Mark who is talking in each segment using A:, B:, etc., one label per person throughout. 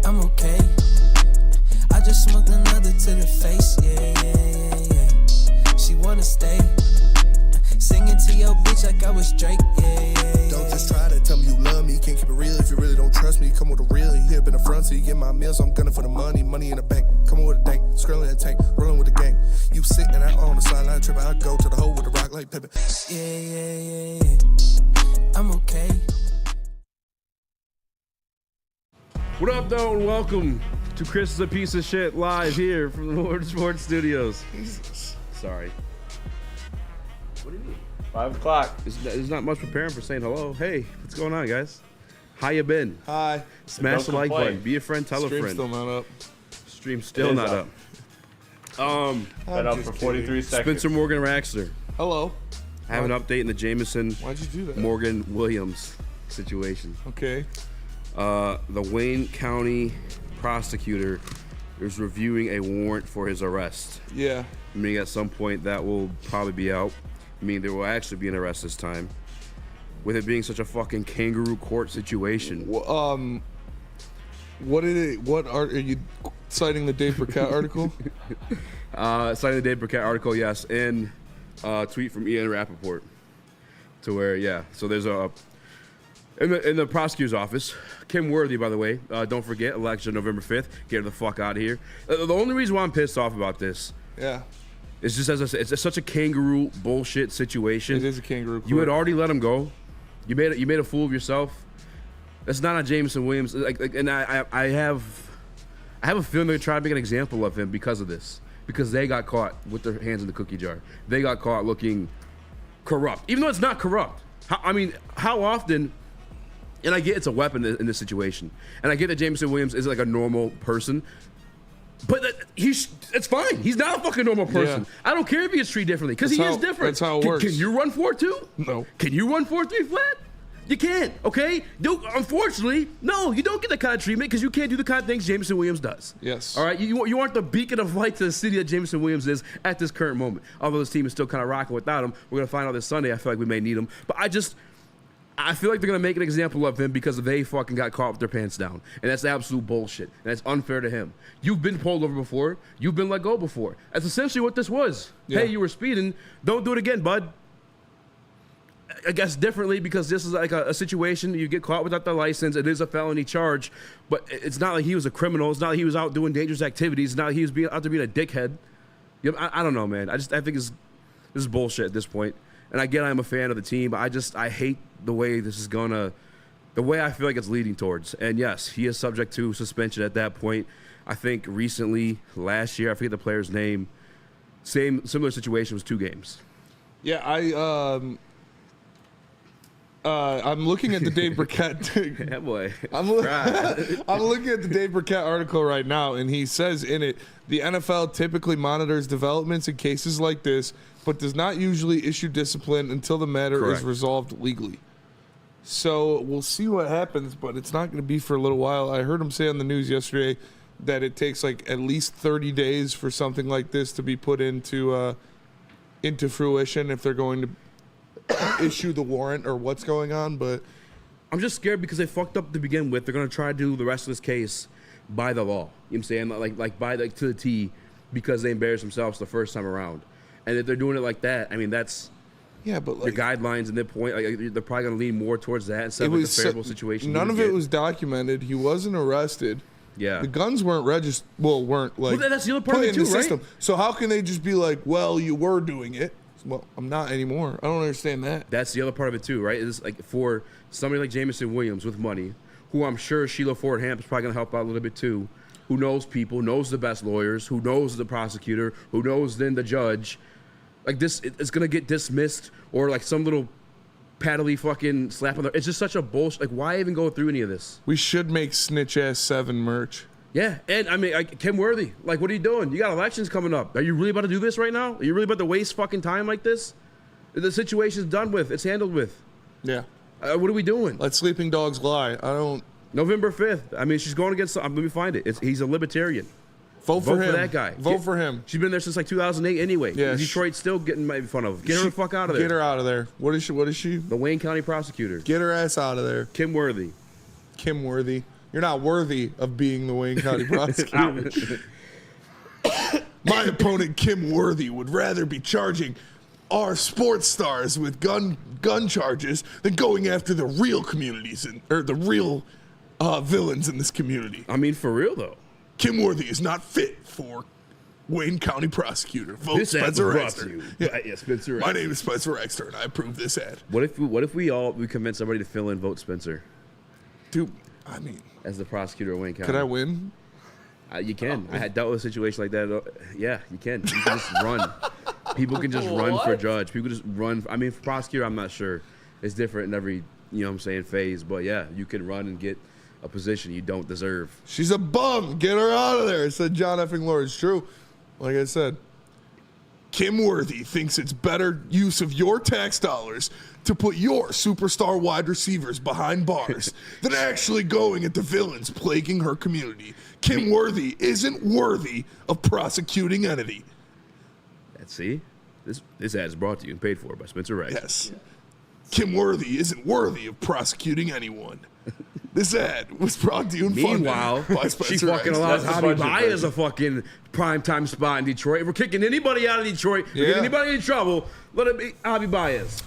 A: I'm okay. I just smoked another to the face, yeah. She wanna stay. Singing to your bitch like I was Drake, yeah.
B: Don't just try to tell me you love me. Can't keep it real if you really don't trust me. Come with a real, here been a front, so you get my meals. I'm gunning for the money in the bank. Come with a dank, scrolling that tank, rolling with the gang. You sick and I on the sideline tripping. I go to the hole with a rock like Pippin.
A: Yeah. I'm okay.
C: What up, though, and welcome to Chris is a Piece of Shit live here from the Woodward Sports Studios. Sorry. What do you mean?
D: 5 o'clock.
C: There's not much preparing for saying hello. Hey, what's going on, guys? How you been?
B: Hi.
C: Smash the like button. Be a friend. Tell a friend.
B: Stream's still not up.
C: Stream's still not up.
D: Been up for 43 seconds.
C: Spencer Morgan Raxler.
B: Hello.
C: I have an update in the Jameson
B: Why'd you do that?
C: Morgan Williams situation.
B: Okay.
C: The Wayne County prosecutor is reviewing a warrant for his arrest.
B: Yeah.
C: Meaning at some point that will probably be out. Meaning there will actually be an arrest this time. With it being such a fucking kangaroo court situation.
B: What are you citing the Dave Burkett article?
C: Citing the Dave Burkett article, yes, and a tweet from Ian Rappaport. To where, yeah, so there's a in the prosecutor's office, Kim Worthy, by the way, don't forget, election November 5th. Get her the fuck out of here. The only reason why I'm pissed off about this,
B: Yeah.
C: it's just, as I said, it's such a kangaroo bullshit situation.
B: It is a kangaroo court.
C: You had already let him go. You made a fool of yourself. That's not on Jameson Williams. And I have a feeling they're trying to make an example of him because of this. Because they got caught with their hands in the cookie jar. They got caught looking corrupt, even though it's not corrupt. How often? And I get it's a weapon in this situation, and I get that Jameson Williams is like a normal person, but it's fine. He's not a fucking normal person. Yeah. I don't care if he gets treated differently, because he is different.
B: That's how it works.
C: Can you run 4.2?
B: No.
C: Can you run 4.3 flat? You can't, okay? Unfortunately, no, you don't get that kind of treatment because you can't do the kind of things Jameson Williams does.
B: Yes.
C: All right? You aren't the beacon of light to the city that Jameson Williams is at this current moment. Although this team is still kind of rocking without him. We're going to find out this Sunday. I feel like we may need him. But I feel like they're going to make an example of him because they fucking got caught with their pants down. And that's absolute bullshit. And that's unfair to him. You've been pulled over before. You've been let go before. That's essentially what this was. Yeah. Hey, you were speeding. Don't do it again, bud. I guess differently because this is like a situation you get caught without the license. It is a felony charge, but it's not like he was a criminal. It's not like he was out doing dangerous activities. It's not like he was out there being a dickhead. I don't know, man. I think this is bullshit at this point. And again, I'm a fan of the team. I hate the way this is the way I feel like it's leading towards. And yes, he is subject to suspension at that point. I think recently, last year, I forget the player's name, similar situation was 2 games.
B: Yeah, I'm looking at the Dave Burkett.
C: Yeah, boy.
B: I'm looking at the Dave Burkett article right now, and he says in it, the NFL typically monitors developments in cases like this, but does not usually issue discipline until the matter is resolved legally. So we'll see what happens, but it's not going to be for a little while. I heard him say on the news yesterday that it takes like at least 30 days for something like this to be put into fruition if they're going to issue the warrant or what's going on. But
C: I'm just scared because they fucked up to begin with. They're going to try to do the rest of this case by the law. You know what I'm saying? Like to the T, because they embarrassed themselves the first time around. And if they're doing it like that, I mean, that's
B: but
C: their guidelines and their point. Like, they're probably going to lean more towards that instead of like, the favorable situation.
B: None of it was documented. He wasn't arrested.
C: Yeah.
B: The guns weren't registered. Well,
C: that's the other part of it too, right?
B: System. So how can they just be like, well, you were doing it? Well, I'm not anymore. I don't understand that.
C: That's the other part of it too, right? It's like for somebody like Jameson Williams with money, who I'm sure Sheila Ford Hamp is probably going to help out a little bit too, who knows people, knows the best lawyers, who knows the prosecutor, who knows then the judge. Like this, it's going to get dismissed or like some little paddly fucking slap on the... It's just such a bullshit. Like, why even go through any of this?
B: We should make Snitch Ass 7 merch.
C: Yeah, and I mean, Kim Worthy, like, what are you doing? You got elections coming up. Are you really about to do this right now? Are you really about to waste fucking time like this? The situation's done with. It's handled with.
B: Yeah.
C: What are we doing?
B: Let sleeping dogs lie.
C: November 5th. I mean, she's going against... let me find it. He's a libertarian.
B: Vote for him.
C: That guy.
B: Vote for him.
C: She's been there since like 2008 anyway. Yeah. Detroit's still getting made fun of. Get her the fuck out of there.
B: Get her out of there. What is she?
C: The Wayne County prosecutor.
B: Get her ass out of there.
C: Kim Worthy.
B: Kim Worthy. You're not worthy of being the Wayne County prosecutor. My opponent, Kim Worthy, would rather be charging our sports stars with gun charges than going after the real communities or the real villains in this community.
C: I mean, for real, though.
B: Kim Worthy is not fit for Wayne County prosecutor. Vote
C: This ad was
B: Spencer
C: brought to
B: Exter.
C: you
B: Yeah.
C: by- Spencer
B: My
C: Exter.
B: name is Spencer Exter, and I approve this ad.
C: What if we convince somebody to fill in vote Spencer
B: Dude, I mean,
C: as the prosecutor of Wayne County?
B: could I win?
C: You can. I had dealt with a situation like that. Yeah, you can. You can just run. People can just run for judge. People just run. I mean, for prosecutor, I'm not sure. It's different in every, phase. But yeah, you can run and get a position you don't deserve.
B: She's a bum. Get her out of there, said John effing Lord. It's true. Like I said, Kim Worthy thinks it's better use of your tax dollars to put your superstar wide receivers behind bars than actually going at the villains plaguing her community. Kim Worthy isn't worthy of prosecuting entity.
C: See, this ad is brought to you and paid for by Spencer Rice.
B: Yes. Kim Worthy isn't worthy of prosecuting anyone. This ad was brought to you and
C: Meanwhile,
B: funded by
C: she
B: Spencer
C: fucking
B: Rice.
C: allows
D: That's the
C: Javi
D: budget
C: Baez
D: version.
C: a fucking primetime spot in Detroit. If we're kicking anybody out of Detroit, we're
B: Yeah.
C: getting anybody in trouble, let it be Javi Baez.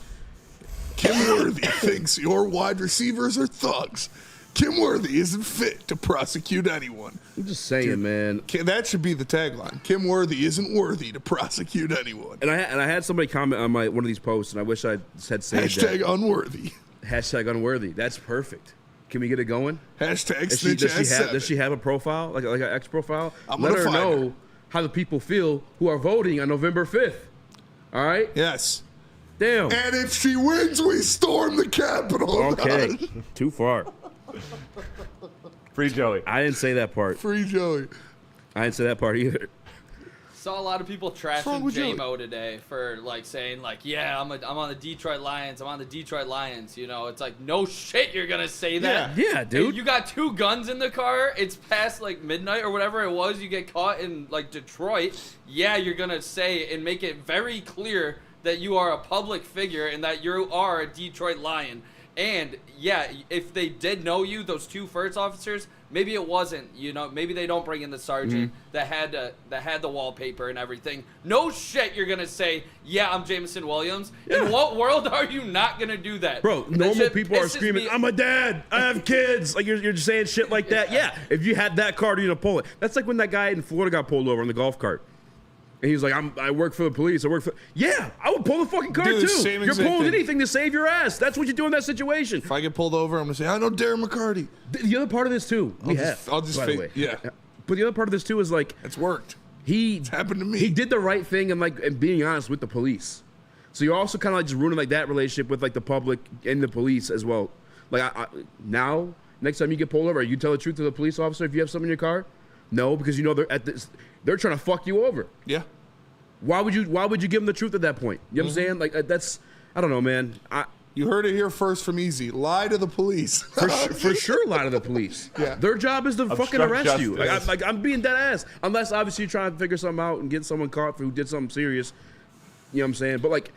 B: Kim Worthy thinks your wide receivers are thugs. Kim Worthy isn't fit to prosecute anyone.
C: I'm just saying, man.
B: That should be the tagline. Kim Worthy isn't worthy to prosecute anyone.
C: And I had somebody comment on one of these posts, and I wish I had saved
B: Hashtag
C: that.
B: unworthy.
C: Hashtag unworthy. That's perfect. Can we get it going?
B: Hashtag
C: Does
B: snitch ass seven.
C: does she have a profile, like an ex profile?
B: I'm
C: Let
B: gonna
C: her
B: find
C: know
B: her.
C: how the people feel who are voting on November 5th. All right?
B: Yes.
C: Damn.
B: And if she wins, we storm the Capitol.
C: Okay. Too far.
D: Free Joey.
C: I didn't say that part.
B: Free Joey.
C: I didn't say that part either.
E: Saw a lot of people
B: wrong
E: trashing
B: with you?
E: J-Mo today for saying yeah, I'm on the Detroit Lions. I'm on the Detroit Lions. It's like, no shit, you're gonna say that.
C: Yeah, dude.
E: You got 2 guns in the car. It's past midnight or whatever it was. You get caught in Detroit. Yeah, you're gonna say and make it very clear that you are a public figure and that you are a Detroit Lion. And yeah, if they did know you, those 2 first officers, maybe it wasn't. Maybe they don't bring in the sergeant that had the wallpaper and everything. No shit, you're gonna say, yeah, I'm Jameson Williams.
C: Yeah.
E: In what world are you not gonna do that?
C: Bro,
E: That
C: normal
E: shit
C: people are
E: pisses
C: screaming,
E: me-
C: I'm a dad, I have kids. Like, you're just saying shit like that. Yeah, if you had that card, you'd have pulled it. That's like when that guy in Florida got pulled over on the golf cart. And he was like, I work for the police. Yeah, I would pull the fucking card
B: Dude,
C: too.
B: same
C: You're
B: exact
C: pulling
B: thing.
C: anything to save your ass. That's what you do in that situation.
B: If I get pulled over, I'm going to say, I know Darren McCarty.
C: The other part of this too,
B: I'll just
C: by the
B: fake-
C: way.
B: yeah.
C: But the other part of this too is
B: It's worked.
C: it's
B: happened to me.
C: He did the right thing and being honest with the police. So you're also kind of just ruining that relationship with the public and the police as well. Now, next time you get pulled over, you tell the truth to the police officer if you have something in your car? No, because they're trying to fuck you over.
B: Yeah.
C: Why would you give them the truth at that point? You know what I'm saying? That's, I don't know, man.
B: You heard it here first from Easy. Lie to the police.
C: For sure, lie to the police.
B: Yeah.
C: Their job is to fucking
D: Obstruct
C: arrest you.
D: justice.
C: I'm being dead ass. Unless obviously you're trying to figure something out and get someone caught who did something serious. You know what I'm saying? But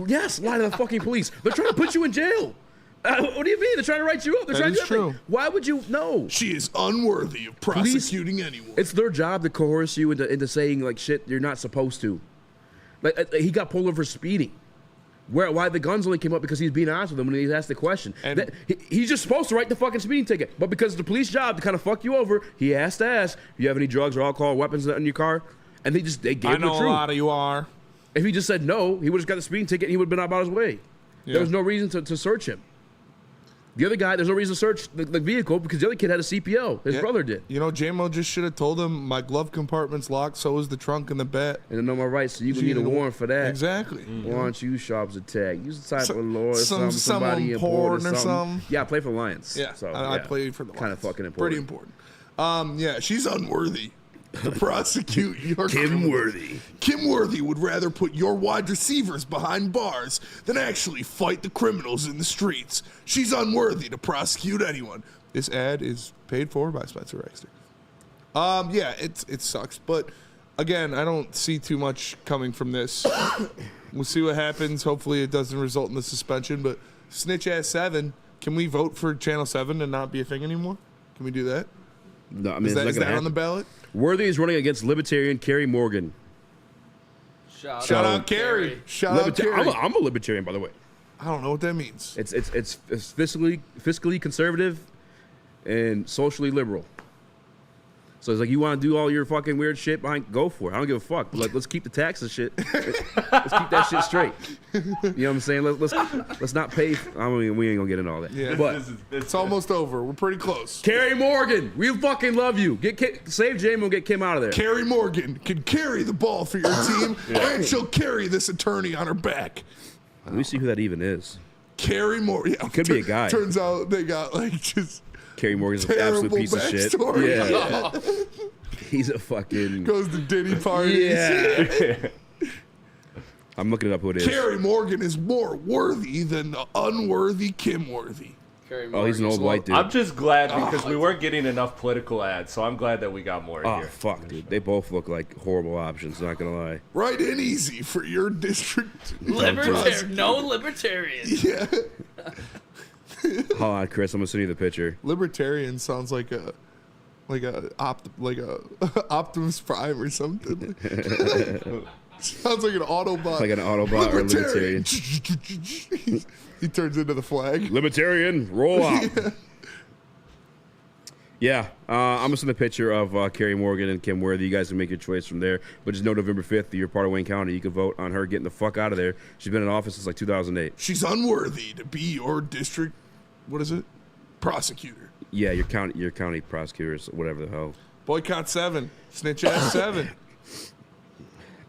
C: yes, lie to the fucking police. They're trying to put you in jail. What do you mean? They're trying to write you up. They're
B: That
C: trying to
B: is
C: do everything.
B: true.
C: Why would you? No.
B: She is unworthy of prosecuting anyone.
C: It's their job to coerce you into saying shit you're not supposed to. He got pulled over for speeding. Why the guns only came up because he's being honest with him when he asked the question.
B: And-
C: He's just supposed to write the fucking speeding ticket, but because it's the police job to kind of fuck you over, he has to ask, "Do you have any drugs or alcohol or weapons in your car?" And they gave
B: I
C: him the
B: know a
C: truth.
B: lot of you are.
C: If he just said no, he would have got the speeding ticket and he would have been about his way.
B: Yeah.
C: There was no reason to search him. The other guy, there's no reason to search the vehicle because the other kid had a CPO. His
B: Yeah.
C: brother did.
B: J-Mo just should have told him my glove compartment's locked, so is the trunk and the bat.
C: And I know my rights, so you gonna need a warrant for that.
B: Exactly.
C: Why don't you sharp as a tag? Use the type
B: So-
C: of lawyer,
B: some
C: somebody important
B: or something.
C: Yeah, I play for Lions.
B: Yeah,
C: so
B: I played for the
C: kind of
B: Lions.
C: fucking important.
B: Pretty important. Yeah, she's unworthy to prosecute your
C: Kim
B: criminals.
C: Worthy.
B: Kim Worthy would rather put your wide receivers behind bars than actually fight the criminals in the streets. She's unworthy to prosecute anyone. This ad is paid for by Spencer Exter. Yeah, it sucks, but again, I don't see too much coming from this. We'll see what happens. Hopefully, it doesn't result in the suspension. But Snitch Ass 7, can we vote for Channel 7 and not be a thing anymore? Can we do that?
C: No, I mean,
B: Is
C: it's not
B: that
C: gonna
B: on
C: happen.
B: the ballot?
C: Worthy is running against Libertarian Kerry Morgan.
B: Shout out Kerry. Shout out Kerry.
C: I'm a Libertarian, by the way.
B: I don't know what that means.
C: It's fiscally conservative and socially liberal. So it's like, you want to do all your fucking weird shit behind, go for it. I don't give a fuck. Like, let's keep the taxes shit. Let's keep that shit straight. You know what I'm saying? Let's not pay. I mean, we ain't gonna get into all that.
B: Yeah.
C: But
B: It's almost over. We're pretty close.
C: Kerry Morgan, we fucking love you. Save J-Mo and get Kim out of there.
B: Kerry Morgan can carry the ball for your team, and she'll carry this attorney on her back.
C: Let me see who that even is.
B: Kerry Morgan. Yeah,
C: Could be a guy.
B: Turns out they got like just
C: Kerry Morgan's an absolute
B: terrible
C: piece of shit.
B: backstory.
C: Yeah. He's a fucking.
B: Goes to Diddy parties.
C: Yeah. I'm looking it up who it is.
B: Kerry Morgan is more worthy than the unworthy Kim Worthy.
C: Oh, he's an old white dude.
D: I'm just glad because we weren't getting enough political ads, so I'm glad that we got more
C: Oh,
D: here.
C: fuck, dude. They both look like horrible options, not gonna lie.
B: Right in easy for your district.
E: No libertarians.
B: Yeah.
C: Hold on, Chris. I'm gonna send you the picture.
B: Libertarian sounds like a Optimus Prime or something. Sounds like an Autobot.
C: Like an Autobot or Libertarian.
B: He turns into the flag.
C: Libertarian, roll out. Yeah, I'm gonna send a picture of Kerry Morgan and Kim Worthy. You guys can make your choice from there. But just know November 5th, you're part of Wayne County. You can vote on her getting the fuck out of there. She's been in office since like 2008.
B: She's unworthy to be your district. What is it? Prosecutor.
C: Yeah, your county prosecutors, whatever the hell.
B: Boycott 7. Snitch ass 7.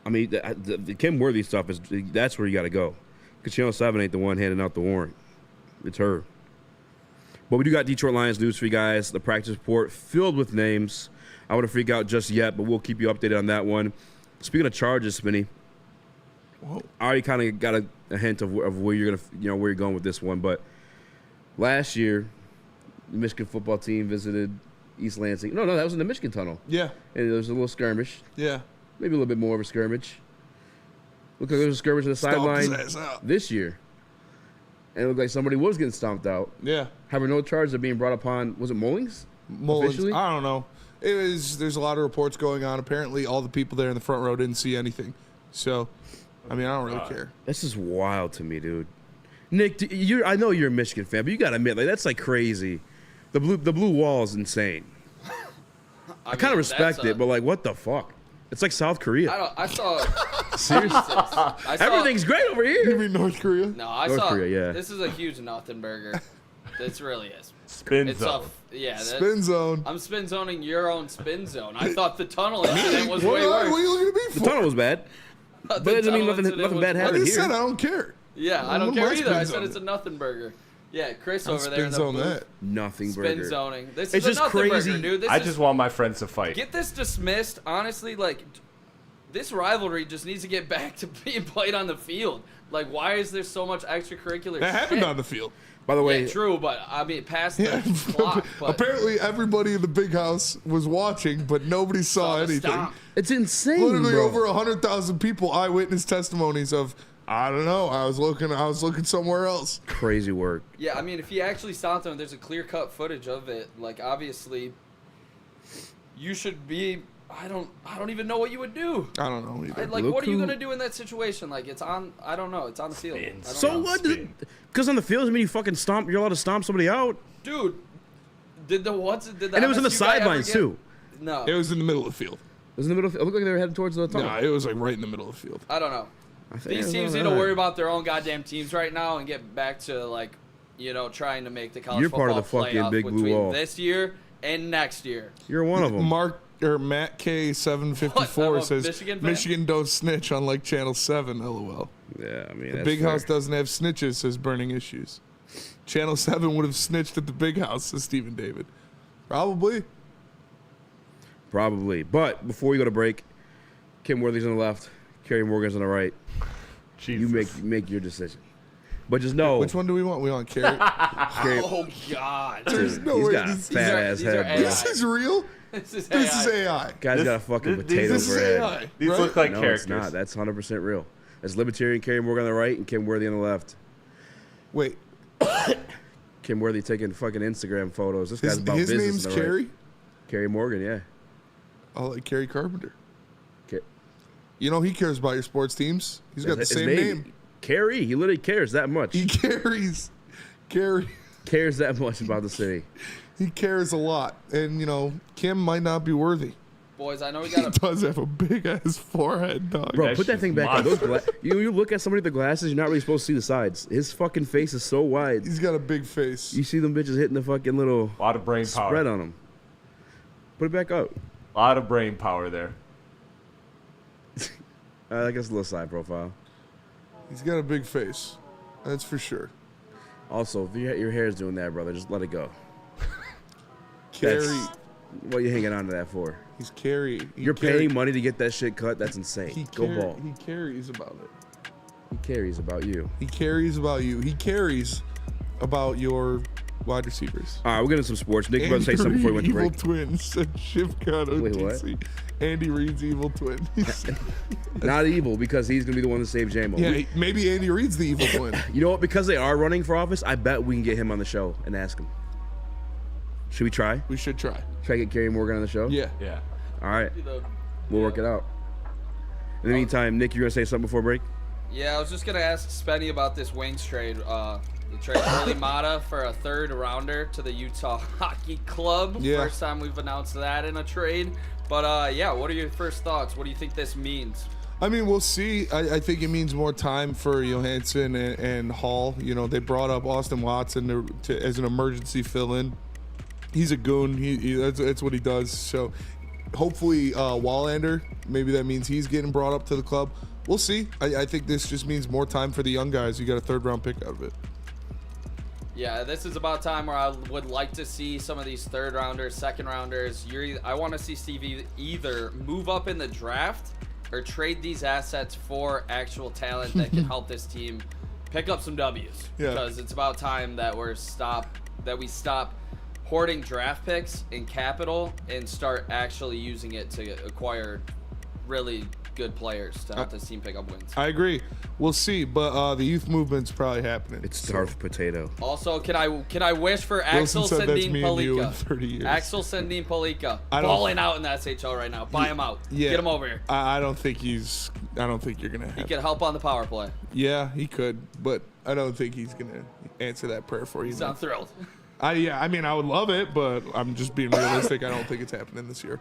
C: I mean, the Kim Worthy stuff that's where you got to go. Because Channel 7 ain't the one handing out the warrant. It's her. But we do got Detroit Lions news for you guys. The practice report filled with names. I wouldn't freak out just yet, but we'll keep you updated on that one. Speaking of charges, Spenny, I already kind of got a hint of where you're gonna, where you're going with this one. But last year, the Michigan football team visited East Lansing. No, that was in the Michigan tunnel.
B: Yeah.
C: And there was a little skirmish.
B: Yeah.
C: Maybe a little bit more of a skirmish. Looked like there was a skirmish on the sideline
B: his ass out.
C: this year. And it looked like somebody was getting stomped out.
B: Yeah.
C: Having no charges are being brought upon, was it Mullings?
B: Mullins.
C: Officially?
B: I don't know. There's a lot of reports going on. Apparently, all the people there in the front row didn't see anything. So, I mean, I don't really care.
C: This is wild to me, dude. Nick, I know you're a Michigan fan, but you gotta admit, like, that's like crazy. The blue wall is insane. I kind of respect it, but like, what the fuck? It's like South Korea.
E: I saw.
C: Seriously, everything's great over
B: You
C: here.
B: mean North Korea?
E: No, I
C: North
E: saw.
C: Korea, yeah.
E: This is a huge nothing burger. This really is.
D: Spin
E: It's
D: zone.
B: Spin zone.
E: I'm spin zoning your own spin zone. I thought the tunnel incident was
B: What
E: way
B: are you
E: worse.
B: looking at me for?
C: The tunnel was bad, but it doesn't mean nothing bad
B: I
C: happened
B: just
C: here.
B: said I don't care.
E: Yeah, I
B: What
E: don't
B: am
E: care
B: I
E: either.
B: spin
E: I said
B: zoning?
E: it's a nothing burger. Yeah, Chris
B: I'll
E: over there in
B: spin
E: the
B: zone
E: booth.
B: that.
C: Nothing
E: Spin
C: burger.
E: zoning. This
C: It's
E: is a
C: just
E: nothing
C: crazy.
E: burger, dude. This
D: I
E: is,
D: just want my friends to fight.
E: get this dismissed. Honestly, like this rivalry just needs to get back to being played on the field. Like, why is there so much extracurricular?
B: That happened
E: shit?
B: on the field.
C: By the way,
E: Yeah, true, but I mean, past
B: Yeah.
E: the clock. But
B: Apparently, everybody in the big house was watching, but nobody saw
E: the
B: anything.
E: stomp.
C: it's insane,
B: Literally
C: bro.
B: over 100,000 people eyewitness testimonies of, I don't know, I was looking somewhere else.
C: Crazy work.
E: Yeah, I mean, if he actually stopped him, there's a clear-cut footage of it. Like, obviously, you should be. I don't even know what you would do.
B: I don't know either.
E: Like,
C: Look
E: what are you
C: who-
E: gonna do in that situation? Like, it's on. I don't know. It's on the field. I don't
C: So
E: know.
C: what? Because on the field doesn't mean you fucking stomp. You're allowed to stomp somebody out.
E: Dude? Did the
C: And it was in the
E: MSU guy ever
C: sidelines
E: get-
C: too.
E: No,
B: It was in the middle of the field.
C: It was in the middle. It looked like they were heading towards the tunnel.
B: No, it was like right in the middle of the field.
E: I don't know.
C: I think
E: These
C: it
E: teams
C: was
E: need to
C: alright.
E: worry about their own goddamn teams right now and get back to like, trying to make the college
C: You're part of
E: football
C: the fucking
E: playoff
C: big blue
E: between
C: wall.
E: this year and next year.
C: You're one of them.
B: Matt K 754
E: What, I'm a
B: says
E: Michigan
B: Michigan,
E: fan?
B: don't snitch on like Channel 7. LOL.
C: Yeah, I mean,
B: The
C: that's
B: big
C: fair.
B: house doesn't have snitches, says Burning Issues. Channel 7 would have snitched at the big house, says Stephen David. Probably.
C: Probably. But before we go to break, Kim Worthy's on the left, Kerry Morgan's on the right. You make your decision. But just know,
B: Which one do we want? We want Carrie.
E: Oh God!
B: There's no
C: he's
B: way
C: got a
B: this,
C: fat ass
E: these are
C: head, bro.
B: this is real.
E: This is
B: This is
E: AI.
B: AI.
C: Guy's got a fucking potato
B: This is
C: for a head.
B: AI.
D: These
B: right?
D: look like
C: No,
D: characters.
C: it's not. That's 100% real. That's Libertarian Kerry Morgan on the right and Kim Worthy on the left.
B: Wait.
C: Kim Worthy taking fucking Instagram photos. This guy's about
B: his
C: business.
B: name's Kerry?
C: Kerry Morgan, yeah.
B: Oh, like Kerry Carpenter.
C: Ke-
B: You know he cares about your sports teams. He's got the
C: his
B: same name.
C: Kerry, he literally cares that much.
B: He cares
C: Cares that much about the city.
B: He cares a lot. And, you know, Kim might not be worthy.
E: Boys, I know we
B: He
E: got a
B: does have a big-ass forehead, dog.
C: Bro,
D: That
C: put that
D: shit's
C: thing back on.
D: monster.
C: Those you look at somebody with the glasses, you're not really supposed to see the sides. His fucking face is so wide.
B: He's got a big face.
C: You see them bitches hitting the fucking little
D: A lot of brain power.
C: spread on them. Put it back up.
D: A lot of brain power there.
C: I guess a little side profile.
B: He's got a big face. That's for sure.
C: Also, if your hair's doing that, brother, just let it go.
B: Kerry.
C: What are you hanging on to that for?
B: He's Kerry.
C: You're paying money to get that shit cut? That's insane. Go ball.
B: He carries about it.
C: He cares about you.
B: He cares about you. He cares about your wide receivers.
C: All right, we're getting some sports. Nick, you about to say something before we went to
B: evil
C: break?
B: twins. Said Shiv got
C: Wait, what?
B: OTC. Andy Reid's evil twin.
C: Not evil, because he's going to be the one to save J-Mo.
B: Yeah, maybe Andy Reid's the evil twin.
C: You know what? Because they are running for office, I bet we can get him on the show and ask him. Should we try?
B: We should try.
C: Try to get Kerry Morgan on the show?
B: Yeah.
D: Yeah.
C: All right.
E: the-
C: We'll work it out. In the meantime, Nick, you going to say something before break?
E: Yeah, I was just gonna ask Spenny about this Wings trade. The trade Early Mata for a third rounder to the Utah Hockey Club.
B: Yeah.
E: First time we've announced that in a trade. But yeah, what are your first thoughts? What do you think this means?
B: I mean, we'll see. I think it means more time for Johansson and Hall. You know, they brought up Austin Watson as an emergency fill-in. He's a goon. That's what he does. So hopefully Wallander, maybe that means he's getting brought up to the club. We'll see. I think this just means more time for the young guys. You got a third-round pick out of it.
E: Yeah, this is about time where I would like to see some of these third rounders, second rounders. I want to see Stevie either move up in the draft or trade these assets for actual talent that can help this team pick up some W's.
B: Yeah.
E: Because it's about time that we stop hoarding draft picks and capital and start actually using it to acquire really good players to help this team pick up wins.
B: I agree. We'll see, but the youth movement's probably happening.
C: It's Darth Potato.
E: Also, can I wish for Axel
B: Wilson said that's
E: Sandin
B: me and you in
E: Palika?
B: 30 years.
E: Axel Sandin Palika,
B: I don't-
E: balling out in the SHL right now. Buy him out.
B: Yeah.
E: Get him over here.
B: I don't think you're gonna have.
E: He can help on the power play.
B: Yeah, he could, but I don't think he's gonna answer that prayer for you.
E: Sound thrilled.
B: I mean, I would love it, but I'm just being realistic. I don't think it's happening this year.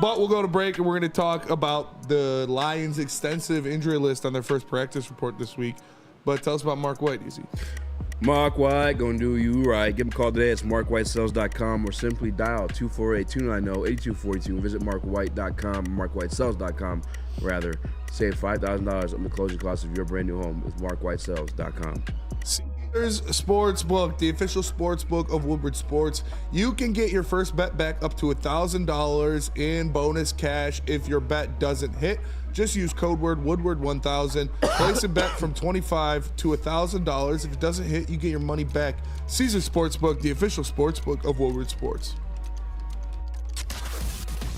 B: But we'll go to break, and we're going to talk about the Lions' extensive injury list on their first practice report this week. But tell us about Mark White, Easy.
C: Mark White, gonna do you right. Give him a call today. It's markwhitesales.com or simply dial 248-290-8242 and visit markwhite.com, markwhitesales.com, rather. Save $5,000 on the closing costs of your brand new home with markwhitesales.com.
B: Caesars Sportsbook, the official sportsbook of Woodward Sports. You can get your first bet back up to $1,000 in bonus cash if your bet doesn't hit. Just use code word Woodward1000. Place a bet from $25 to $1,000. If it doesn't hit, you get your money back. Caesars Sportsbook, the official sportsbook of Woodward Sports.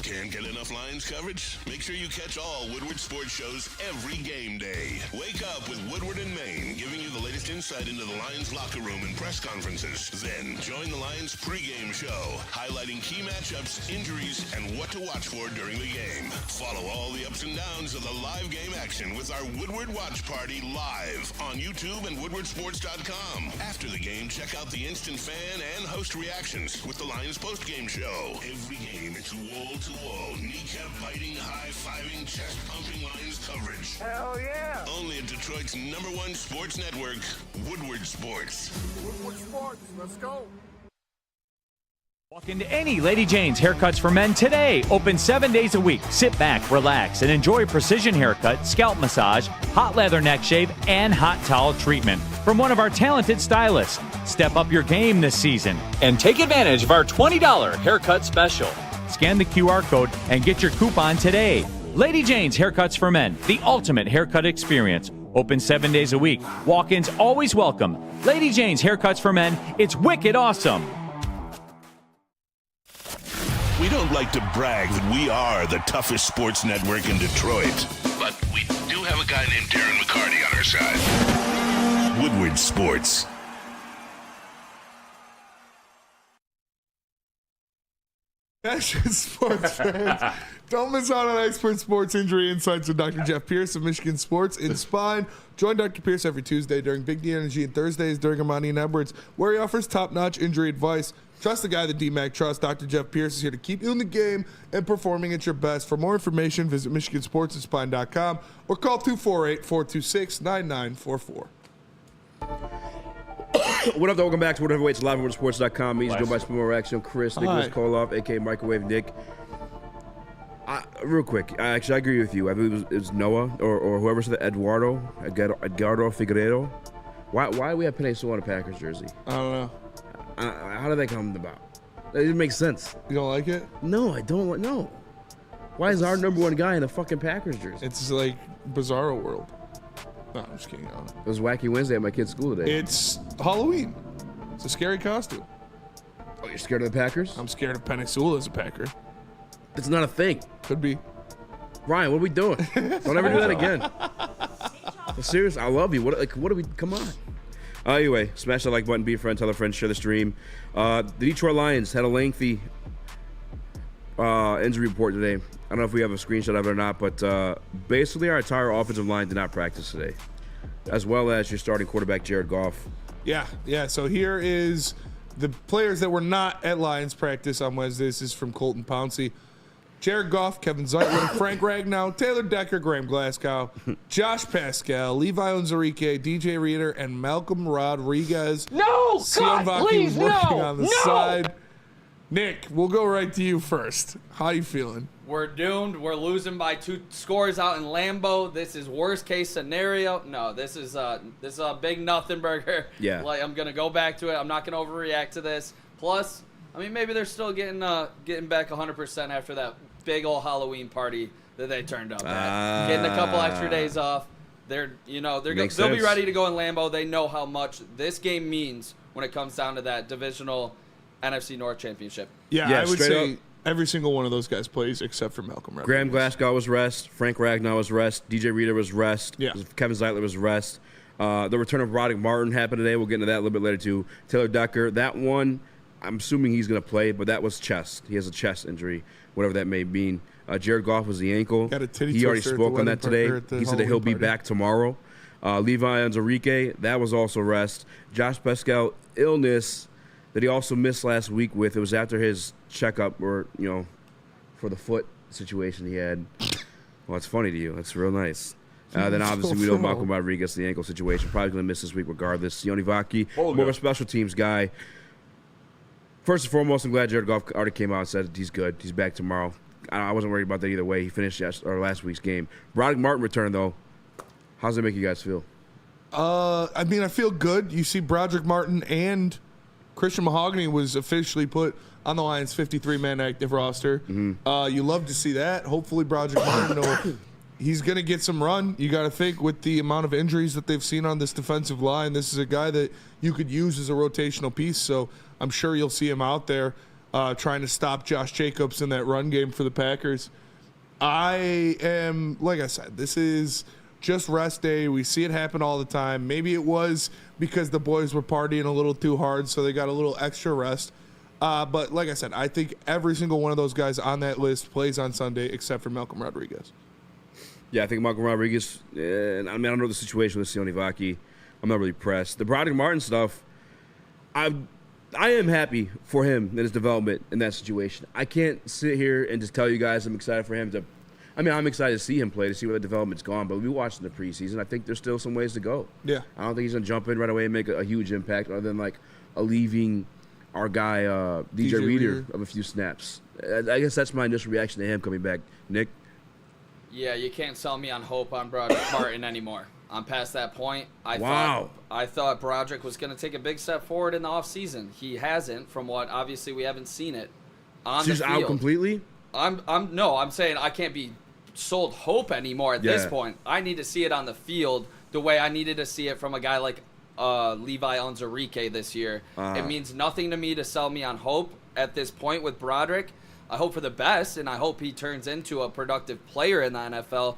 F: Can't get enough Lions coverage? Make sure you catch all Woodward sports shows every game day. Wake up with Woodward and Maine, giving you the latest insight into the Lions locker room and press conferences. Then join the Lions pregame show, highlighting key matchups, injuries, and what to watch for during the game. Follow all the ups and downs of the live game action with our Woodward Watch Party live on YouTube and woodwardsports.com. After the game, check out the instant fan and host reactions with the Lions postgame show. Every game, it's wall-to-wall, kneecap-biting, high-fiving, chest-pumping Lions coverage.
G: Hell yeah!
F: Only at Detroit's #1 sports network, Woodward Sports.
G: Woodward Sports, let's go!
H: Walk into any Lady Jane's Haircuts for Men today. Open 7 days a week. Sit back, relax, and enjoy precision haircut, scalp massage, hot leather neck shave, and hot towel treatment from one of our talented stylists. Step up your game this season and take advantage of our $20 haircut special. Scan the QR code and get your coupon today. Lady Jane's Haircuts for Men, the ultimate haircut experience. Open 7 days a week. Walk-ins always welcome. Lady Jane's Haircuts for Men. It's wicked awesome.
F: We don't like to brag that we are the toughest sports network in Detroit, but we do have a guy named Darren McCarty on our side. Woodward Sports.
B: Passion sports fans. Don't miss out on expert sports injury insights with Dr. Jeff Pierce of Michigan Sports in Spine. Join Dr. Pierce every Tuesday during Big D Energy and Thursdays during Ermanni and Edwards, where he offers top-notch injury advice. Trust the guy that DMAC trusts. Dr. Jeff Pierce is here to keep you in the game and performing at your best. For more information, visit MichiganSportsAndSpine.com or call 248-426-9944.
C: What up, though? Welcome back to Woodward Heavyweights live on WoodwardSports.com. He's joined by Spenny Reaction, Chris Nicholas Kohloff, a.k.a. Microwave Nick. Real quick, I agree with you. I believe it was Noah or whoever said Edgardo Figueiredo. Why do we have Penei Sewell on a Packers jersey?
B: I don't know.
C: How did that come about? It didn't make sense.
B: You don't like it?
C: No, I don't. No. Why is our number one guy in a fucking Packers jersey?
B: It's like Bizarro World. No, I'm just kidding.
C: It was Wacky Wednesday at my kid's school today.
B: It's Halloween. It's a scary costume.
C: Oh, you're scared of the Packers?
B: I'm scared of Penei Sewell as a Packer.
C: It's not a thing.
B: Could be.
C: Ryan, what are we doing? Don't ever do that again. Well, seriously, I love you. What are we? Come on. Anyway, smash that like button, be a friend, tell a friend, share the stream. The Detroit Lions had a lengthy injury report today. I don't know if we have a screenshot of it or not, but basically our entire offensive line did not practice today, as well as your starting quarterback, Jared Goff.
B: Yeah. So here is the players that were not at Lions practice on Wednesday. This is from Colton Pouncey. Jared Goff, Kevin Zeitler, Frank Ragnow, Taylor Decker, Graham Glasgow, Josh Pascal, Levi Onwuzurike, DJ Reader, and Malcolm Rodriguez.
G: No!
B: God,
G: God,
B: please,
G: no!
B: working on the
G: No!
B: side. Nick, we'll go right to you first. How you feeling?
E: We're doomed. We're losing by 2 scores out in Lambeau. This is worst case scenario. No, this is a big nothing burger.
C: Yeah.
E: Like, I'm gonna go back to it. I'm not gonna overreact to this. Plus, I mean, maybe they're still getting back 100% after that big old Halloween party that they turned up at. Getting a couple extra days off. They'll be ready to go in Lambeau. They know how much this game means when it comes down to that divisional NFC North championship.
B: Yeah, I would
C: straight
B: say
C: up.
B: every single one of those guys plays except for Malcolm Rodriguez.
C: Graham Glasgow was rest. Frank Ragnow was rest. DJ Reader was rest.
B: Yeah.
C: Kevin Zeitler was rest. The return of Broderick Martin happened today. We'll get into that a little bit later, too. Taylor Decker, that one, I'm assuming he's going to play, but that was chest. He has a chest injury, whatever that may mean. Jared Goff was the ankle.
B: Got a titty
C: he already
B: twister at
C: spoke
B: the
C: on that
B: wedding
C: today.
B: party,
C: He said that he'll be back tomorrow. Levi Onwuzurike, that was also rest. Josh Pascal, illness that he also missed last week with. It was after his checkup or, for the foot situation he had. Well, it's funny to you. That's real nice. Then obviously we know Malcolm Rodriguez, the ankle situation. Probably going to miss this week regardless. Sione Vaki, more of a special teams guy. First and foremost, I'm glad Jared Goff already came out and said he's good. He's back tomorrow. I wasn't worried about that either way. He finished last week's game. Broderick Martin returned, though. How does that make you guys feel?
B: I mean, I feel good. You see Broderick Martin and Christian Mahogany was officially put on the Lions' 53-man active roster.
C: Mm-hmm.
B: You love to see that. Hopefully Broderick Martin he's going to get some run. You got to think with the amount of injuries that they've seen on this defensive line, this is a guy that you could use as a rotational piece. So I'm sure you'll see him out there trying to stop Josh Jacobs in that run game for the Packers. I am, like I said, this is just rest day. We see it happen all the time. Maybe it was because the boys were partying a little too hard, so they got a little extra rest. But like I said, I think every single one of those guys on that list plays on Sunday except for Malcolm Rodriguez.
C: Yeah, I think Malcolm Rodriguez, I don't know the situation with Sione Vaki. I'm not really pressed. The Broderick Martin stuff, I am happy for him and his development in that situation. I can't sit here and just tell you guys I'm excited for him to – I'm excited to see him play, to see where the development's gone. But we watched in the preseason. I think there's still some ways to go.
B: Yeah.
C: I don't think he's going to jump in right away and make a huge impact other than, alleviating our guy DJ Reader of a few snaps. I guess that's my initial reaction to him coming back. Nick?
E: Yeah, you can't sell me on hope on Broderick Martin anymore. I'm past that point. I thought Broderick was going to take a big step forward in the offseason. He hasn't, from what obviously we haven't seen it on the field.
C: He's out completely?
E: I'm saying I can't be sold hope anymore at this point. I need to see it on the field the way I needed to see it from a guy like Levi Onwuzurike this year. It means nothing to me to sell me on hope at this point with Broderick. I hope for the best, and I hope he turns into a productive player in the NFL.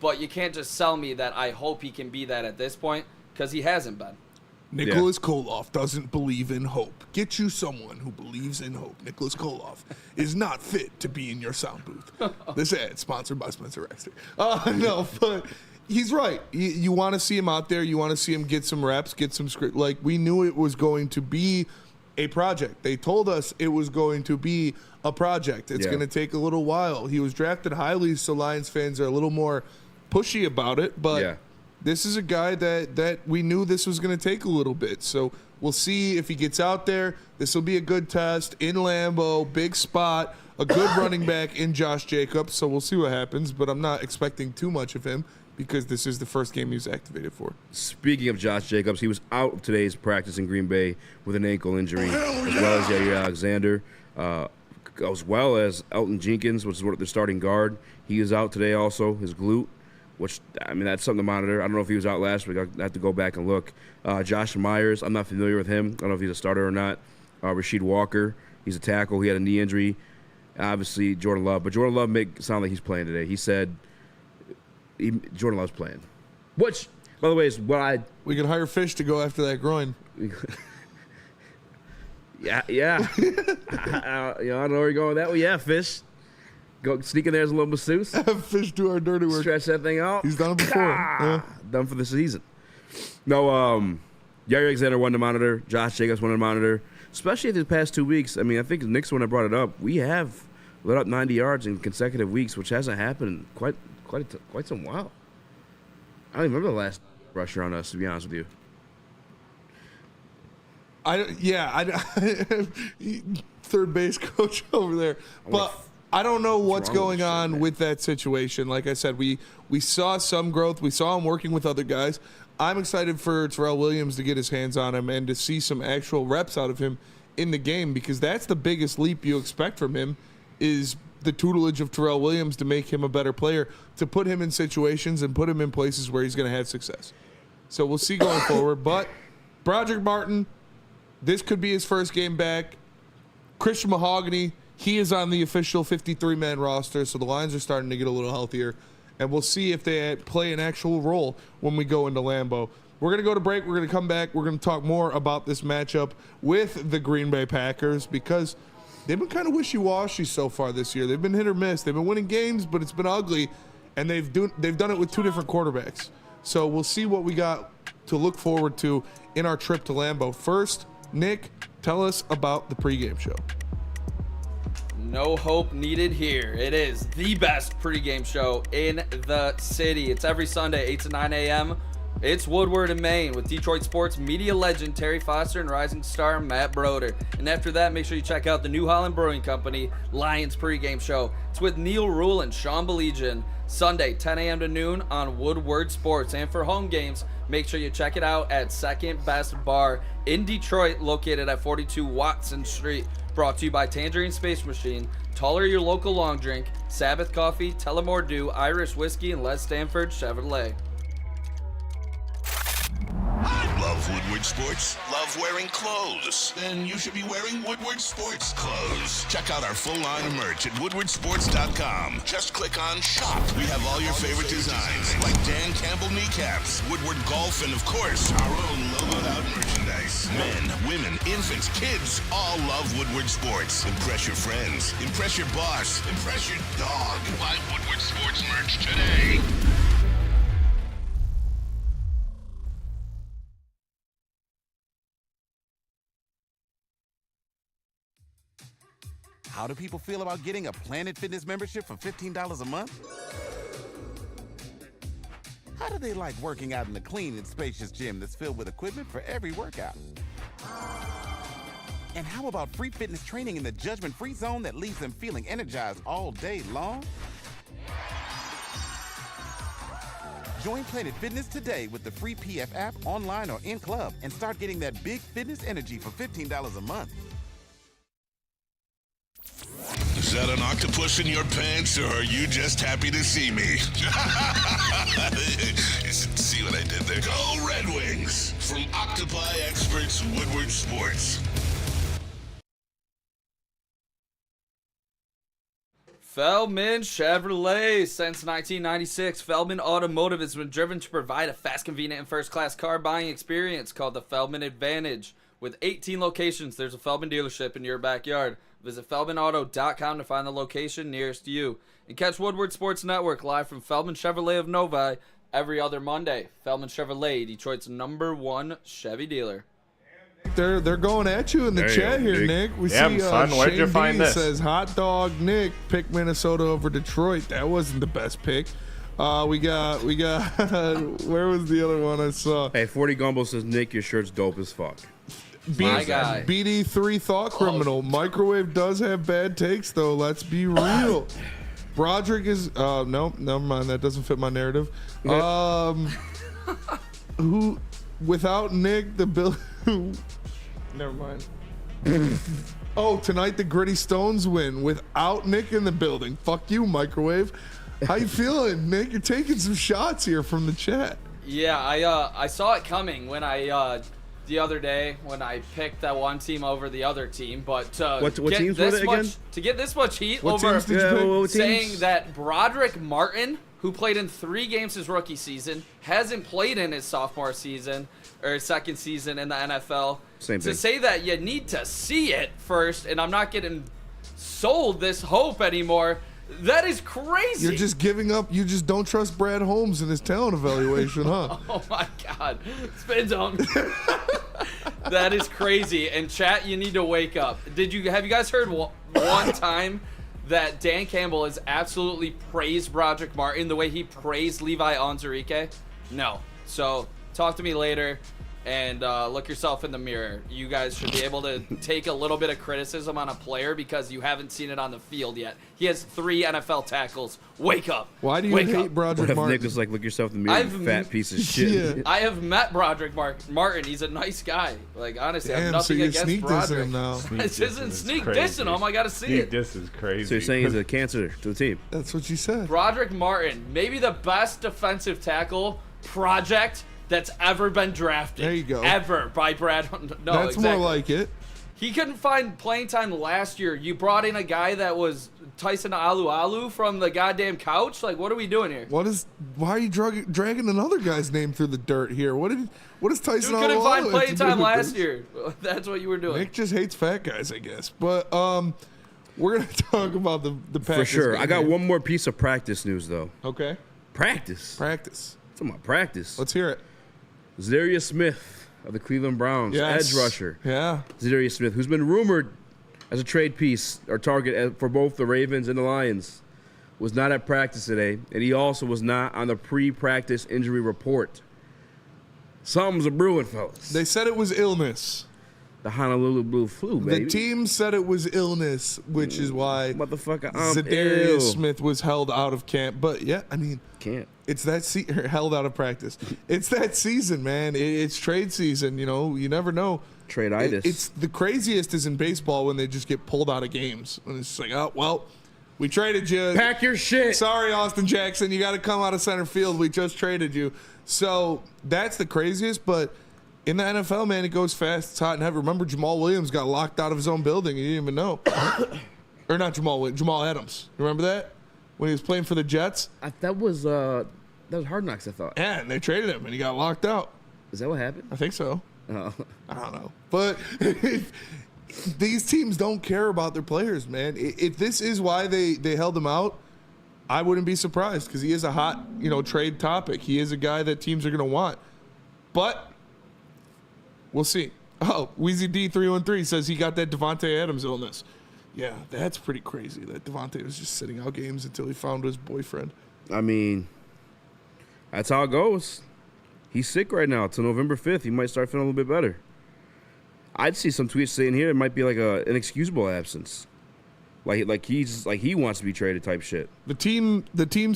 E: But you can't just sell me that I hope he can be that at this point, because he hasn't been.
B: Nicholas Kohloff doesn't believe in hope. Get you someone who believes in hope. Nicholas Kohloff is not fit to be in your sound booth. This ad sponsored by Spencer Exter. No, but he's right. You want to see him out there. You want to see him get some reps, get some script. Like, we knew it was going to be a project. They told us it was going to be a project. It's going to take a little while. He was drafted highly, so Lions fans are a little more pushy about it, but this is a guy that we knew this was going to take a little bit. So we'll see if he gets out there. This will be a good test in Lambeau, big spot, a good running back in Josh Jacobs. So we'll see what happens, but I'm not expecting too much of him because this is the first game he was activated for.
C: Speaking of Josh Jacobs, he was out of today's practice in Green Bay with an ankle injury, as well as Jair Alexander, as well as Elton Jenkins, which is the starting guard. He is out today also, his glute, which, I mean, that's something to monitor. I don't know if he was out last week. I have to go back and look. Josh Myers, I'm not familiar with him. I don't know if he's a starter or not. Rasheed Walker, he's a tackle. He had a knee injury. Obviously, Jordan Love. But Jordan Love made it sound like he's playing today. He said Jordan Love's playing. Which, by the way, is what
B: we could hire Fish to go after that groin.
C: Yeah. I don't know where you're going with that. Well, yeah, Fish. Go sneak in there as a little masseuse.
B: Have Fish do our dirty work.
C: Stretch that thing out.
B: He's done it before.
C: Done for the season. No, Jair Alexander won to monitor. Josh Jacobs won to monitor. Especially these past 2 weeks. I mean, I think Nick's one that brought it up. We have let up 90 yards in consecutive weeks, which hasn't happened in quite some while. I don't even remember the last rusher on us, to be honest with you.
B: Third base coach over there. But I don't know what's going on with that situation. Like I said, we saw some growth. We saw him working with other guys. I'm excited for Terrell Williams to get his hands on him and to see some actual reps out of him in the game, because that's the biggest leap you expect from him, is the tutelage of Terrell Williams to make him a better player, to put him in situations and put him in places where he's going to have success. So we'll see going forward. But Broderick Martin, this could be his first game back. Christian Mahogany, he is on the official 53-man roster, so the Lions are starting to get a little healthier. And we'll see if they play an actual role when we go into Lambeau. We're going to go to break. We're going to come back. We're going to talk more about this matchup with the Green Bay Packers, because they've been kind of wishy-washy so far this year. They've been hit or miss. They've been winning games, but it's been ugly, and they've done it with two different quarterbacks. So we'll see what we got to look forward to in our trip to Lambeau. First, Nick, tell us about the pregame show.
E: No hope needed here. It is the best pregame show in the city. It's every Sunday, 8 to 9 a.m. It's Woodward and Maine with Detroit sports media legend Terry Foster and rising star Matt Broder. And after that, make sure you check out the New Holland Brewing Company Lions pregame show. It's with Neil Rule and Sean Belegian. Sunday, 10 a.m. to noon on Woodward Sports. And for home games, make sure you check it out at Second Best Bar in Detroit, located at 42 Watson Street. Brought to you by Tangerine Space Machine, Taller Your Local Long Drink, Sabbath Coffee, Tullamore Dew, Irish Whiskey, and Les Stanford Chevrolet.
F: Love Woodward Sports? Love wearing clothes? Then you should be wearing Woodward Sports clothes. Check out our full line of merch at woodwardsports.com. Just click on shop. We have all your favorite designs, like Dan Campbell kneecaps, Woodward Golf, and of course, our own logoed out merchandise. Men, women, infants, kids all love Woodward Sports. Impress your friends. Impress your boss. Impress your dog. Buy Woodward Sports merch today.
I: How do people feel about getting a Planet Fitness membership for $15 a month? How do they like working out in a clean and spacious gym that's filled with equipment for every workout? And how about free fitness training in the judgment-free zone that leaves them feeling energized all day long? Join Planet Fitness today with the free PF app, online or in club, and start getting that big fitness energy for $15 a month.
F: Is that an octopus in your pants, or are you just happy to see me? See what I did there? Go Red Wings! From Octopi Experts Woodward Sports.
E: Feldman Chevrolet. Since 1996, Feldman Automotive has been driven to provide a fast, convenient, and first-class car buying experience called the Feldman Advantage. With 18 locations, there's a Feldman dealership in your backyard. Visit FeldmanAuto.com to find the location nearest you. And catch Woodward Sports Network live from Feldman Chevrolet of Novi every other Monday. Feldman Chevrolet, Detroit's #1 Chevy dealer.
B: They're going at you in the chat here, Nick. We see
D: son, where'd you
B: Shane
D: find
B: B
D: this?
B: says hot dog Nick pick Minnesota over Detroit. That wasn't the best pick. We got where was the other one I saw?
C: Hey, 40 Gumbo says, Nick, your shirt's dope as fuck.
E: My guy.
B: BD3 Thought Criminal. Microwave does have bad takes, though. Let's be real. Broderick is no, never mind. That doesn't fit my narrative. Who without Nick the bill? Never mind. Oh, tonight the Gritty Stones win without Nick in the building. Fuck you, Microwave. How you feeling, Nick? You're taking some shots here from the chat.
E: Yeah, I saw it coming when I the other day when I picked that one team over the other team, but
C: what teams were it again?
E: To get this much heat
B: What
E: over
B: teams did you pick?
E: saying that Broderick Martin, who played in 3 games his rookie season, hasn't played in his sophomore season or his second season in the NFL.
C: Same thing.
E: To say that you need to see it first, and I'm not getting sold this hope anymore. That is crazy.
B: You're just giving up. You just don't trust Brad Holmes in his talent evaluation, huh?
E: Oh my God, spin dunk. That is crazy. And chat, you need to wake up. Have you guys heard one time that Dan Campbell has absolutely praised Broderick Martin the way he praised Levi Onwuzurike? No. So talk to me later and look yourself in the mirror. You guys should be able to take a little bit of criticism on a player because you haven't seen it on the field yet. He has 3 NFL tackles. Wake up.
B: Why do you
E: Wake
B: hate
E: up.
B: Broderick
C: What if
B: Martin?
C: Nick was like, look yourself in the mirror, you fat piece of shit.
B: Yeah.
E: I have met Broderick Martin. He's a nice guy. Like, honestly, I have
B: Damn,
E: nothing
B: so you're
E: against
B: sneak dissing
E: Broderick.
B: him now.
E: This isn't sneak dissing him. I got to see it.
D: This is crazy.
C: So you're saying he's a cancer to the team?
B: That's what you said.
E: Broderick Martin, maybe the best defensive tackle project that's ever been drafted.
B: There you go.
E: Ever by Brad. No,
B: That's
E: exactly.
B: more like it.
E: He couldn't find playing time last year. You brought in a guy that was Tyson Alualu from the goddamn couch. Like, what are we doing here?
B: Why are you dragging another guy's name through the dirt here? What is Tyson
E: Dude couldn't
B: Alualu
E: find
B: have
E: playing
B: to do
E: time
B: with
E: last
B: this?
E: year. That's what you were doing.
B: Nick just hates fat guys, I guess. But we're gonna talk about the Packers.
C: For sure.
B: game
C: I got
B: here.
C: one more piece of practice news, though.
B: Okay.
C: Practice?
B: Practice.
C: It's about practice.
B: Let's hear it.
C: Zadarius Smith of the Cleveland Browns,
B: Yes.
C: edge rusher.
B: Yeah.
C: Zadarius Smith, who's been rumored as a trade piece or target for both the Ravens and the Lions, was not at practice today, and he also was not on the pre-practice injury report. Something's a brewing, fellas.
B: They said it was illness.
C: The Honolulu Blue flu, baby.
B: The team said it was illness, which is why
C: Motherfucker,
B: Zadarius
C: ill.
B: Smith was held out of camp. But yeah, I mean,
C: Can't.
B: it's that held out of practice. It's that season, man. It's trade season. You know, you never know.
C: Trade-itis.
B: It's the craziest is in baseball when they just get pulled out of games. And it's just like, oh well, we traded you.
C: Pack your shit.
B: Sorry, Austin Jackson, you got to come out of center field. We just traded you. So that's the craziest. But in the NFL, man, it goes fast. It's hot and heavy. Remember, Jamal Williams got locked out of his own building. He didn't even know. Or not Jamal Williams, Jamal Adams. You remember that? When he was playing for the Jets?
C: That was Hard Knocks, I thought.
B: Yeah, and they traded him, and he got locked out.
C: Is that what happened?
B: I think so.
C: Oh.
B: I don't know. But these teams don't care about their players, man. If this is why they held him out, I wouldn't be surprised because he is a hot, trade topic. He is a guy that teams are going to want. But we'll see. Oh, Weezy D313 says he got that Devontae Adams illness. Yeah, that's pretty crazy that Devontae was just sitting out games until he found his boyfriend.
C: I mean, that's how it goes. He's sick right now. Till November 5th, he might start feeling a little bit better. I'd see some tweets saying here it might be like an inexcusable absence, like he wants to be traded type shit.
B: The team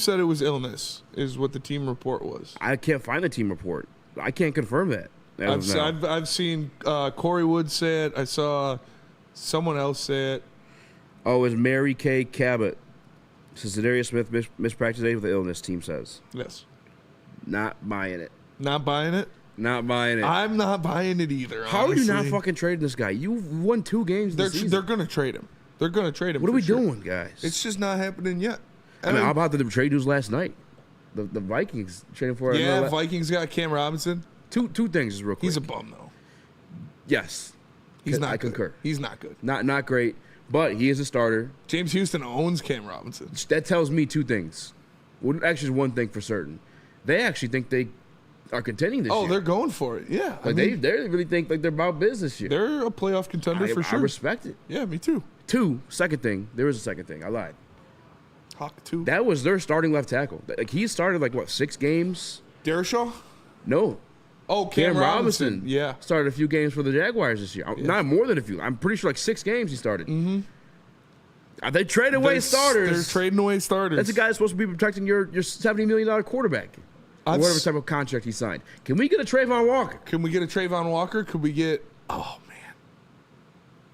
B: said it was illness, is what the team report was.
C: I can't find the team report. I can't confirm that. as of now.
B: I've seen Corey Wood say it. I saw someone else say it.
C: Oh, it's Mary Kay Cabot. Says Zadarius Smith mispractice today with the illness, team says.
B: Yes.
C: Not buying it.
B: Not buying it?
C: Not buying it.
B: I'm not buying it either.
C: How
B: honestly.
C: are you not fucking trading this guy? You won 2 games this season.
B: They're going to trade him. They're going to trade him.
C: What are we
B: for sure.
C: doing, guys?
B: It's just not happening yet.
C: I mean, how about the trade news last night? The Vikings trading for
B: Vikings got Cam Robinson.
C: Two things real quick.
B: He's a bum though.
C: Yes, I concur.
B: He's not good.
C: Not great, but he is a starter.
B: James Houston owns Cam Robinson.
C: That tells me two things. Well, actually, one thing for certain. They actually think they are contending this year.
B: Oh, they're going for it. Yeah,
C: like they really think like they're about business here.
B: They're a playoff contender for sure.
C: I respect it.
B: Yeah, me too.
C: Second thing. There was a second thing. I lied.
B: Hawk 2.
C: That was their starting left tackle. Like he started 6 games.
B: Derishaw?
C: No.
B: Oh, Cam Robinson. Yeah.
C: Started a few games for the Jaguars this year. Yeah. Not more than a few. I'm pretty sure 6 games he started. Mm-hmm. They traded away starters.
B: They're trading away starters.
C: That's a guy that's supposed to be protecting your $70 million quarterback. Whatever type of contract he signed. Can we get a Trayvon Walker?
B: Could we get... Oh, man.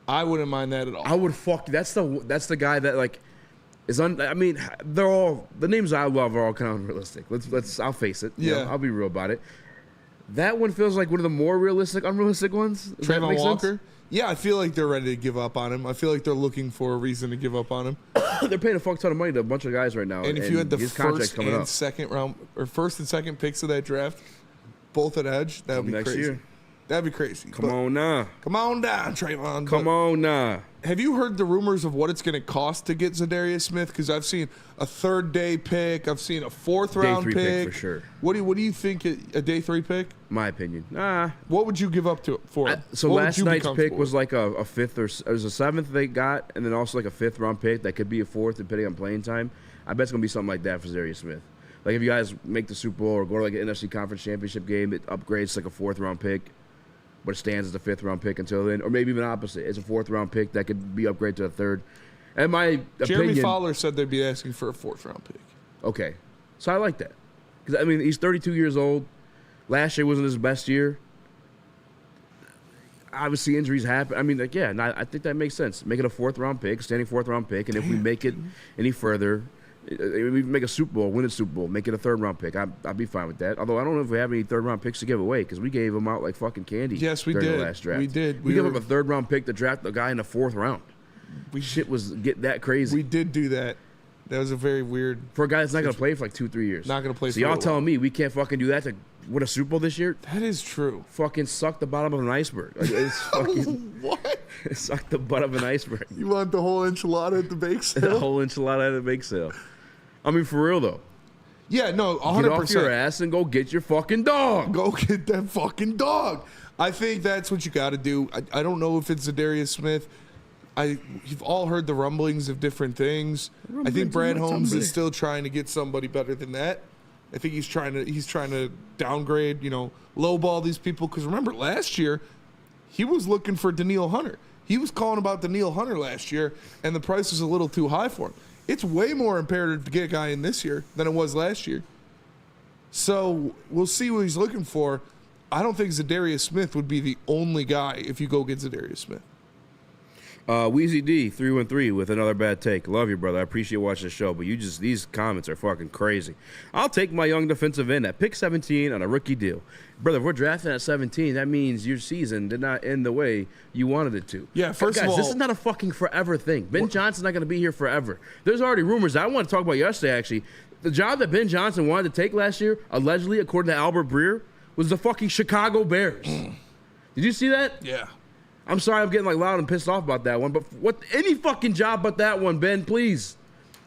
B: I wouldn't mind that at all.
C: I would That's the guy that I mean, they're all... The names I love are all kind of unrealistic. I'll face it.
B: Yeah.
C: I'll be real about it. That one feels like one of the more unrealistic ones.
B: Trayvon Walker? Sense? Yeah, I feel like they're ready to give up on him. I feel like they're looking for a reason to give up on him.
C: They're paying a fuck ton of money to a bunch of guys right now.
B: And if you had the first and second picks of that draft, both at edge, that would be crazy. Year. That'd be crazy.
C: Come on now.
B: Come on down, Trayvon.
C: Come on now.
B: Have you heard the rumors of what it's going to cost to get Zadarius Smith? Because I've seen a 3rd-day pick. I've seen a 4th-round pick.
C: Day 3 pick for sure.
B: What do you think a day 3 pick?
C: My opinion.
B: What would you give up for it?
C: So last night's pick was like a 5th or it was a 7th they got, and then also like a 5th-round pick that could be a 4th depending on playing time. I bet it's going to be something like that for Zadarius Smith. Like if you guys make the Super Bowl or go to like an NFC Conference Championship game, it upgrades to like a 4th-round pick. But it stands as a 5th-round pick until then, or maybe even opposite. It's a 4th-round pick that could be upgraded to a 3rd. And my
B: Jeremy
C: opinion,
B: Fowler said they'd be asking for a 4th-round pick.
C: Okay, so I like that because I mean he's 32 years old. Last year wasn't his best year. Obviously injuries happen. I mean, I think that makes sense. Make it a 4th-round pick, standing 4th-round pick, and if we make it any further, we make a Super Bowl, win a Super Bowl, make it a 3rd-round pick. I'd be fine with that. Although I don't know if we have any 3rd-round picks to give away because we gave them out like fucking candy.
B: Yes, we
C: during
B: did.
C: The last draft.
B: We did.
C: We gave up a 3rd-round pick to draft the guy in the 4th round. Shit was get that crazy.
B: We did do that. That was a very weird...
C: For a guy that's not going to play for like 2-3 years.
B: Not going to play
C: so y'all telling me we can't fucking do that to win a Super Bowl this year?
B: That is true.
C: Fucking suck the bottom of an iceberg. Like, it's fucking...
B: What?
C: Suck the butt of an iceberg.
B: You want the whole enchilada at the bake sale?
C: The whole enchilada at the bake sale. I mean, for real, though.
B: Yeah, no, 100%.
C: Get off your ass and go get your fucking dog.
B: Go get that fucking dog. I think that's what you got to do. I don't know if it's Zadarius Smith. You've all heard the rumblings of different things. I think Brad Holmes is still trying to get somebody better than that. I think he's trying to downgrade, lowball these people. Because remember, last year, he was looking for Danielle Hunter. He was calling about Danielle Hunter last year, and the price was a little too high for him. It's way more imperative to get a guy in this year than it was last year. So we'll see what he's looking for. I don't think Zadarius Smith would be the only guy if you go get Zadarius Smith.
C: Weezy D 313 with another bad take. Love you, brother. I appreciate watching the show, but these comments are fucking crazy. I'll take my young defensive end at pick 17 on a rookie deal. Brother, if we're drafting at 17, that means your season did not end the way you wanted it to.
B: Yeah, first
C: guys,
B: of all,
C: this is not a fucking forever thing. Ben Johnson's not going to be here forever. There's already rumors I want to talk about yesterday, actually. The job that Ben Johnson wanted to take last year, allegedly, according to Albert Breer, was the fucking Chicago Bears. Did you see that?
B: Yeah.
C: I'm sorry I'm getting loud and pissed off about that one, but any fucking job but that one, Ben, please.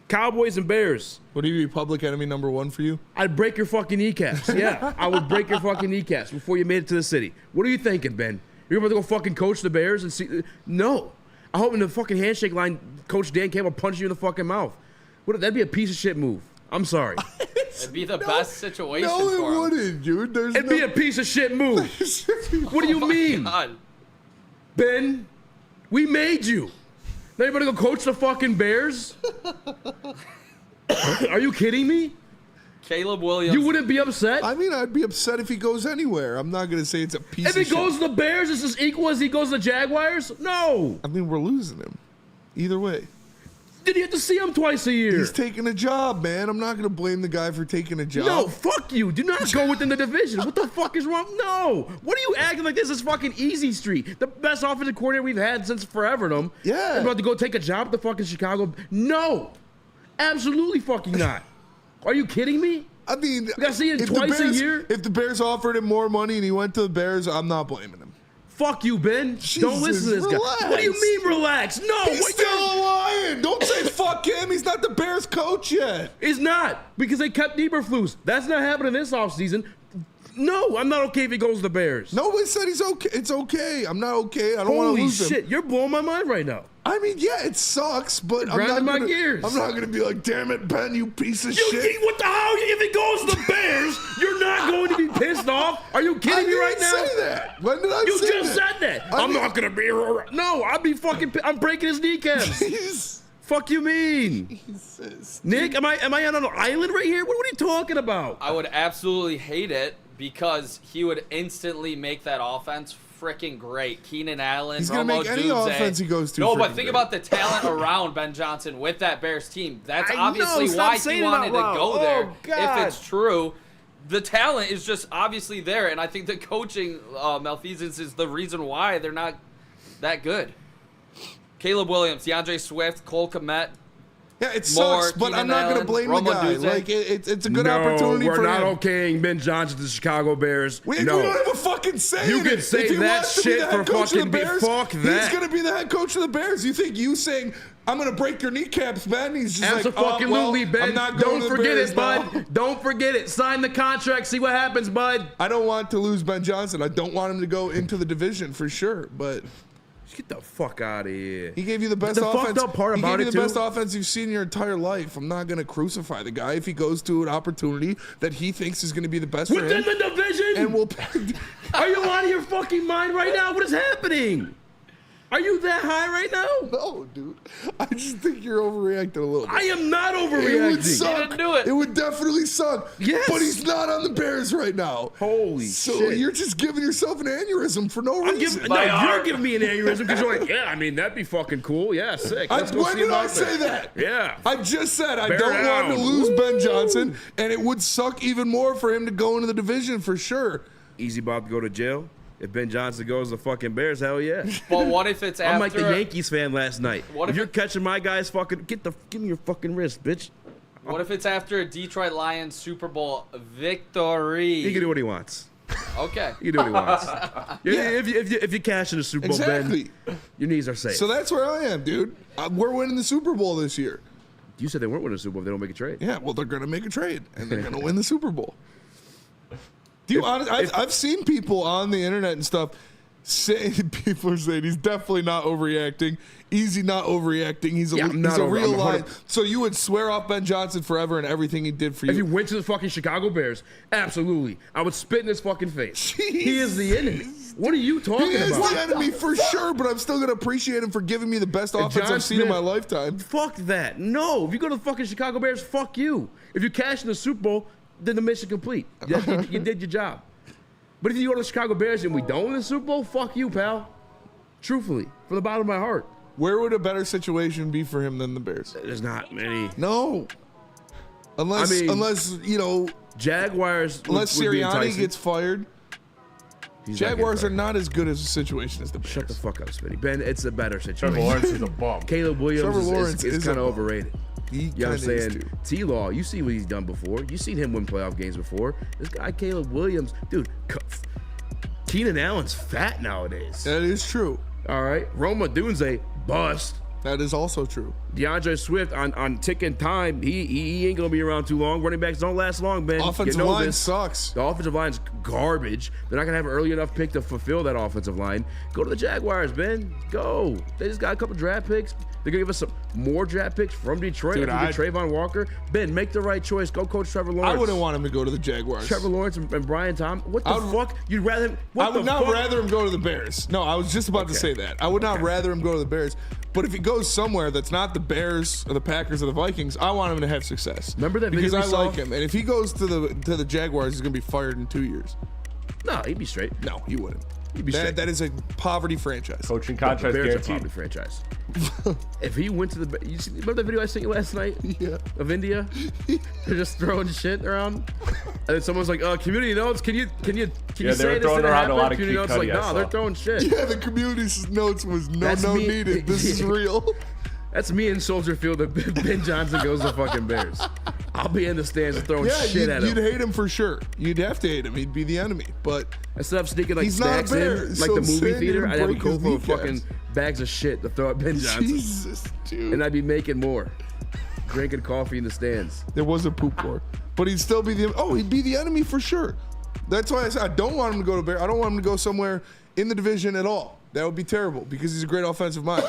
C: Cowboys and Bears.
B: Would he be public enemy number 1 for you?
C: I'd break your fucking kneecaps. Yeah, I would break your fucking kneecaps before you made it to the city. What are you thinking, Ben? You're about to go fucking coach the Bears and see? No. I hope in the fucking handshake line, Coach Dan Campbell punches you in the fucking mouth. That'd be a piece of shit move. I'm sorry.
E: It'd be the best situation for him.
B: No, it wouldn't, dude.
C: It'd be a piece of shit move. What do you mean?
E: God.
C: Ben, we made you. Now you're going to go coach the fucking Bears? Are you kidding me?
E: Caleb Williams.
C: You wouldn't be upset?
B: I mean, I'd be upset if he goes anywhere. I'm not going to say it's a piece of
C: shit. If he
B: shit.
C: goes to the Bears, is this equal as he goes to the Jaguars? No.
B: I mean, we're losing him. Either way.
C: Did he have to see him twice a year?
B: He's taking a job, man. I'm not going to blame the guy for taking a job.
C: No, fuck you. Do not go within the division. What the fuck is wrong? No. What are you acting like this is fucking easy street? The best offensive coordinator we've had since forever.
B: Yeah.
C: You're about to go take a job at the fucking Chicago? No. Absolutely fucking not. Are you kidding me?
B: I mean,
C: we gotta see him twice a year.
B: If the Bears offered him more money and he went to the Bears, I'm not blaming him.
C: Fuck you, Ben. Don't listen to this
B: relax.
C: guy. What do you mean, relax? No,
B: He's still a Lion. Don't say fuck him. He's not the Bears coach yet.
C: He's not, because they cut Eberflus. That's not happening this offseason. No, I'm not okay if he goes to the Bears.
B: Nobody said he's okay. It's okay. I'm not okay. I don't want to lose him.
C: Holy shit, you're blowing my mind right now.
B: I mean, yeah, it sucks, but I'm not
C: my gears.
B: I'm not gonna be like, damn it, Ben, you piece of shit.
C: What the hell? If he goes to the Bears, you're not going to be pissed off? Are you kidding me right now?
B: I didn't say that. When did I
C: You
B: say
C: just
B: that?
C: said that. I'm not gonna be. No, I'll be fucking. I'm breaking his kneecaps.
B: Jeez.
C: Fuck you mean?
B: Jesus.
C: Nick, am I on an island right here? What are you talking about?
E: I would absolutely hate it because he would instantly make that offense freaking great. Keenan Allen,
B: He's gonna
E: Romo
B: make any
E: Dunze.
B: offense he goes to.
E: No, but
B: freaking
E: think
B: great.
E: about the talent around Ben Johnson with that Bears team. That's
C: I know,
E: obviously
C: stop
E: why
C: saying
E: he
C: it
E: wanted
C: out
E: to
C: loud.
E: go there.
C: Oh, God.
E: If it's true, the talent is just obviously there, and I think the coaching malfeasance is the reason why they're not that good. Caleb Williams, DeAndre Swift, Cole Kmet.
B: Yeah, it sucks, but I'm not going to blame the guy. Like, it's a good opportunity for him.
C: We're not okaying Ben Johnson to the Chicago Bears.
B: We don't have a fucking say
C: You
B: in
C: can
B: it.
C: say
B: if he
C: that
B: wants to be
C: shit
B: the
C: for
B: head coach of the
C: fucking
B: Bears,
C: fuck that.
B: He's going to be the head coach of the Bears. You think you saying, I'm going to break your kneecaps, Ben? He's just
C: Absolutely, Ben.
B: I'm not going
C: Don't
B: to the
C: forget
B: Bears
C: it,
B: now.
C: bud. Don't forget it. Sign the contract. See what happens, bud.
B: I don't want to lose Ben Johnson. I don't want him to go into the division for sure, but
C: get the fuck out of here.
B: he gave you the best
C: The
B: offense.
C: fucked up part
B: he
C: about
B: gave you
C: it,
B: the
C: too-
B: best offense you've seen in your entire life. I'm not going to crucify the guy if he goes to an opportunity that he thinks is going to be the best for
C: Within
B: him.
C: the division?
B: And we'll
C: Are you out of your fucking mind right now? What is happening? Are you that high right now?
B: No, dude. I just think you're overreacting a little bit.
C: I am not
B: It
C: overreacting.
B: would suck.
E: didn't do it.
B: It would definitely suck.
C: Yes.
B: But he's not on the Bears right now.
C: Holy
B: So
C: shit.
B: you're just giving yourself an aneurysm for no
C: I'm
B: reason.
C: giving, no, you're giving me an aneurysm because you're like, yeah, I mean, that'd be fucking cool. Yeah, sick. Let's go
B: When
C: see
B: did
C: him
B: I
C: out
B: say
C: there.
B: that?
C: Yeah.
B: I just said I
C: Bear
B: don't want
C: down.
B: him to lose Ben Johnson, and it would suck even more for him to go into the division for sure.
C: Easy Bob to go to jail. If Ben Johnson goes to the fucking Bears, hell yeah.
E: But what if it's
C: I'm
E: after
C: like the Yankees fan last night.
E: What
C: if
E: if
C: you're
E: it-
C: catching my guys, fucking give me your fucking wrist, bitch.
E: What if it's after a Detroit Lions Super Bowl victory?
C: He can do what he wants.
E: Okay.
C: He can do what he wants. If you cash in the Super Bowl,
B: Exactly.
C: Ben, your knees are safe.
B: So that's where I am, dude. We're winning the Super Bowl this year.
C: You said they weren't winning the Super Bowl if they don't make a trade.
B: Yeah, well, they're going to make a trade, and they're going to win the Super Bowl. I've seen people on the internet and stuff saying, people are saying he's definitely not overreacting. Easy not overreacting. He's a real lion. So you would swear off Ben Johnson forever and everything he did for you.
C: If he went to the fucking Chicago Bears, absolutely. I would spit in his fucking face.
B: Jeez.
C: He is the enemy. What are you talking
B: He is
C: about?
B: the enemy for sure, but I'm still going to appreciate him for giving me the best offense
C: John
B: I've seen in
C: Smith-
B: my lifetime.
C: Fuck that. No. If you go to the fucking Chicago Bears, fuck you. If you cash in the Super Bowl, then the mission complete. You did your job. But if you go to the Chicago Bears and we don't win the Super Bowl, fuck you, pal. Truthfully, from the bottom of my heart.
B: Where would a better situation be for him than the Bears?
C: There's not many.
B: No. Unless, you know,
C: Jaguars.
B: unless
C: would be
B: Sirianni
C: enticing.
B: gets fired.
C: He's not
B: Jaguars
C: getting
B: are not as good as a situation as the Bears.
C: Shut the fuck up, Spenny. Ben, it's a better situation.
D: Trevor Lawrence is a bum.
C: Caleb Williams
B: Trevor Lawrence
C: is
B: is
C: kind
B: a
C: of
B: bum.
C: overrated.
B: He
C: You know what I'm
B: kinda is
C: saying?
B: too.
C: T-Law, you see what he's done before. You seen him win playoff games before. This guy, Caleb Williams, dude, Keenan Allen's fat nowadays.
B: That is true.
C: All right. Roma Dunze, bust.
B: That is also true.
C: DeAndre Swift on ticking time. He ain't gonna be around too long. Running backs don't last long, Ben.
B: Offensive
C: You know
B: line
C: this.
B: sucks.
C: The offensive line's garbage. They're not gonna have an early enough pick to fulfill that offensive line. Go to the Jaguars, Ben. Go. They just got a couple draft picks. They're gonna give us some more draft picks from Detroit.
B: Dude,
C: Like Trayvon Walker. Ben, make the right choice. Go coach Trevor Lawrence.
B: I wouldn't want him to go to the Jaguars.
C: Trevor Lawrence and Brian Tom. What the fuck? You'd rather him?
B: I would not rather him go to the Bears. No, I was just about to say that. I would not rather him go to the Bears. But if he goes somewhere that's not the Bears or the Packers or the Vikings, I want him to have success.
C: Remember that video
B: because
C: we
B: I
C: saw?
B: like him. And if he goes to the Jaguars, he's gonna be fired in 2 years.
C: No, he'd be straight.
B: No, he wouldn't. That is a poverty franchise.
D: Coaching
C: The
D: contract
C: Bears are
D: guaranteed.
C: probably franchise. If he went to the, remember the video I sent you last night?
B: Yeah.
C: Of India, they're just throwing shit around, and then someone's like, "Community notes, can you
D: Yeah,
C: say
D: they were
C: this
D: throwing
C: didn't
D: around
C: happen?"
D: a lot of
C: Community
D: Kid
C: notes like,
D: Cudi, I
C: "No,
D: saw.
C: they're throwing shit."
B: Yeah, the community notes was
C: That's
B: no
C: me.
B: needed. This is real.
C: That's me in Soldier Field if Ben Johnson goes to fucking Bears. I'll be in the stands throwing shit at
B: you'd
C: him.
B: hate him for sure. You'd have to hate him. He'd be the enemy. But
C: Instead of sneaking like
B: He's not a
C: snacks
B: bear,
C: in, like
B: so
C: the movie
B: Sandy
C: theater,
B: would
C: I'd have a
B: break his
C: coat full of
B: kneecaps.
C: fucking bags of shit to throw at Ben Johnson.
B: Jesus, dude.
C: And I'd be making more. Drinking coffee in the stands.
B: There was a poop war. But he'd still be he'd be the enemy for sure. That's why I said I don't want him to go to Bear. I don't want him to go somewhere in the division at all. That would be terrible because he's a great offensive mind.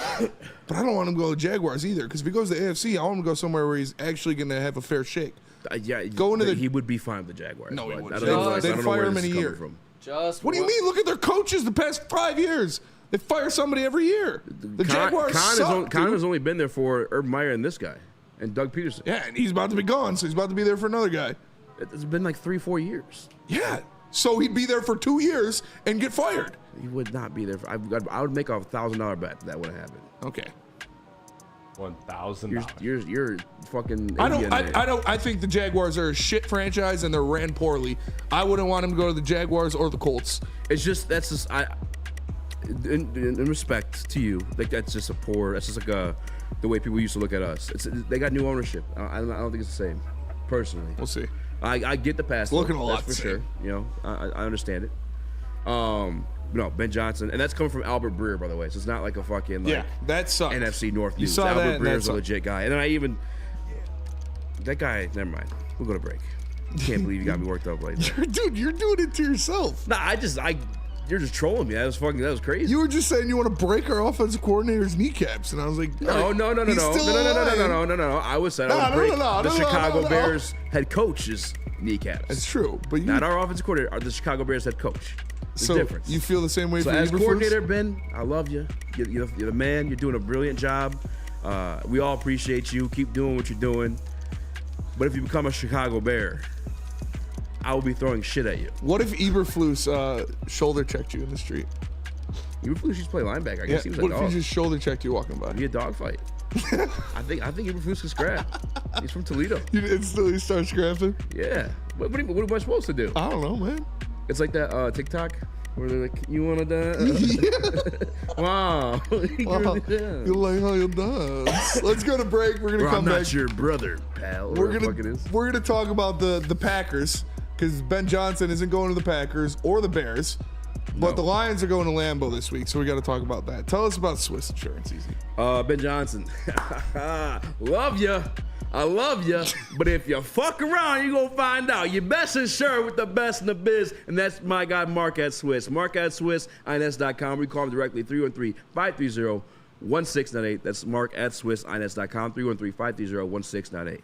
B: But I don't want him to go to Jaguars either because if he goes to the AFC, I want him to go somewhere where he's actually going to have a fair shake.
C: He would be fine with the Jaguars.
B: No, he
C: but
B: wouldn't.
C: I don't know
B: They'd
C: where
B: fire him
C: this
B: in a
C: is
B: year.
C: coming from.
E: Just
B: What do you mean? Look at their coaches the past 5 years. They fire somebody every year. The Jaguars suck,
C: Con
B: dude.
C: has only been there for Urban Meyer and this guy. And Doug Peterson.
B: Yeah, and he's about to be gone, so he's about to be there for another guy.
C: It's been like 3-4 years.
B: Yeah, so he'd be there for 2 years and get fired.
C: He would not be there. I would make a $1,000 bet that would have happened.
B: Okay.
D: $1,000.
C: You're fucking.
B: I think the Jaguars are a shit franchise and they're ran poorly. I wouldn't want him to go to the Jaguars or the Colts.
C: In respect to you, like that's just the way people used to look at us. They got new ownership. I don't think it's the same, personally.
B: We'll see.
C: I get the past.
B: Looking a lot
C: for
B: the
C: sure.
B: same.
C: You know, I understand it. No, Ben Johnson, and that's coming from Albert Breer, by the way. So it's not like a fucking
B: that sucks.
C: NFC North news.
B: saw that,
C: Albert
B: and
C: Breer's
B: that
C: a legit guy, and then that guy. Never mind. We'll go to break. Can't believe you got me worked up like that.
B: Dude, you're doing it to yourself.
C: Nah, you're just trolling me. That was crazy.
B: You were just saying you want to break our offensive coordinator's kneecaps, and I was like,
C: No.
B: he's still alive.
C: No. I was saying I would break the Chicago Bears head coach's kneecaps.
B: That's true, but
C: Not our offensive coordinator, the Chicago Bears head coach. There's a difference.
B: You feel the same way
C: So
B: for
C: as
B: Eberflus?
C: coordinator, Ben, I love you. You're the man. You're doing a brilliant job. We all appreciate you. Keep doing what you're doing. But if you become a Chicago Bear, I will be throwing shit at you.
B: What if Eberflus shoulder checked you in the street?
C: Eberflus used to play linebacker. I
B: Yeah.
C: guess he was
B: What
C: a
B: if
C: dog.
B: he just shoulder checked you walking by?
C: It'd be a dog fight. I think Eberflus can scrap. He's from Toledo.
B: You instantly start scrapping?
C: Yeah. What am I supposed to do?
B: I don't know, man.
C: It's like that TikTok where they're like, "You wanna dance?" Wow.
B: You like how you dance. Let's go to break. We're gonna
C: Or,
B: come
C: I'm
B: back.
C: not your brother, pal.
B: We're
C: Whatever the fuck it is.
B: gonna talk about the Packers because Ben Johnson isn't going to the Packers or the Bears, but the Lions are going to Lambeau this week, so we got to talk about that. Tell us about Swiss Insurance, Easy.
C: Ben Johnson. Love ya. I love ya. But if you fuck around, you gonna find out. You best insured with the best in the biz, and that's my guy Mark at Swiss. Mark at SwissINS.com. We call him directly 313-530-1698. That's Mark at SwissINS.com. 313-530-1698.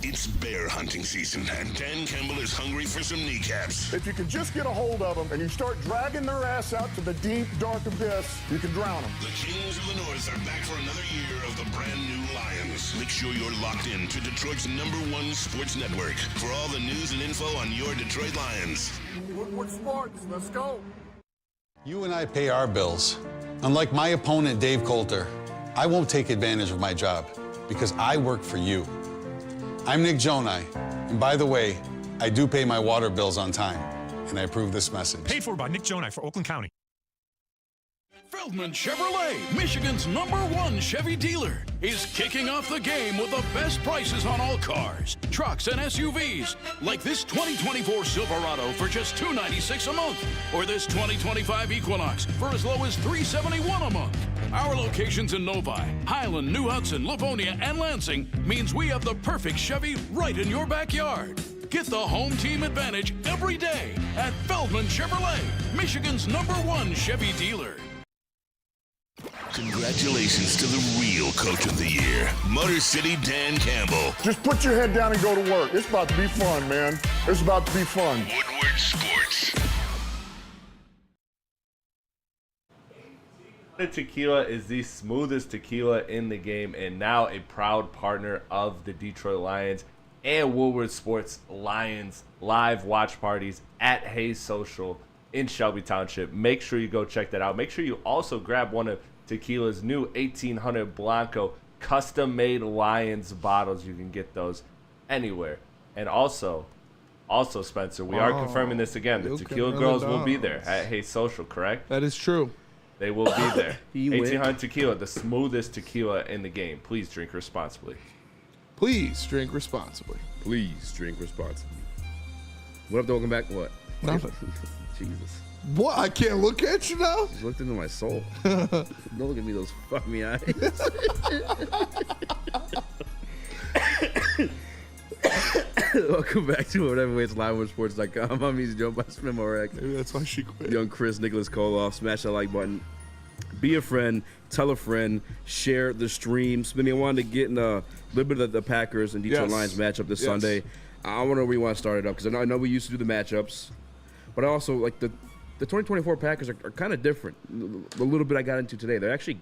F: It's bear hunting season, and Dan Campbell is hungry for some kneecaps.
G: If you can just get a hold of them and you start dragging their ass out to the deep, dark abyss, you can drown them.
F: The Kings of the North are back for another year of the brand new Lions. Make sure you're locked in to Detroit's #1 sports network for all the news and info on your Detroit Lions.
G: Woodward Sports, let's go.
J: You and I pay our bills. Unlike my opponent, Dave Coulter, I won't take advantage of my job because I work for you. I'm Nick Jonai, and by the way, I do pay my water bills on time, and I approve this message.
K: Paid for by Nick Jonai for Oakland County.
L: Feldman Chevrolet, Michigan's #1 Chevy dealer, is kicking off the game with the best prices on all cars, trucks, and SUVs, like this 2024 Silverado for just $296 a month, or this 2025 Equinox for as low as $371 a month. Our locations in Novi, Highland, New Hudson, Livonia, and Lansing means we have the perfect Chevy right in your backyard. Get the home team advantage every day at Feldman Chevrolet, Michigan's #1 Chevy dealer.
F: Congratulations to the real coach of the year, Motor City Dan Campbell.
G: Just put your head down and go to work. It's about to be fun, man. It's about to be fun.
F: Woodward Sports.
D: Tequila is the smoothest tequila in the game and now a proud partner of the Detroit Lions and Woodward Sports Lions live watch parties at Hayes Social in Shelby Township. Make sure you go check that out. Make sure you also grab one of Tequila's new 1800 Blanco custom-made Lions bottles. You can get those anywhere. And also Spencer, we are confirming this again. The Tequila Girls will be there at Hey Social, correct?
B: That is true.
D: They will be there. 1800 Tequila, the smoothest tequila in the game. Please drink responsibly.
B: Please drink responsibly.
C: Please drink responsibly. What up, welcome back? What?
B: Nothing.
C: Jesus.
B: What? I can't look at you now?
C: Just looked into my soul. Don't look at me, those fuck me eyes. Welcome back to Whatever It's LiveOnSports.com. I'm Easy Joe by Spenny.
B: Maybe that's why she quit.
C: Young Chris Nicholas Kohloff. Smash that like button. Be a friend. Tell a friend. Share the stream. Spenny, I wanted to get in a little bit of the Packers and Detroit Lions matchup this Sunday. I want to know where you want to start it up because I know we used to do the matchups, but I also like the 2024 Packers are kind of different. The little bit I got into today, they're actually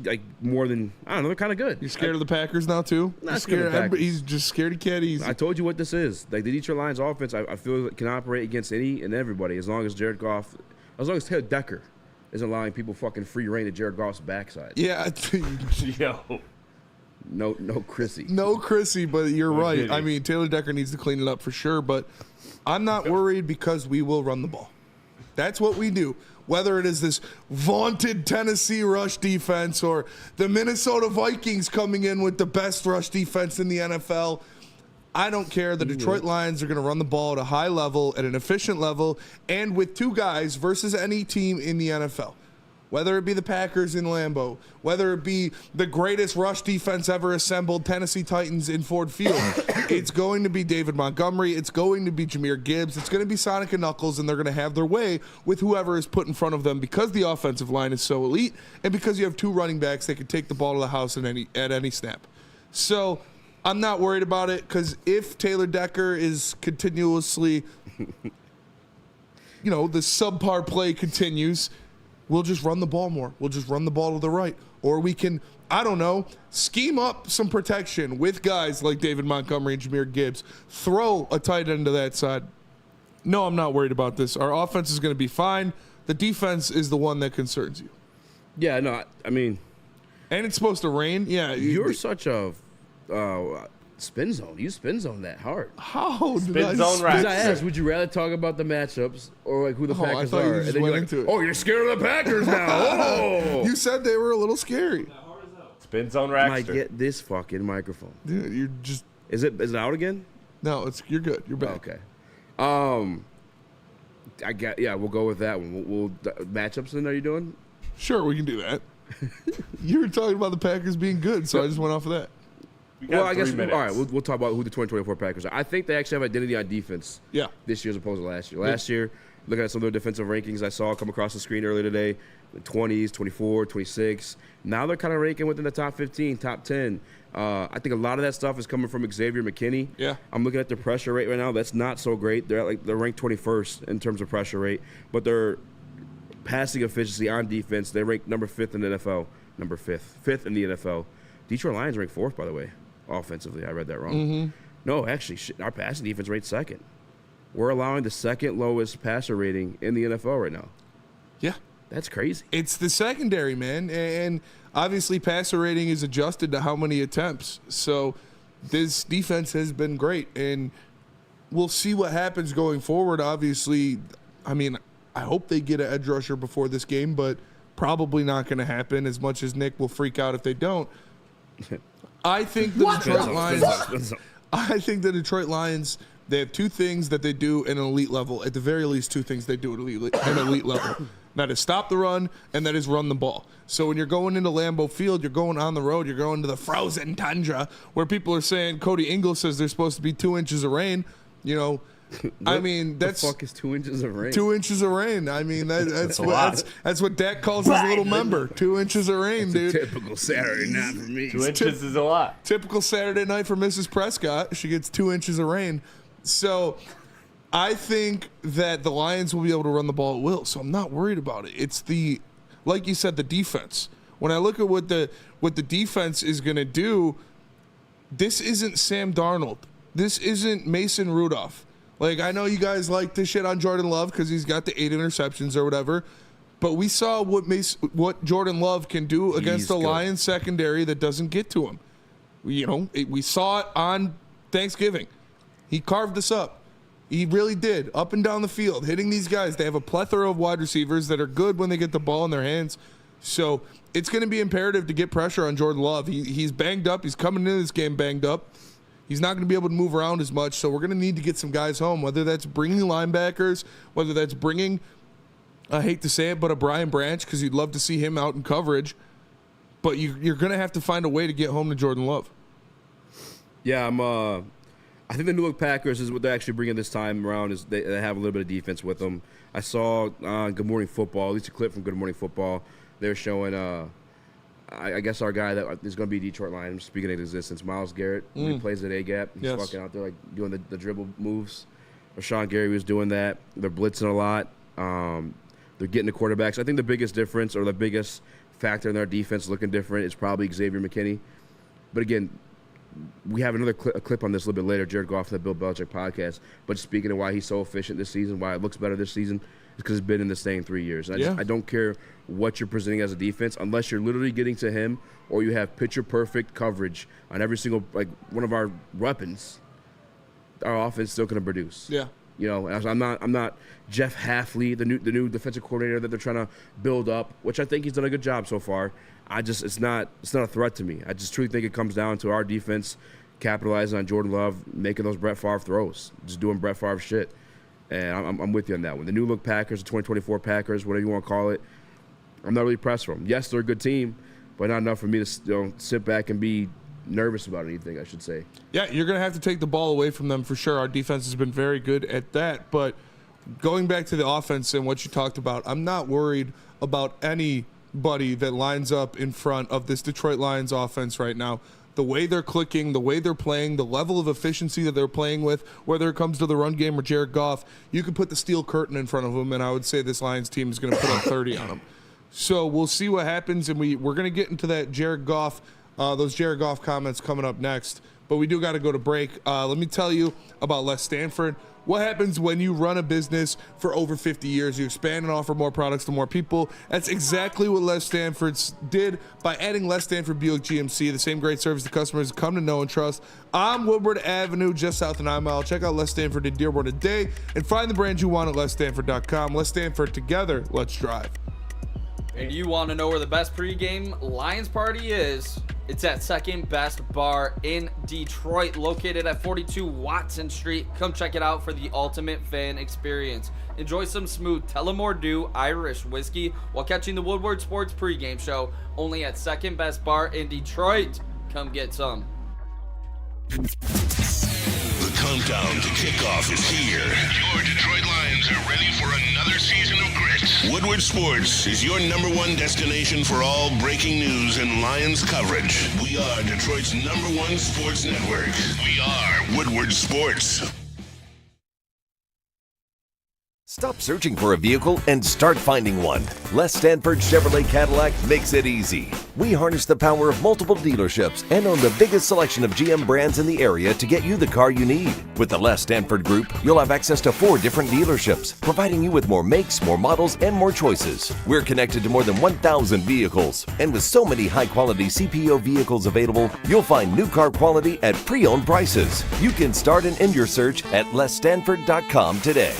C: like more than, I don't know, they're kind of good.
B: You're scared of the Packers now too?
C: Not scared of the Packers.
B: He's just scared of Cat Easy.
C: I told you what this is. Like the Detroit Lions offense, I feel it can operate against any and everybody as long as Jared Goff, as long as Taylor Decker isn't allowing people fucking free reign at Jared Goff's backside.
B: Yeah.
D: Yo.
C: No Chrissy.
B: No Chrissy, but you're right. I mean, Taylor Decker needs to clean it up for sure, but I'm not worried because we will run the ball. That's what we do. Whether it is this vaunted Tennessee rush defense or the Minnesota Vikings coming in with the best rush defense in the NFL, I don't care. The Detroit Lions are going to run the ball at a high level, at an efficient level, and with two guys versus any team in the NFL. Whether it be the Packers in Lambeau, whether it be the greatest rush defense ever assembled, Tennessee Titans in Ford Field, it's going to be David Montgomery, it's going to be Jahmyr Gibbs, it's going to be Sonic and Knuckles, and they're going to have their way with whoever is put in front of them because the offensive line is so elite and because you have two running backs that can take the ball to the house at any snap. So I'm not worried about it because if Taylor Decker is continuously, the subpar play continues, we'll just run the ball more. We'll just run the ball to the right. Or we can, I don't know, scheme up some protection with guys like David Montgomery and Jahmyr Gibbs. Throw a tight end to that side. No, I'm not worried about this. Our offense is going to be fine. The defense is the one that concerns you.
C: Yeah, no, I mean.
B: And it's supposed to rain. Yeah.
C: You're such a spin zone. You spin zone that hard.
B: How?
D: Spin zone right.
C: Because I asked, would you rather talk about the matchups or like who the Packers are?
B: You just went into it.
C: Oh, you're scared of the Packers now. Oh.
B: You said they were a little scary.
D: Spin zone rackster.
C: Might get this fucking microphone.
B: Dude, you're just.
C: Is it out again?
B: No, you're good. You're back.
C: Okay. We'll go with that one. We'll matchups then. Are you doing?
B: Sure, we can do that. You were talking about the Packers being good, so I just went off of that.
C: Well, I guess all right. We'll talk about who the 2024 Packers are. I think they actually have identity on defense.
B: Yeah.
C: This year as opposed to last year. Last year, looking at some of their defensive rankings I saw come across the screen earlier today, the 20s, 24, 26. Now they're kind of ranking within the top 15, top 10. I think a lot of that stuff is coming from Xavier McKinney.
B: Yeah.
C: I'm looking at their pressure rate right now. That's not so great. They're ranked 21st in terms of pressure rate, but their passing efficiency on defense, they rank number 5th in the NFL. Number 5th in the NFL. Detroit Lions rank 4th, by the way. Offensively, I read that wrong.
B: Mm-hmm.
C: No, actually, our passing defense rates 2nd. We're allowing the 2nd lowest passer rating in the NFL right now.
B: Yeah.
C: That's crazy.
B: It's the secondary, man. And obviously passer rating is adjusted to how many attempts. So this defense has been great. And we'll see what happens going forward. Obviously, I mean, I hope they get an edge rusher before this game, but probably not going to happen as much as Nick will freak out if they don't. I think the Detroit Lions, they have two things that they do at an elite level. At the very least, two things they do at an elite level. That is stop the run, and that is run the ball. So when you're going into Lambeau Field, you're going on the road, you're going to the frozen tundra, where people are saying, Cody Ingle says there's supposed to be 2 inches of rain. I mean, that's
C: the fuck is 2 inches of rain.
B: 2 inches of rain. I mean, that's what Dak calls his little member. 2 inches of rain, dude.
C: Typical Saturday night for me.
D: 2 inches is a lot.
B: Typical Saturday night for Mrs. Prescott. She gets 2 inches of rain. So I think that the Lions will be able to run the ball at will. So I'm not worried about it. It's like you said, the defense. When I look at what the defense is going to do, this isn't Sam Darnold. This isn't Mason Rudolph. Like, I know you guys like to shit on Jordan Love because he's got the 8 interceptions or whatever, but we saw what Jordan Love can do against the Lions secondary that doesn't get to him. We saw it on Thanksgiving. He carved us up. He really did, up and down the field, hitting these guys. They have a plethora of wide receivers that are good when they get the ball in their hands. So it's going to be imperative to get pressure on Jordan Love. He's banged up. He's coming into this game banged up. He's not going to be able to move around as much, so we're going to need to get some guys home, whether that's bringing linebackers, whether that's bringing, I hate to say it, but a Brian Branch, because you'd love to see him out in coverage. But you're going to have to find a way to get home to Jordan Love.
C: Yeah, I think the New York Packers is what they're actually bringing this time around. Is they have a little bit of defense with them. I saw Good Morning Football, at least a clip from Good Morning Football. They're showing, I guess our guy that is going to be Detroit Lions, speaking of existence, Myles Garrett. He plays at A-gap. He's fucking out there like doing the dribble moves. Rashawn Gary was doing that. They're blitzing a lot. They're getting the quarterbacks. I think the biggest difference or the biggest factor in their defense looking different is probably Xavier McKinney. But again, we have another clip on this a little bit later, Jared Goff from the Bill Belichick podcast. But speaking of why he's so efficient this season, why it looks better this season, is because he's been in this thing 3 years. I don't care what you're presenting as a defense, unless you're literally getting to him or you have picture-perfect coverage on every single, like, one of our weapons, our offense is still going to produce.
B: Yeah.
C: I'm not Jeff Hafley, the new defensive coordinator that they're trying to build up, which I think he's done a good job so far. It's not a threat to me. I just truly think it comes down to our defense capitalizing on Jordan Love, making those Brett Favre throws, just doing Brett Favre shit. And I'm with you on that one. The new look Packers, the 2024 Packers, whatever you want to call it, I'm not really pressed for them. Yes, they're a good team, but not enough for me to sit back and be nervous about anything, I should say. Yeah,
B: you're going to have to take the ball away from them for sure. Our defense has been very good at that. But going back to the offense and what you talked about, I'm not worried about anybody that lines up in front of this Detroit Lions offense right now. The way they're clicking, the way they're playing, the level of efficiency that they're playing with, whether it comes to the run game or Jared Goff, you could put the steel curtain in front of them, and I would say this Lions team is going to put up 30 on them. So we'll see what happens, and we're going to get into that Jared Goff, those Jared Goff comments coming up next. But we do got to go to break. Let me tell you about Les Stanford. What happens when you run a business for over 50 years? You expand and offer more products to more people. That's exactly what Les Stanford did by adding Les Stanford Buick GMC, the same great service the customers come to know and trust on Woodward Avenue, just south of 9 Mile. Check out Les Stanford in Dearborn today and find the brand you want at lesstanford.com. Les Stanford, together, let's drive.
E: And you want to know where the best pregame Lions party is? It's at Second Best Bar in Detroit, located at 42 Watson Street. Come check it out for the ultimate fan experience. Enjoy some smooth Tullamore Dew Irish whiskey while catching the Woodward Sports pregame show, only at Second Best Bar in Detroit. Come get some.
F: The countdown to kickoff is here. Your Detroit Lions are ready for another season of grit. Woodward Sports is your #1 destination for all breaking news and Lions coverage. We are Detroit's #1 sports network. We are Woodward Sports.
M: Stop searching for a vehicle and start finding one. Les Stanford Chevrolet Cadillac makes it easy. We harness the power of multiple dealerships and own the biggest selection of GM brands in the area to get you the car you need. With the Les Stanford Group, you'll have access to 4 different dealerships, providing you with more makes, more models, and more choices. We're connected to more than 1,000 vehicles. And with so many high-quality CPO vehicles available, you'll find new car quality at pre-owned prices. You can start and end your search at lesstanford.com today.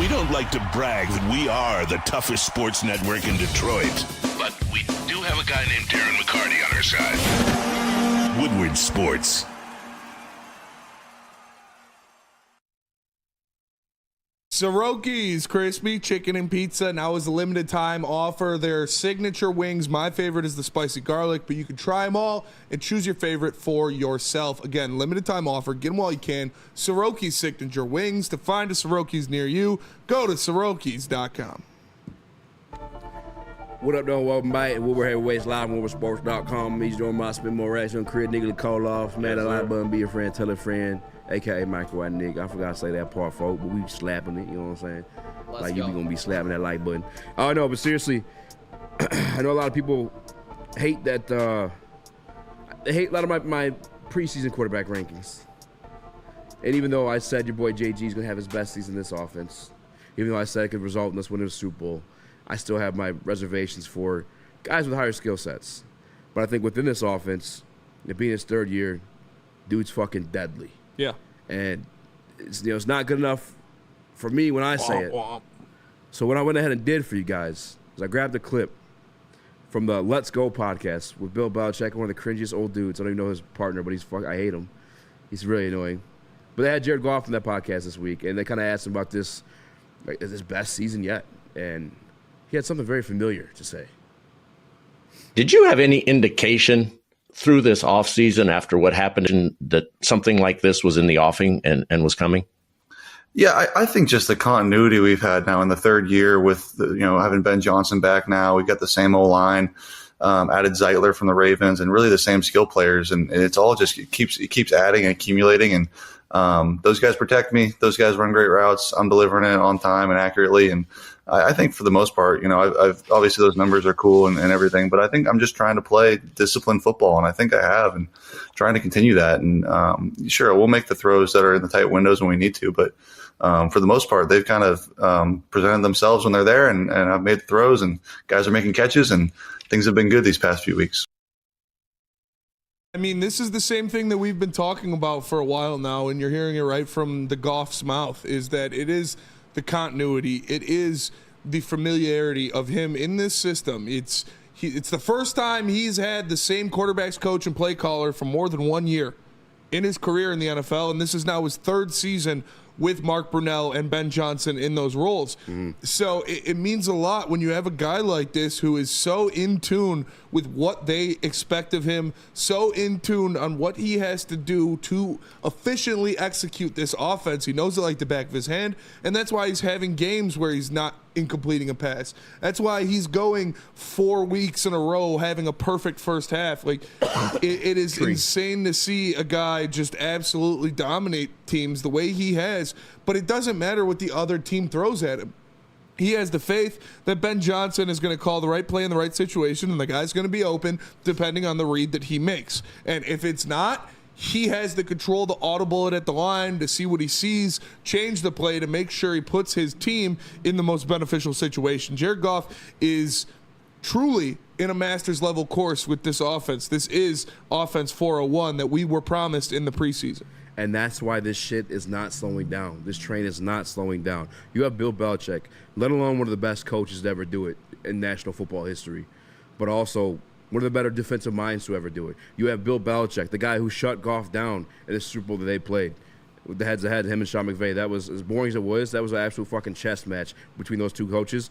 F: We don't like to brag that we are the toughest sports network in Detroit, but we do have a guy named Darren McCarty on our side. Woodward Sports.
B: Soroki's Crispy Chicken and Pizza now is a limited time offer. Their signature wings, my favorite is the spicy garlic, but you can try them all and choose your favorite for yourself. Again, limited time offer. Get them while you can. Soroki's signature wings. To find a Soroki's near you, go to Sorokis.com.
C: What up, though? Welcome back. Woodward Heavyweights live on WoodwardSports.com. He's doing my spin more racks on Platte Nicholas Kohloff. Man, that like button, be a friend, tell a friend. AKA Michael White Nick. I forgot to say that part, folks, but we slapping it, you know what I'm saying? Like, you be gonna be slapping that like button. Oh, no, but seriously, I know a lot of people hate that, they hate a lot of my preseason quarterback rankings. And even though I said your boy JG is going to have his best season in this offense, even though I said it could result in us winning the Super Bowl, I still have my reservations for guys with higher skill sets. But I think within this offense, it being his third year, dude's fucking deadly.
B: Yeah.
C: And it's not good enough for me when I say it. So what I went ahead and did for you guys is I grabbed a clip from the Let's Go podcast with Bill Belichick, one of the cringiest old dudes. I don't even know his partner, but I hate him. He's really annoying. But they had Jared Goff on that podcast this week, and they kind of asked him about this, like, is his best season yet? And he had something very familiar to say.
N: Did you have any indication through this offseason after what happened that something like this was in the offing and was coming?
O: Yeah, I think just the continuity we've had now in the third year with having Ben Johnson back now, we've got the same O-line, added Zeitler from the Ravens, and really the same skill players, and it's all just it keeps adding and accumulating, and those guys protect me. Those guys run great routes. I'm delivering it on time and accurately, and I think for the most part, I've obviously those numbers are cool and everything, but I think I'm just trying to play disciplined football, and I think I have, and trying to continue that. And sure, we'll make the throws that are in the tight windows when we need to, but for the most part, they've kind of presented themselves when they're there, and I've made the throws, and guys are making catches, and things have been good these past few weeks.
B: I mean, this is the same thing that we've been talking about for a while now, and you're hearing it right from the Goff's mouth, is that it is the continuity. It is the familiarity of him in this system. It's the first time he's had the same quarterbacks coach and play caller for more than 1 year in his career in the NFL, and this is now his third season with Mark Brunell and Ben Johnson in those roles. So it means a lot when you have a guy like this who is so in tune with what they expect of him, so in tune on what he has to do to efficiently execute this offense. He knows it like the back of his hand, and that's why he's having games where he's not incompleting a pass. That's why he's going 4 weeks in a row having a perfect first half. Like, it is insane to see a guy just absolutely dominate teams the way he has, but it doesn't matter what the other team throws at him. He has the faith that Ben Johnson is going to call the right play in the right situation, and the guy's going to be open depending on the read that he makes. And if it's not, he has the control, the audible it at the line to see what he sees, change the play to make sure he puts his team in the most beneficial situation. Jared Goff is truly in a master's level course with this offense. This is offense 401 that we were promised in the preseason.
C: And that's why this shit is not slowing down. This train is not slowing down. You have Bill Belichick, let alone one of the best coaches to ever do it in national football history, but also one of the better defensive minds to ever do it. You have Bill Belichick, the guy who shut Goff down in the Super Bowl that they played. With the heads-to-head, him and Sean McVay. That was, as boring as it was, that was an absolute fucking chess match between those two coaches.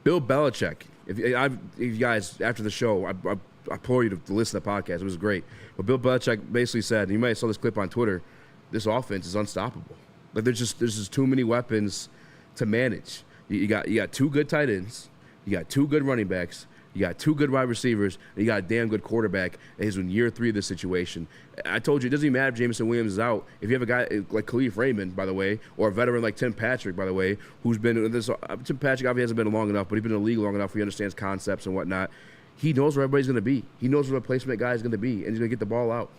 C: Bill Belichick, if you guys, after the show, I implore you to listen to the podcast. It was great. But Bill Belichick basically said, and you might have saw this clip on Twitter, this offense is unstoppable. Like, there's just too many weapons to manage. You got two good tight ends, you got two good running backs, you got two good wide receivers, and you got a damn good quarterback, and he's in year 3 of this situation. I told you, it doesn't even matter if Jameson Williams is out. If you have a guy like Khalif Raymond, by the way, or a veteran like Tim Patrick, by the way, who's been in this. Tim Patrick obviously hasn't been long enough, but he's been in the league long enough where he understands concepts and whatnot. He knows where everybody's going to be. He knows where the replacement guy is going to be, and he's going to get the ball out.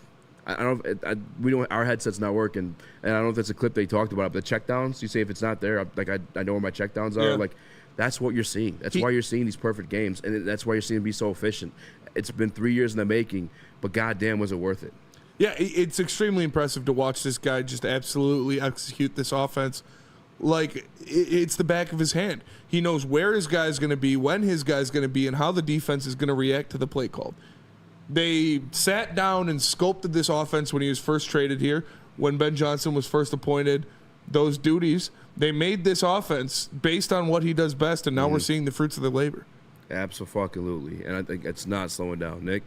C: Our headset's not working, and I don't know if that's a clip they talked about. But the checkdowns, you say if it's not there, I know where my checkdowns are.
B: Yeah.
C: Like, that's what you're seeing. That's why you're seeing these perfect games, and that's why you're seeing him be so efficient. It's been 3 years in the making, but goddamn, was it worth it?
B: Yeah, it's extremely impressive to watch this guy just absolutely execute this offense. Like, it's the back of his hand. He knows where his guy's going to be, when his guy's going to be, and how the defense is going to react to the play call. They sat down and sculpted this offense when he was first traded here, when Ben Johnson was first appointed those duties. They made this offense based on what he does best, and now we're seeing the fruits of their labor.
C: Absolutely, and I think it's not slowing down. Nick?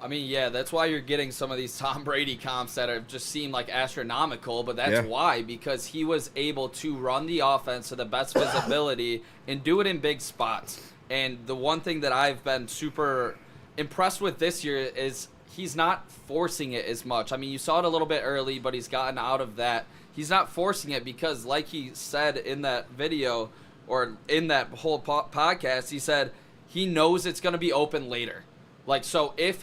E: I mean, yeah, that's why you're getting some of these Tom Brady comps that have just seem like astronomical, but that's why, because he was able to run the offense to the best visibility and do it in big spots. And the one thing that I've been super impressed with this year is he's not forcing it as much. I mean, you saw it a little bit early, but he's gotten out of that. He's not forcing it because, like he said in that video or in that whole podcast, he said he knows it's going to be open later. Like, so if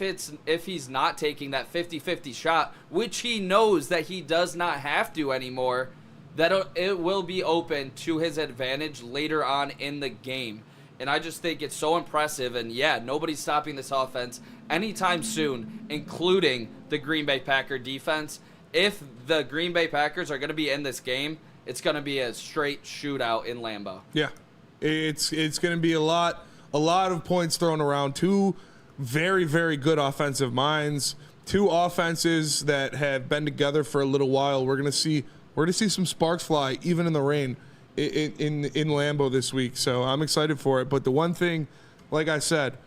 E: he's not taking that 50-50 shot, which he knows that he does not have to anymore, that it will be open to his advantage later on in the game. And I just think it's so impressive. And, yeah, nobody's stopping this offense anytime soon, including the Green Bay Packer defense. If the Green Bay Packers are going to be in this game, it's going to be a straight shootout in Lambeau.
B: Yeah, it's going to be a lot of points thrown around. Two very, very good offensive minds, two offenses that have been together for a little while. We're going to see some sparks fly even in the rain in Lambeau this week. So I'm excited for it. But the one thing, like I said,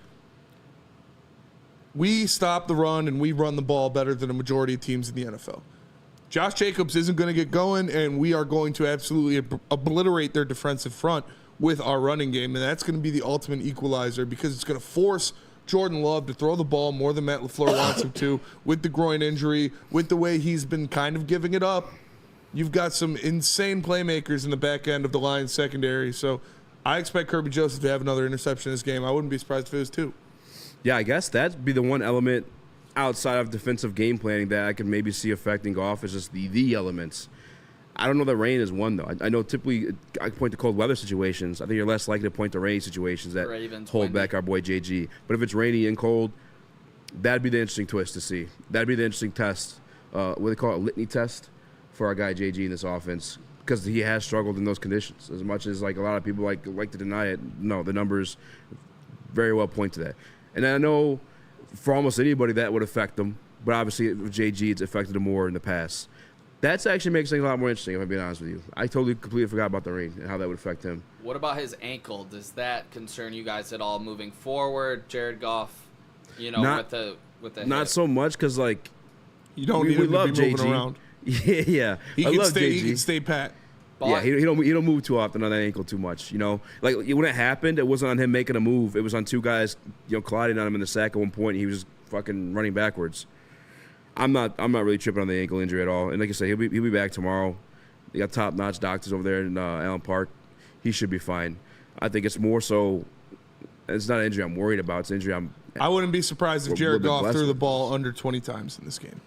B: we stop the run and we run the ball better than a majority of teams in the NFL. Josh Jacobs isn't going to get going, and we are going to absolutely obliterate their defensive front with our running game, and that's going to be the ultimate equalizer because it's going to force Jordan Love to throw the ball more than Matt LaFleur wants him to with the groin injury, with the way he's been kind of giving it up. You've got some insane playmakers in the back end of the Lions secondary, so I expect Kirby Joseph to have another interception in this game. I wouldn't be surprised if it was two.
C: Yeah, I guess that'd be the one element outside of defensive game planning that I could maybe see affecting Goff is just the elements. I don't know that rain is one, though. I know typically I point to cold weather situations. I think you're less likely to point to rain situations that hold back our boy JG. But if it's rainy and cold, that'd be the interesting twist to see. That'd be the interesting test. What do they call it? A litany test for our guy JG in this offense because he has struggled in those conditions. As much as like a lot of people like to deny it, no, the numbers very well point to that. And I know for almost anybody that would affect them, but obviously with JG it's affected him more in the past. That actually makes things a lot more interesting, if I'm being honest with you. I completely forgot about the rain and how that would affect him.
E: What about his ankle? Does that concern you guys at all moving forward? Jared Goff, with the
C: not
E: hip.
C: So much because like
B: you don't need him to be moving around.
C: Yeah,
B: he can stay pat.
C: Yeah, he don't move too often on that ankle too much. Like when it happened, it wasn't on him making a move. It was on two guys, colliding on him in the sack at one point. And he was just fucking running backwards. I'm not really tripping on the ankle injury at all. And like I said, he'll be back tomorrow. They got top-notch doctors over there in Allen Park. He should be fine. I think it's more so. It's not an injury I'm worried about. It's an injury
B: I wouldn't be surprised if Jared Goff threw the ball under 20 times in this game.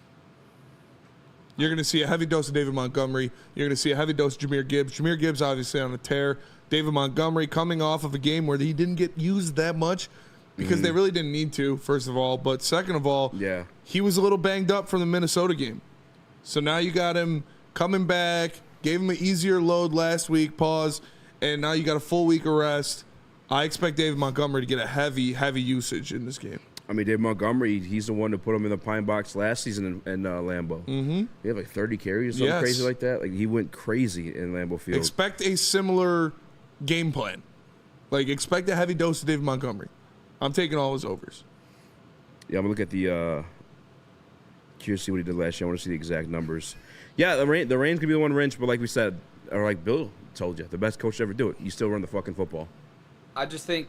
B: You're going to see a heavy dose of David Montgomery. You're going to see a heavy dose of Jahmyr Gibbs. Jahmyr Gibbs obviously on a tear. David Montgomery coming off of a game where he didn't get used that much because they really didn't need to, first of all. But second of all, he was a little banged up from the Minnesota game. So now you got him coming back, gave him an easier load last week, and now you got a full week of rest. I expect David Montgomery to get a heavy, heavy usage in this game.
C: I mean, David Montgomery, he's the one to put him in the pine box last season in Lambeau.
B: Mm-hmm.
C: He had like 30 carries or something crazy like that. Like he went crazy in Lambeau Field.
B: Expect a similar game plan. Like expect a heavy dose of David Montgomery. I'm taking all his overs.
C: Yeah, I'm going to look at the curious to see what he did last year. I want to see the exact numbers. Yeah, the rain's going to be the one wrench, but like we said, or like Bill told you, the best coach to ever do it. You still run the fucking football.
E: I just think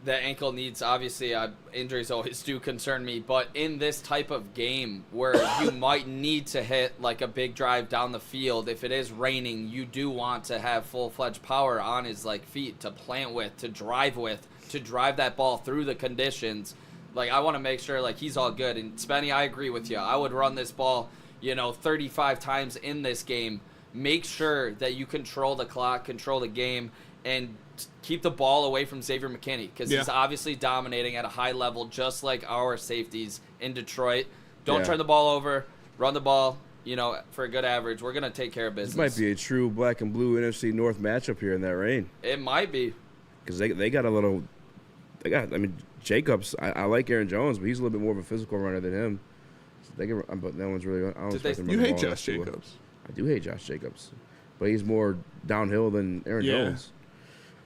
E: that ankle needs, obviously, injuries always do concern me, but in this type of game where you might need to hit like a big drive down the field, if it is raining, you do want to have full-fledged power on his feet to plant with, to drive that ball through the conditions. Like, I want to make sure he's all good. And Spenny, I agree with you. I would run this ball, 35 times in this game. Make sure that you control the clock, control the game, and keep the ball away from Xavier McKinney because he's obviously dominating at a high level, just like our safeties in Detroit. Don't turn the ball over. Run the ball, for a good average. We're going to take care of business.
C: This might be a true black and blue NFC North matchup here in that rain.
E: It might be.
C: Because they got a little – Jacobs, I like Aaron Jones, but he's a little bit more of a physical runner than him. So but that one's really – I don't expect him to run the ball.
B: You hate Josh Jacobs.
C: I do hate Josh Jacobs. But he's more downhill than Aaron Jones.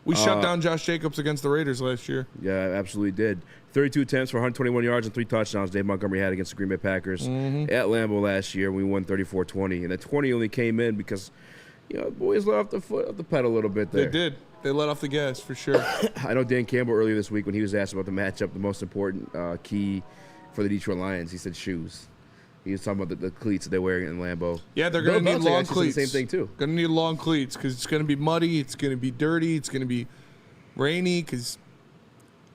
B: We shut down Josh Jacobs against the Raiders last year.
C: Yeah, absolutely did. 32 attempts for 121 yards and 3 touchdowns Dave Montgomery had against the Green Bay Packers at Lambeau last year. We won 34-20. And the 20 only came in because, boys let off the pedal a little bit there.
B: They did. They let off the gas for sure.
C: I know Dan Campbell earlier this week when he was asked about the matchup, the most important key for the Detroit Lions, he said shoes. He was talking about the cleats that they're wearing in Lambeau.
B: Yeah, they're going to need long cleats.
C: The same thing, too.
B: Going to need long cleats because it's going to be muddy. It's going to be dirty. It's going to be rainy because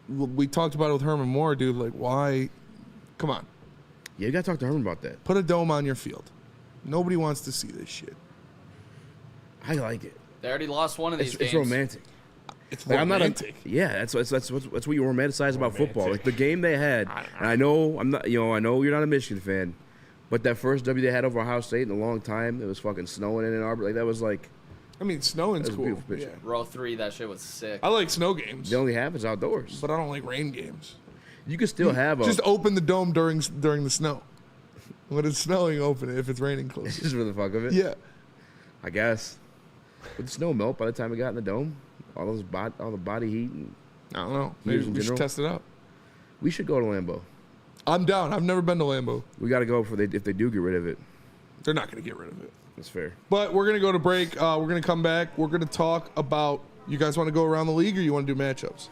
B: we talked about it with Herman Moore, dude. Like, why? Come on.
C: Yeah, you got to talk to Herman about that.
B: Put a dome on your field. Nobody wants to see this shit.
C: I like it.
E: They already lost one of these games.
C: It's romantic.
B: It's romantic.
C: That's what you romanticize about football. Like the game they had. And I know I know you're not a Michigan fan, but that first W they had over Ohio State in a long time, it was fucking snowing in Ann Arbor. Like that was like.
B: I mean, snowing's cool.
C: Yeah.
E: Row 3, that shit was sick.
B: I like snow games.
C: The only half is outdoors,
B: but I don't like rain games.
C: You could still have
B: just open the dome during the snow. When it's snowing, open it. If it's raining, close it.
C: Just for the fuck of it.
B: Yeah,
C: I guess. Would the snow melt by the time it got in the dome? All the body heat and
B: I don't know. Maybe we should test it out.
C: We should go to Lambeau.
B: I'm down. I've never been to Lambeau.
C: We got to go if they do get rid of it.
B: They're not going to get rid of it.
C: That's fair.
B: But we're going to go to break. We're going to come back. We're going to talk about. You guys want to go around the league or you want to do matchups?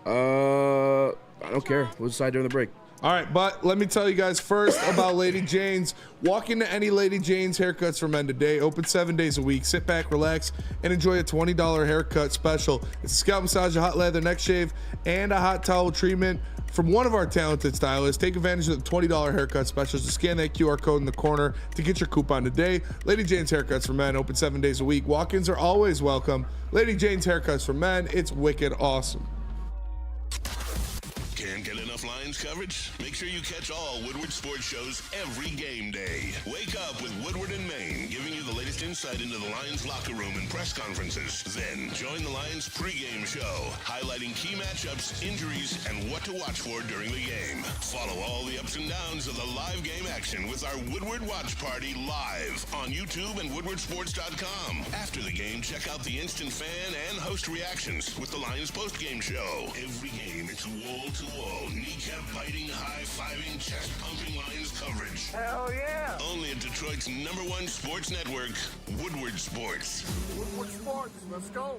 C: I don't care. We'll decide during the break.
B: All right, but let me tell you guys first about Lady Jane's. Walk into any Lady Jane's haircuts for men today. Open 7 days a week. Sit back, relax, and enjoy a $20 haircut special. It's a scalp massage, a hot leather neck shave, and a hot towel treatment from one of our talented stylists. Take advantage of the $20 haircut specials. Just scan that QR code in the corner to get your coupon today. Lady Jane's haircuts for men. Open 7 days a week. Walk-ins are always welcome. Lady Jane's haircuts for men. It's wicked awesome.
F: Can't get enough Lions coverage? Make sure you catch all Woodward sports shows every game day. Wake up with Woodward and Maine, giving you the latest insight into the Lions locker room and press conferences. Then join the Lions pregame show, highlighting key matchups, injuries, and what to watch for during the game. Follow all the ups and downs of the live game action with our Woodward Watch Party live on YouTube and WoodwardSports.com. After the game, check out the instant fan and host reactions with the Lions postgame show. Every game, it's wall-to-wall, kneecap-biting, high-fiving, chest-pumping Lions coverage.
G: Hell yeah!
F: Only at Detroit's #1 sports network, Woodward Sports.
G: Woodward Sports, let's go.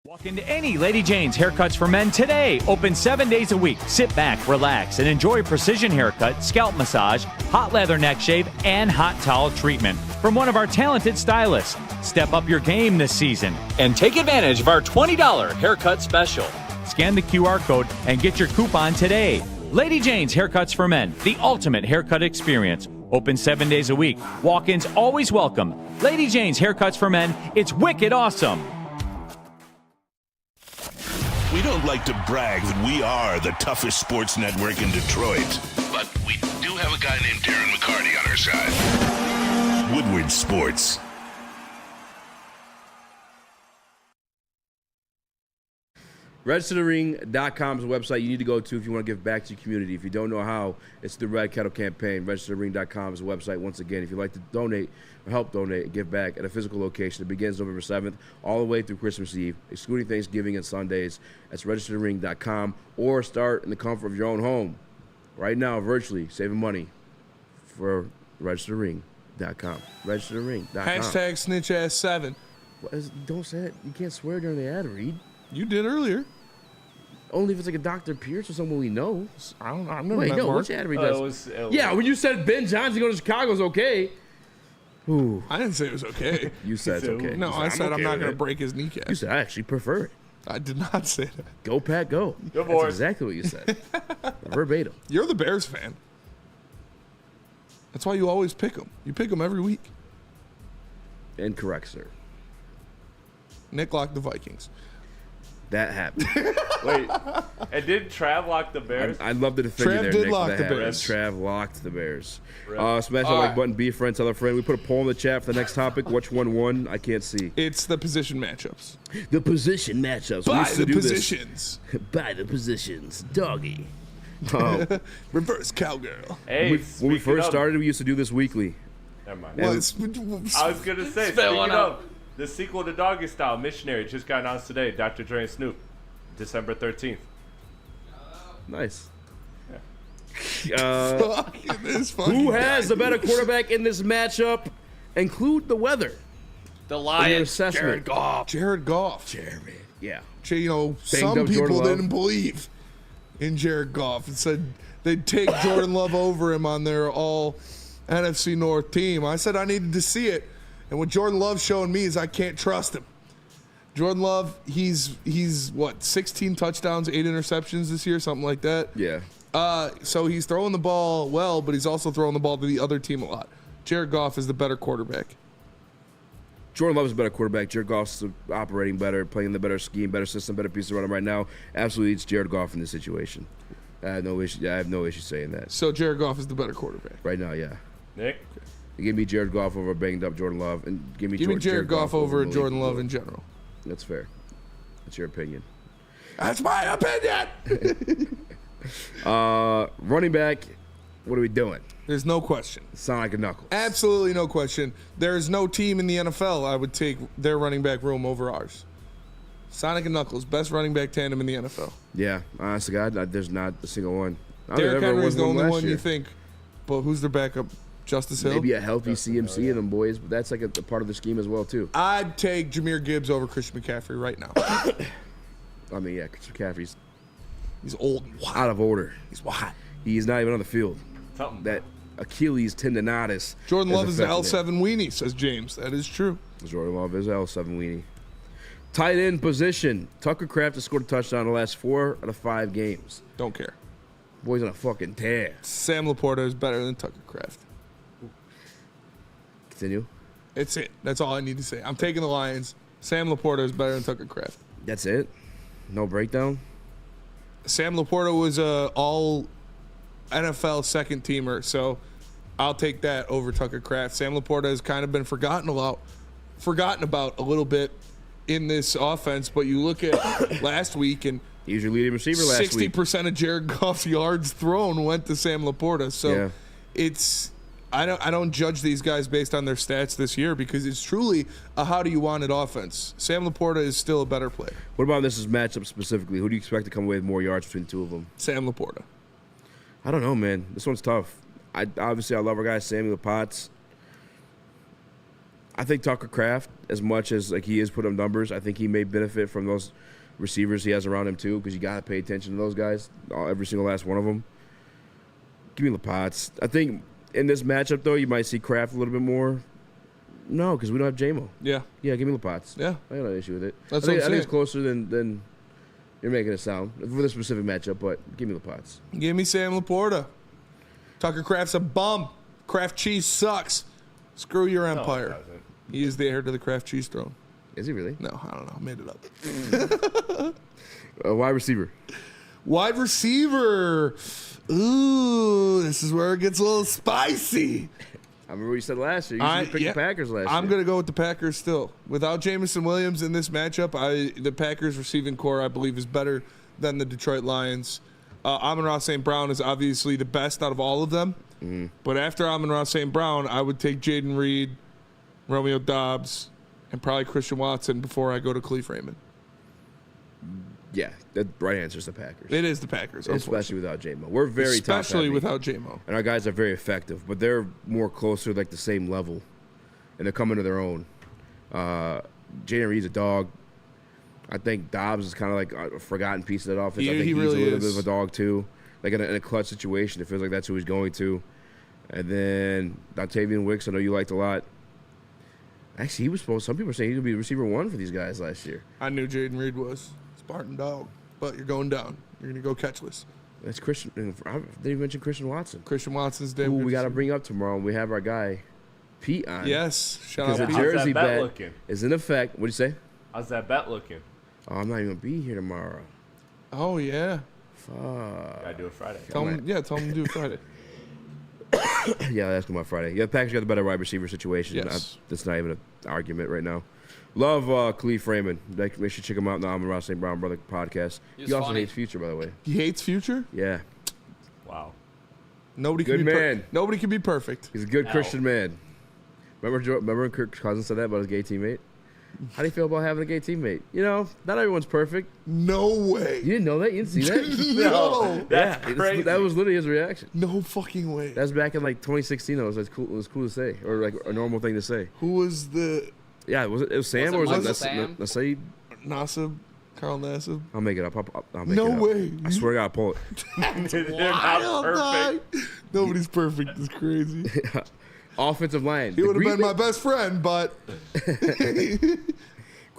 H: Walk into any Lady Jane's haircuts for men today. Open 7 days a week. Sit back, relax, and enjoy precision haircut, scalp massage, hot leather neck shave, and hot towel treatment from one of our talented stylists. Step up your game this season and take advantage of our $20 haircut special. Scan the QR code and get your coupon today. Lady Jane's Haircuts for Men, the ultimate haircut experience. Open 7 days a week. Walk-ins always welcome. Lady Jane's Haircuts for Men, it's wicked awesome.
F: We don't like to brag that we are the toughest sports network in Detroit, but we do have a guy named Darren McCarty on our side. Woodward Sports.
C: RegisterTheRing.com is a website you need to go to if you want to give back to your community. If you don't know how, it's the Red Kettle Campaign. RegisterTheRing.com is a website. Once again, if you'd like to donate or help donate and give back at a physical location, it begins November 7th all the way through Christmas Eve, excluding Thanksgiving and Sundays. That's RegisterTheRing.com, or start in the comfort of your own home. Right now, virtually, saving money for RegisterTheRing.com. RegisterTheRing.com.
B: Hashtag snitchass7.
C: Don't say it. You can't swear during the ad read.
B: You did earlier.
C: Only if it's like a Dr. Pierce or someone we know.
B: I don't know. I've never
C: Wait,
B: met
C: no,
B: Mark.
C: which ad read does? Yeah, when you said Ben Johnson going to Chicago is okay. Ooh.
B: I didn't say it was okay.
C: You said it's okay.
B: No, I said I'm not going to break his kneecap.
C: You said I actually prefer it.
B: I did not say that.
C: Go, Pat, go.
D: Go,
C: That's
D: boys.
C: exactly what you said. Verbatim.
B: You're the Bears fan. That's why you always pick them. You pick them every week.
C: Incorrect, sir.
B: Nick locked the Vikings.
C: That happened.
D: Wait, and did Trav lock the Bears?
C: I'd love to defend you
B: Trav
C: there,
B: did
C: Nick.
B: lock
C: That
B: the
C: happened.
B: Bears.
C: Trav locked the Bears.
D: Really?
C: Smash that like button, be a friend, tell a friend. We put a poll in the chat for the next topic. Which one won? I can't see.
B: It's the position matchups.
C: The position matchups.
B: By
C: We used to
B: the
C: do this.
B: positions.
C: By the positions. Doggy.
B: Reverse cowgirl.
D: Hey,
C: when we first started, we used to do this weekly.
D: Never mind.
B: Well,
D: I was gonna say,
E: Spit
D: speaking
E: one
D: of
E: out.
D: the sequel to Doggy Style, Missionary, just got announced today. Dr. Dre and Snoop, December 13th.
C: Nice.
B: It is funny.
C: Who has the better quarterback in this matchup? Include the weather.
E: The
C: In your
E: Lions,
C: assessment.
E: Jared Goff.
B: Jared Goff.
C: Yeah.
B: You know,
C: Banged
B: some
C: up Jordan
B: people
C: Love.
B: didn't believe in Jared Goff and said they'd take Jordan Love over him on their all NFC North team. I said I needed to see it. And what Jordan Love's showing me is I can't trust him. Jordan Love, he's what, 16 touchdowns, 8 interceptions this year, something like that.
C: Yeah.
B: So he's throwing the ball well, but he's also throwing the ball to the other team a lot. Jared Goff is the better quarterback.
C: Jordan Love is a better quarterback. Jared Goff's operating better, playing the better scheme, better system, better piece around him right now. Absolutely, it's Jared Goff in this situation. I have no issue saying that.
B: So Jared Goff is the better quarterback
C: right now. Yeah.
D: Nick,
C: give me Jared Goff over banged up Jordan Love, and give me
B: Jared Goff over Jordan Love in general.
C: That's fair. That's your opinion.
B: That's my opinion.
C: Running back. What are we doing?
B: There's no question.
C: Sonic and Knuckles.
B: Absolutely no question. There is no team in the NFL I would take their running back room over ours. Sonic and Knuckles, best running back tandem in the NFL.
C: Yeah, honestly, God, there's not a single one.
B: Derrick Henry is the only one you think. But who's their backup? Justice Hill?
C: Maybe a healthy CMC in them boys, but that's like a part of the scheme as well, too.
B: I'd take Jahmyr Gibbs over Christian McCaffrey right now.
C: I mean, yeah, Christian McCaffrey's...
B: He's old.
C: Out of order.
B: He's what?
C: He's not even on the field. That Achilles tendonitis.
B: Jordan Love is the L7 weenie, says James. That is true.
C: Jordan Love is L7 weenie. Tight end position. Tucker Kraft has scored a touchdown in the last 4 out of 5 games.
B: Don't care.
C: Boy's on a fucking tear.
B: Sam Laporta is better than Tucker Kraft.
C: Continue.
B: It's it. That's all I need to say. I'm taking the Lions. Sam Laporta is better than Tucker Kraft.
C: That's it? No breakdown?
B: Sam Laporta was a all NFL second teamer, so I'll take that over Tucker Kraft. Sam Laporta has kind of been forgotten about a little bit in this offense, but you look at last week and
C: he was your leading receiver last week.
B: 60% of Jared Goff's yards thrown went to Sam Laporta. So it's I don't judge these guys based on their stats this year because it's truly a how do you want it offense. Sam Laporta is still a better player.
C: What about this matchup specifically? Who do you expect to come away with more yards between the two of them?
B: Sam Laporta.
C: I don't know, man. This one's tough. I love our guy Samuel Potts. I think Tucker Kraft, as much as like he is put up numbers, I think he may benefit from those receivers he has around him too, because you got to pay attention to those guys, every single last one of them. Give me LaPotts. I think in this matchup though, you might see Kraft a little bit more. No, because we don't have J-Mo.
B: Yeah.
C: Yeah, give me LaPotts.
B: Yeah.
C: I got no issue with it.
B: That's
C: I think it's closer than you're making it sound for this specific matchup, but give me LaPotts.
B: Give me Sam Laporta. Tucker Kraft's a bum. Kraft cheese sucks. Screw your empire. He is the heir to the Kraft cheese throne.
C: Is he really?
B: No, I don't know. I made it up.
C: Wide receiver.
B: Wide receiver. Ooh, this is where it gets a little spicy.
C: I remember what you said last year. You picked the Packers last year.
B: I'm going to go with the Packers still. Without Jameson Williams in this matchup, the Packers receiving core, I believe, is better than the Detroit Lions. Amon-Ra St. Brown is obviously the best out of all of them.
C: Mm-hmm.
B: But after Amon-Ra St. Brown, I would take Jaden Reed, Romeo Doubs, and probably Christian Watson before I go to Khalif Raymond.
C: Yeah, the right answer is the Packers.
B: It is the Packers,
C: especially without J-Mo. We're very
B: especially
C: top-heavy,
B: without J-Mo,
C: and our guys are very effective, but they're more closer like the same level, and they're coming to their own. Jaden Reed's a dog. I think Dobbs is kind of like a forgotten piece of that offense. I think he's really a little bit of a dog too. Like in a clutch situation, it feels like that's who he's going to. And then Dontavian Wicks, I know you liked a lot. Actually, he was supposed. Some people are saying he could be receiver 1 for these guys last year.
B: I knew Jaden Reed was Spartan dog, but you're going down. You're gonna go catchless.
C: That's Christian. They mentioned Christian Watson.
B: Christian Watson's damn.
C: Who we got to bring up tomorrow. We have our guy Pete on.
B: Yes, shout out
C: Pete. Because the jersey bet is in effect. What do you say?
D: How's that bet looking?
C: Oh, I'm not even gonna be here tomorrow.
B: Oh yeah.
C: Fuck.
D: Gotta do it Friday.
B: Tell him to do it Friday.
C: Yeah, I'll ask him about Friday. Yeah, the Packers got the better wide receiver situation.
B: Yes.
C: That's not even an argument right now. Love Khalif Raymond. Make sure you check him out in the Amon-Ra St. Brown Brother podcast. He also hates Future, by the way.
B: He hates Future?
C: Yeah.
D: Wow.
B: Nobody
C: good
B: can be
C: man.
B: Nobody can be perfect.
C: He's a good Christian man. Remember when Kirk Cousins said that about his gay teammate? How do you feel about having a gay teammate? You know, not everyone's perfect.
B: No way.
C: You didn't know that? You didn't see that?
B: No.
D: That's crazy.
C: That was literally his reaction.
B: No fucking way.
C: That was back in like 2016. It was cool. It was cool to say, or like a normal thing to say.
B: Who was the?
C: Yeah, was it Sam or was it Nassib?
B: Nassib, Carl Nassib.
C: I'll make it up. I'll make
B: no
C: it up.
B: way.
C: I swear to God, I'll pull it.
D: They're not perfect.
B: Nobody's perfect. It's crazy.
C: Offensive line.
B: He would have been my best friend, but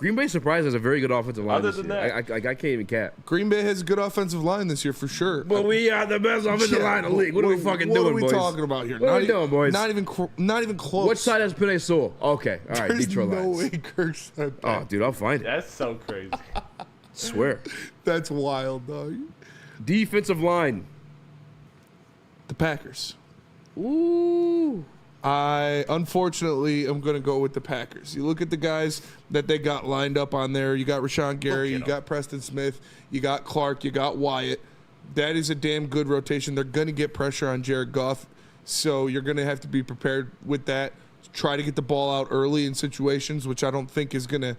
C: Green Bay surprised has a very good offensive line
D: Other
C: this
D: than
C: year.
D: that-
C: I can't even cap.
B: Green Bay has a good offensive line this year for sure.
C: But we are the best offensive line in the league. What are we fucking
B: what
C: doing,
B: are we
C: boys?
B: talking about here?
C: What are we doing, boys?
B: Not even close.
C: What side has Penny Sewell? Okay, all right,
B: There's
C: Detroit
B: no
C: Lions.
B: way Kirk said that.
C: Oh, dude, I'll find it.
D: That's so crazy.
C: Swear.
B: That's wild, dog.
C: Defensive line.
B: The Packers.
C: Ooh.
B: I unfortunately am going to go with the Packers. You look at the guys that they got lined up on there. You got Rashawn Gary, you got Preston Smith, you got Clark, you got Wyatt. That is a damn good rotation. They're going to get pressure on Jared Goff, so you're going to have to be prepared with that. Try to get the ball out early in situations, which I don't think is going to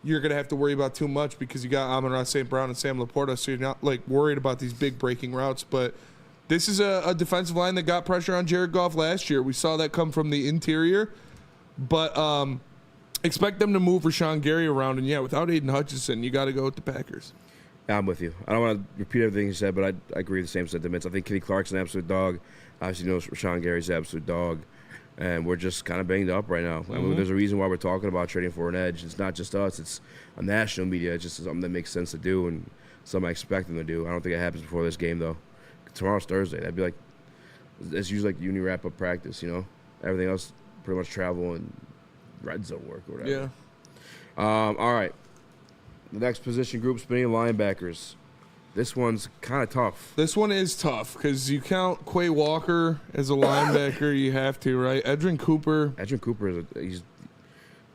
B: you're going to have to worry about too much because you got Amon-Ra St. Brown and Sam Laporta, so you're not like worried about these big breaking routes, but this is a defensive line that got pressure on Jared Goff last year. We saw that come from the interior. But expect them to move Rashawn Gary around. And, yeah, without Aiden Hutchinson, you got to go with the Packers.
C: Yeah, I'm with you. I don't want to repeat everything you said, but I agree with the same sentiments. I think Kenny Clark's an absolute dog. Obviously, knows Rashawn Gary's an absolute dog. And we're just kind of banged up right now. I mean, there's a reason why we're talking about trading for an edge. It's not just us. It's a national media. It's just something that makes sense to do and something I expect them to do. I don't think it happens before this game, though. Tomorrow's Thursday. That'd be like, it's usually like uni wrap-up practice, you know? Everything else, pretty much travel and red zone work or whatever.
B: Yeah.
C: All right. The next position group, Spenny linebackers. This one's kind of tough.
B: This one is tough because you count Quay Walker as a linebacker. You have to, right? Edrin Cooper.
C: Edrin Cooper, he's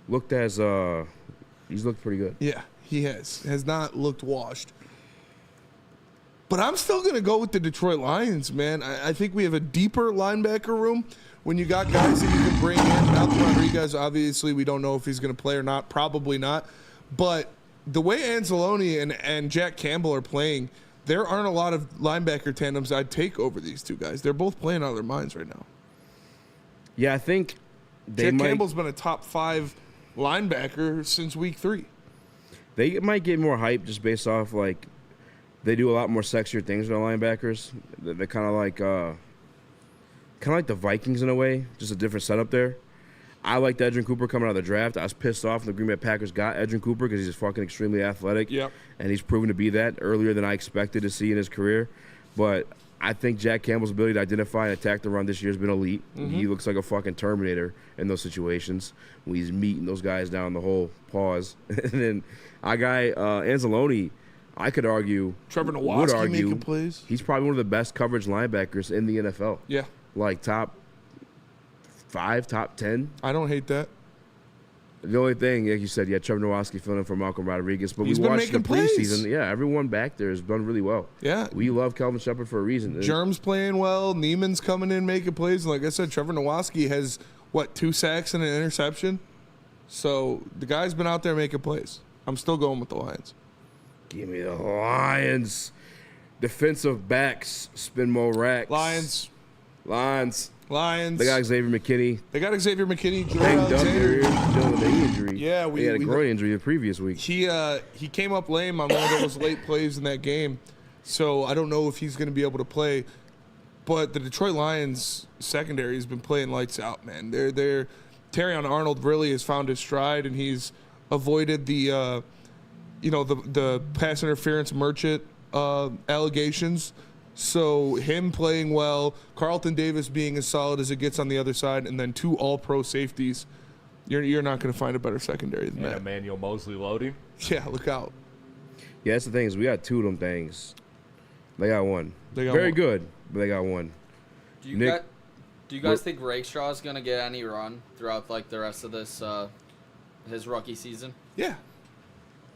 C: looked pretty good.
B: Yeah, he has not looked washed. But I'm still going to go with the Detroit Lions, man. I think we have a deeper linebacker room when you got guys that you can bring in. Malcolm Rodriguez, obviously, we don't know if he's going to play or not. Probably not. But the way Anzalone and Jack Campbell are playing, there aren't a lot of linebacker tandems I'd take over these two guys. They're both playing out of their minds right now.
C: Yeah, I think
B: Jack Campbell's been a top 5 linebacker since week 3.
C: They might get more hype just based off, like, they do a lot more sexier things with their linebackers. They're kind of like the Vikings in a way, just a different setup there. I liked Edrin Cooper coming out of the draft. I was pissed off when the Green Bay Packers got Edrin Cooper because he's fucking extremely athletic.
B: Yep.
C: And he's proven to be that earlier than I expected to see in his career. But I think Jack Campbell's ability to identify and attack the run this year has been elite.
B: Mm-hmm.
C: He looks like a fucking Terminator in those situations when he's meeting those guys down the whole pause. And then Anzalone, I could argue,
B: Trevor Nowatzki making plays.
C: He's probably one of the best coverage linebackers in the NFL.
B: Yeah.
C: Like top 5, top 10.
B: I don't hate that.
C: The only thing, like you said, Trevor Nowatzki filling in for Malcolm Rodriguez. But
B: He's
C: we
B: been
C: watched the
B: making plays.
C: preseason. Yeah, everyone back there has done really well.
B: Yeah.
C: We love Kelvin Shepard for a reason.
B: Germ's playing well. Neiman's coming in making plays. And like I said, Trevor Nowatzki has, 2 sacks and an interception? So the guy's been out there making plays. I'm still going with the Lions.
C: Give me the Lions. Defensive backs, spin more racks.
B: Lions.
C: They got Xavier McKinney.
B: They got Xavier McKinney.
C: Banged up there, dealing with a knee injury.
B: Yeah,
C: he had a groin injury the previous week.
B: He came up lame on one of those late plays in that game, so I don't know if he's going to be able to play. But the Detroit Lions secondary has been playing lights out, man. They're Terrion Arnold really has found his stride, and he's avoided the pass interference merchant allegations. So him playing well, Carlton Davis being as solid as it gets on the other side, and then 2 all-pro safeties, you're not going to find a better secondary than that.
D: Emmanuel Mosley loading.
B: Yeah, look out.
C: Yeah, that's the thing is we got 2 of them things. They got one. Very
B: one.
C: good, but they got one.
E: Do you guys think Rakestraw is going to get any run throughout like the rest of this his rookie season?
B: Yeah.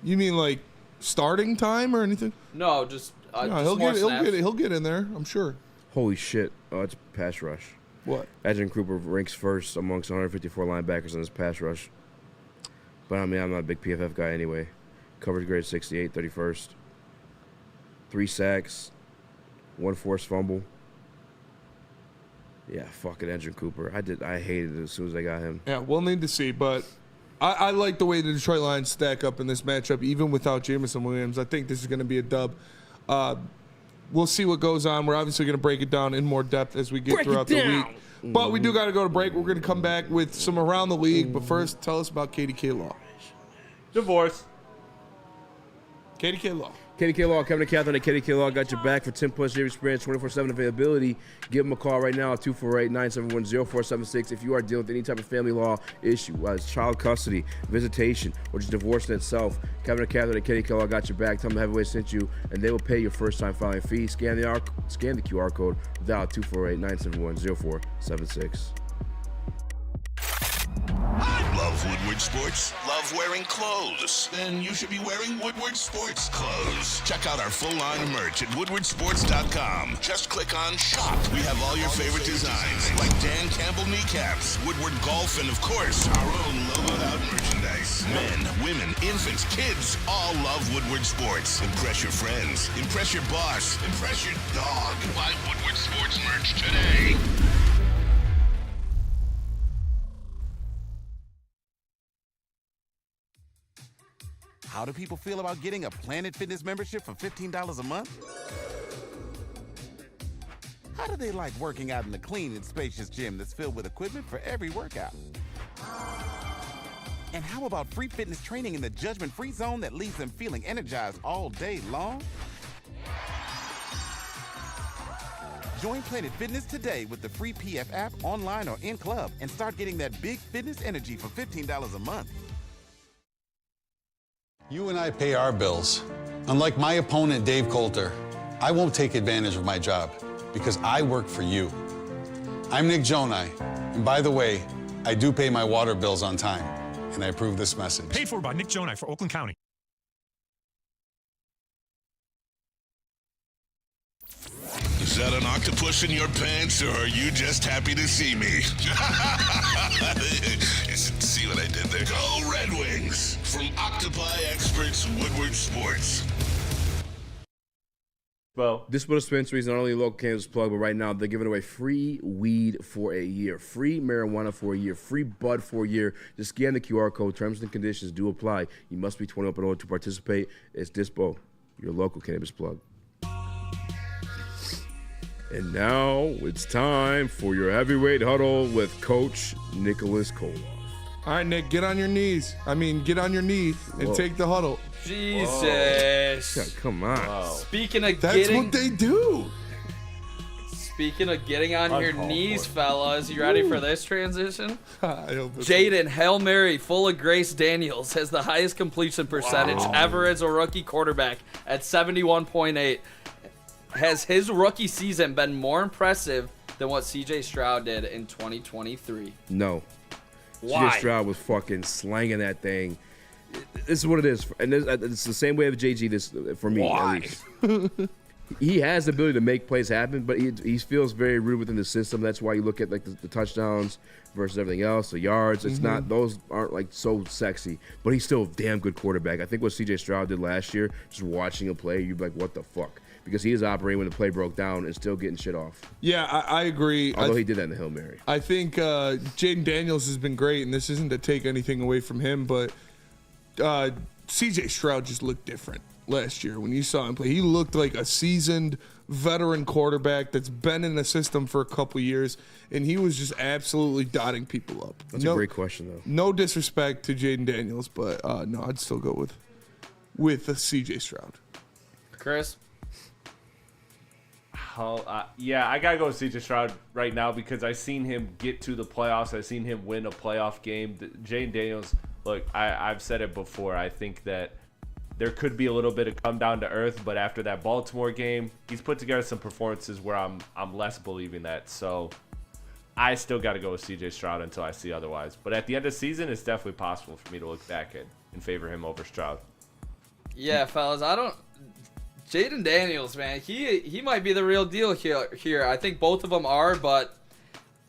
B: You mean like starting time or anything?
E: No, just
B: he'll get in there, I'm sure.
C: Holy shit. Oh, it's pass rush.
B: What?
C: Edrin Cooper ranks first amongst 154 linebackers in his pass rush. But I mean, I'm not a big PFF guy anyway. Coverage grade 68, 31st. 3 sacks, 1 forced fumble. Yeah, fucking Edrin Cooper. I hated it as soon as I got him.
B: Yeah, we'll need to see, but I like the way the Detroit Lions stack up in this matchup, even without Jameson Williams. I think this is going to be a dub. We'll see what goes on. We're obviously going to break it down in more depth as we get throughout the week. But we do got to go to break. We're going to come back with some around the league. But first, tell us about KDK Law.
D: Divorce.
B: Katie K. Law.
C: Katie K. Law, Kevin and Catherine at Katie K. Law got your back for 10+ year experience, 24/7 availability. Give them a call right now at 248-971-0476 if you are dealing with any type of family law issue, whether it's child custody, visitation, or just divorce in itself. Kevin and Catherine at Katie K. Law got your back. Tell them Heavyweight sent you, and they will pay your first-time filing fee. Scan the QR code without 248-971-0476.
F: Love Woodward Sports? Love wearing clothes? Then you should be wearing Woodward Sports clothes. Check out our full line of merch at woodwardsports.com. Just click on shop. We have all your favorite designs, like Dan Campbell kneecaps, Woodward golf, and of course, our own logoed out merchandise. Men, women, infants, kids, all love Woodward Sports. Impress your friends. Impress your boss. Impress your dog. Buy Woodward Sports merch today.
I: How do people feel about getting a Planet Fitness membership for $15 a month? How do they like working out in a clean and spacious gym that's filled with equipment for every workout? And how about free fitness training in the judgment-free zone that leaves them feeling energized all day long? Join Planet Fitness today with the free PF app, online or in club, and start getting that big fitness energy for $15 a month.
J: You and I pay our bills. Unlike my opponent, Dave Coulter, I won't take advantage of my job because I work for you. I'm Nick Jonai, and by the way, I do pay my water bills on time, and I approve this message.
K: Paid for by Nick Jonai for Oakland County.
F: Is that an octopus in your pants, or are you just happy to see me? See what I did there? Go Red Wings! From Octopi Experts Woodward Sports.
D: Well,
C: Dispo Dispensary is not only a local Kansas plug, but right now they're giving away free weed for a year, free marijuana for a year, free bud for a year. Just scan the QR code. Terms and conditions do apply. You must be 21 and older to participate. It's Dispo, your local cannabis plug. And now it's time for your heavyweight huddle with Coach Nicholas Kohloff.
B: All right, Nick, get on your knees. Get on your knee and take the huddle.
E: Jesus.
C: Yeah, come on.
D: Wow.
E: Speaking of
B: That's
E: getting,
B: what they do.
E: Speaking of getting on your knees, fellas, you ready for this transition?
B: I hope it's
E: Jaden Hail Mary, full of Grace Daniels, has the highest completion percentage ever as a rookie quarterback at 71.8. Has his rookie season been more impressive than what C.J. Stroud did in 2023?
C: No.
E: Why?
C: C.J. Stroud was fucking slanging that thing. This is what it is. And it's the same way with J.G. This for me, at least. He has the ability to make plays happen, but he feels very rooted within the system. That's why you look at like the touchdowns versus everything else, the yards. It's not; those aren't like so sexy. But he's still a damn good quarterback. I think what C.J. Stroud did last year, just watching him play, you'd be like, "What the fuck?" Because he is operating when the play broke down and still getting shit off.
B: Yeah, I agree.
C: Although he did that in the Hail Mary.
B: I think Jaden Daniels has been great, and this isn't to take anything away from him, but C.J. Stroud just looked different last year when you saw him play. He looked like a seasoned veteran quarterback that's been in the system for a couple years, and he was just absolutely dotting people up.
C: That's a great question, though.
B: No disrespect to Jaden Daniels, but no, I'd still go with C.J. Stroud.
E: Chris?
D: Yeah, I gotta go with C.J. Stroud right now because I seen him get to the playoffs. I seen him win a playoff game. Jaden Daniels, look, I've said it before. I think that there could be a little bit of come down to earth, but after that Baltimore game, he's put together some performances where I'm less believing that. So I still got to go with C.J. Stroud until I see otherwise. But at the end of the season, it's definitely possible for me to look back and favor him over Stroud.
E: Yeah, fellas, Jaden Daniels, man, he might be the real deal here. I think both of them are, but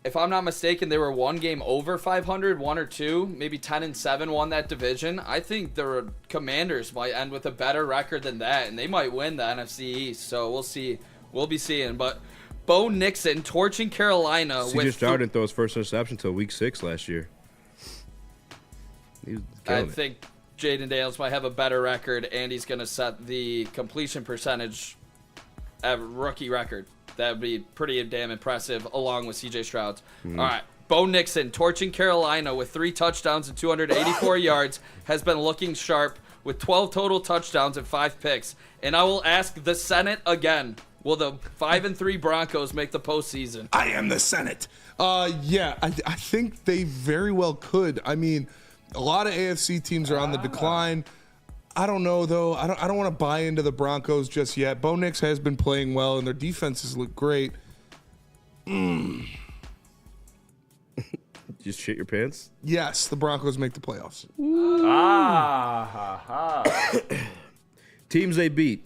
E: if I'm not mistaken, they were one game over 500, one or two, maybe 10-7 won that division. I think the Commanders might end with a better record than that, and they might win the NFC East. So we'll see. We'll be seeing. But Bo Nixon torching Carolina
C: C.J. Stroud didn't throw his first interception until week 6 last year.
E: I think Jaden Daniels might have a better record, and he's going to set the completion percentage rookie record. That would be pretty damn impressive, along with C.J. Stroud's. All right, Bo Nixon, torching Carolina with 3 touchdowns and 284 yards, has been looking sharp with 12 total touchdowns and 5 picks. And I will ask the Senate again. Will the 5-3 Broncos make the postseason?
B: I am the Senate. Yeah, I think they very well could. I mean, a lot of AFC teams are on the decline. I don't know, though. I don't want to buy into the Broncos just yet. Bo Nix has been playing well, and their defenses look great.
C: Just shit your pants?
B: Yes, the Broncos make the playoffs.
C: Teams they beat.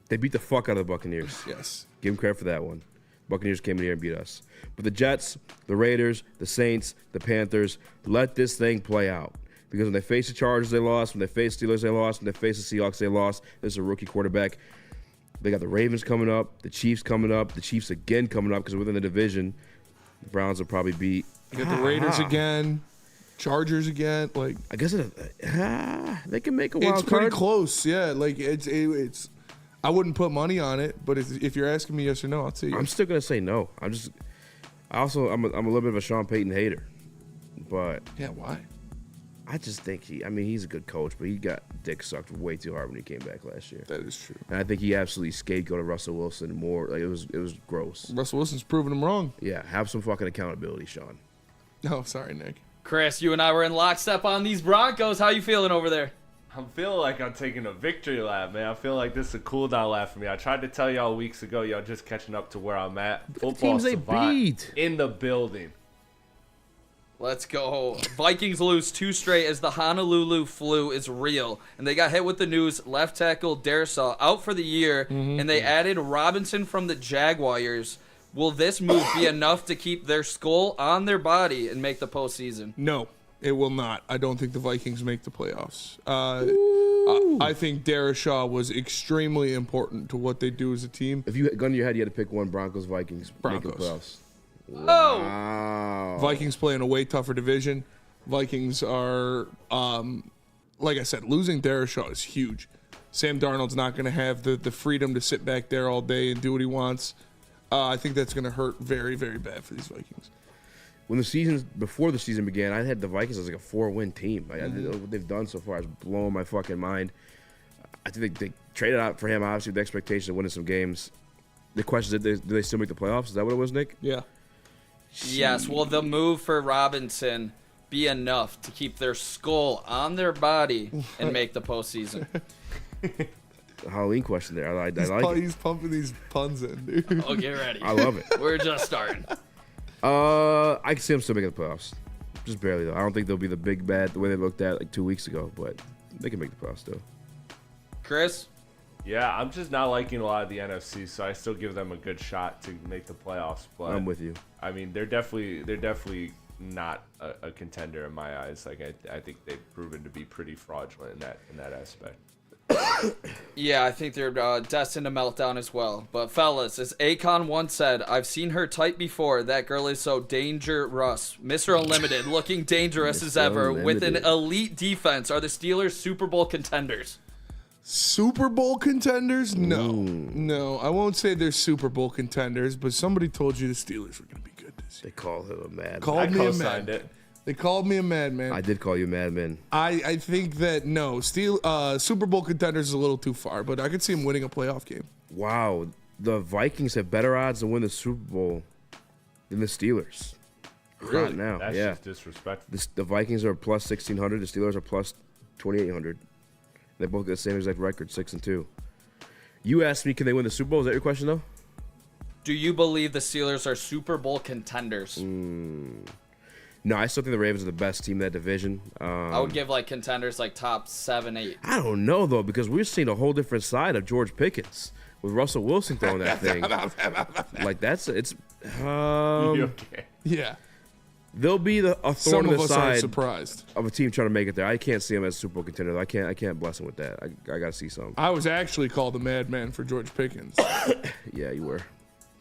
C: They beat the fuck out of the Buccaneers.
B: Yes.
C: Give them credit for that one. Buccaneers came in here and beat us. But the Jets, the Raiders, the Saints, the Panthers, let this thing play out. Because when they face the Chargers, they lost. When they face Steelers, they lost. When they face the Seahawks, they lost. This is a rookie quarterback. They got the Ravens coming up, the Chiefs coming up, the Chiefs again coming up because within the division, the Browns will probably beat.
B: You got the Raiders again, Chargers again. Like
C: I guess they can make a wild card.
B: It's pretty close, yeah. Like it's. I wouldn't put money on it, but if you're asking me yes or no, I'll tell you.
C: I'm still gonna say no. I'm a little bit of a Sean Payton hater, but
B: yeah, why?
C: I just think he's a good coach, but he got dick sucked way too hard when he came back last year.
B: That is true.
C: And I think he absolutely scapegoated Russell Wilson more. Like it was gross.
B: Russell Wilson's proving him wrong.
C: Yeah, have some fucking accountability, Sean.
B: Oh, sorry, Nick.
E: Chris, you and I were in lockstep on these Broncos. How you feeling over there?
D: I'm feeling like I'm taking a victory lap, man. I feel like this is a cool down lap for me. I tried to tell y'all weeks ago, y'all just catching up to where I'm at. Football
C: teams they beat
D: in the building.
E: Let's go. Vikings lose 2 straight as the Honolulu flu is real. And they got hit with the news. Left tackle Darisaw out for the year. And they added Robinson from the Jaguars. Will this move be enough to keep their skull on their body and make the postseason?
B: No, it will not. I don't think the Vikings make the playoffs. I think Darisaw was extremely important to what they do as a team.
C: If you had gun to your head, you had to pick one. Broncos. Make the playoffs.
E: Wow.
B: Vikings play in a way tougher division. Vikings are, like I said, losing Darisaw is huge. Sam Darnold's not going to have the freedom to sit back there all day and do what he wants. I think that's going to hurt very, very bad for these Vikings.
C: Before the season began, I had the Vikings as like a 4-win team. What they've done so far is blowing my fucking mind. I think they traded out for him, obviously, with the expectation of winning some games. The question is, do they still make the playoffs? Is that what it was, Nick?
B: Yeah.
E: Yes. Will the move for Robinson be enough to keep their skull on their body and make the postseason?
C: Halloween question there. I like it.
B: He's pumping these puns in, dude.
E: Oh, get ready.
C: I love it.
E: We're just starting.
C: I can see them still making the playoffs. Just barely, though. I don't think they'll be the big bad the way they looked at like 2 weeks ago, but they can make the playoffs still.
E: Chris?
D: Yeah, I'm just not liking a lot of the NFC, so I still give them a good shot to make the playoffs. But
C: I'm with you.
D: I mean, they're definitely not a contender in my eyes. Like I think they've proven to be pretty fraudulent in that aspect.
E: Yeah, I think they're destined to melt down as well. But fellas, as Akon once said, I've seen her type before. That girl is so dangerous. Mr. Unlimited, looking dangerous as ever. With an elite defense, are the Steelers Super Bowl contenders?
B: Super Bowl contenders? No. I won't say they're Super Bowl contenders, but somebody told you the Steelers were going to be good this year.
C: They called him a madman.
B: They called me a madman.
C: I did call you a madman.
B: I think that, no, Super Bowl contenders is a little too far, but I could see them winning a playoff game.
C: Wow. The Vikings have better odds to win the Super Bowl than the Steelers.
B: Really?
C: Right now.
D: That's
C: yeah.
D: just disrespectful.
C: The Vikings are plus 1,600. The Steelers are plus 2,800. They both got the same exact record, 6-2. You asked me, can they win the Super Bowl? Is that your question, though?
E: Do you believe the Steelers are Super Bowl contenders?
C: No, I still think the Ravens are the best team in that division.
E: I would give like contenders like top 7, 8.
C: I don't know, though, because we're seeing a whole different side of George Pickens with Russell Wilson throwing that thing. Like, it's...
D: You okay?
B: Yeah.
C: They'll be a thorn
B: Some
C: in
B: of
C: the
B: us
C: side
B: are surprised
C: of a team trying to make it there. I can't see them as Super Bowl contenders. I can't bless them with that. I got to see some.
B: I was actually called a madman for George Pickens.
C: Yeah, you were.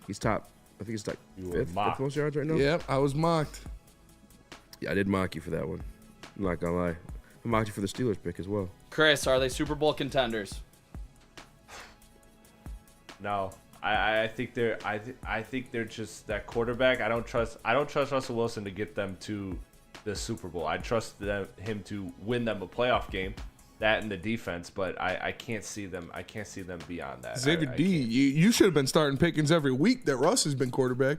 C: He's top. I think he's top fifth most yards right now.
B: Yep, I was mocked.
C: Yeah, I did mock you for that one. I'm not gonna lie. I mocked you for the Steelers pick as well.
E: Chris, are they Super Bowl contenders?
D: No, I think they're just that quarterback. I don't trust Russell Wilson to get them to the Super Bowl. I trust him to win them a playoff game. That and the defense, but I can't see them. I can't see them beyond that.
B: Xavier D, you should have been starting Pickens every week that Russ has been quarterback.